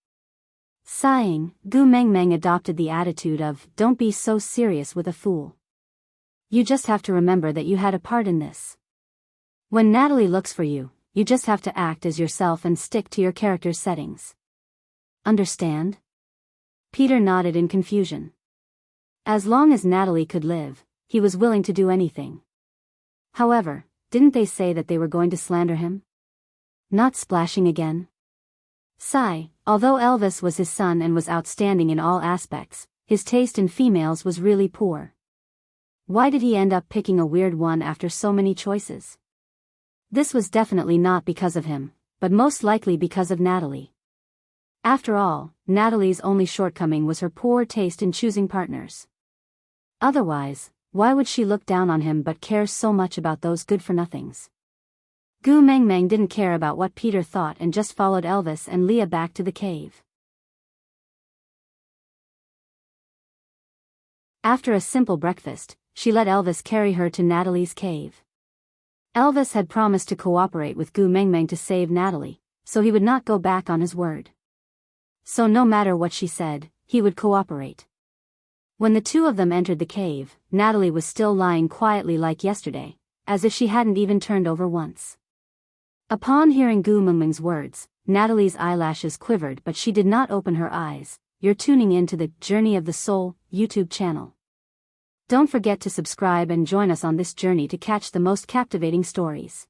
Sighing, Gu Mengmeng adopted the attitude of, "Don't be so serious with a fool. You just have to remember that you had a part in this. When Natalie looks for you, you just have to act as yourself and stick to your character's settings. Understand?" Peter nodded in confusion. As long as Natalie could live, he was willing to do anything. However, didn't they say that they were going to slander him? Not splashing again? Sigh, although Elvis was his son and was outstanding in all aspects, his taste in females was really poor. Why did he end up picking a weird one after so many choices? This was definitely not because of him, but most likely because of Natalie. After all, Natalie's only shortcoming was her poor taste in choosing partners. Otherwise, why would she look down on him but care so much about those good-for-nothings? Gu Mengmeng didn't care about what Peter thought and just followed Elvis and Leah back to the cave. After a simple breakfast, she let Elvis carry her to Natalie's cave. Elvis had promised to cooperate with Gu Mengmeng to save Natalie, so he would not go back on his word. So no matter what she said, he would cooperate. When the two of them entered the cave, Natalie was still lying quietly like yesterday, as if she hadn't even turned over once. Upon hearing Gu Mengmeng's words, Natalie's eyelashes quivered but she did not open her eyes. You're tuning in to the Journey of the Soul YouTube channel. Don't forget to subscribe and join us on this journey to catch the most captivating stories.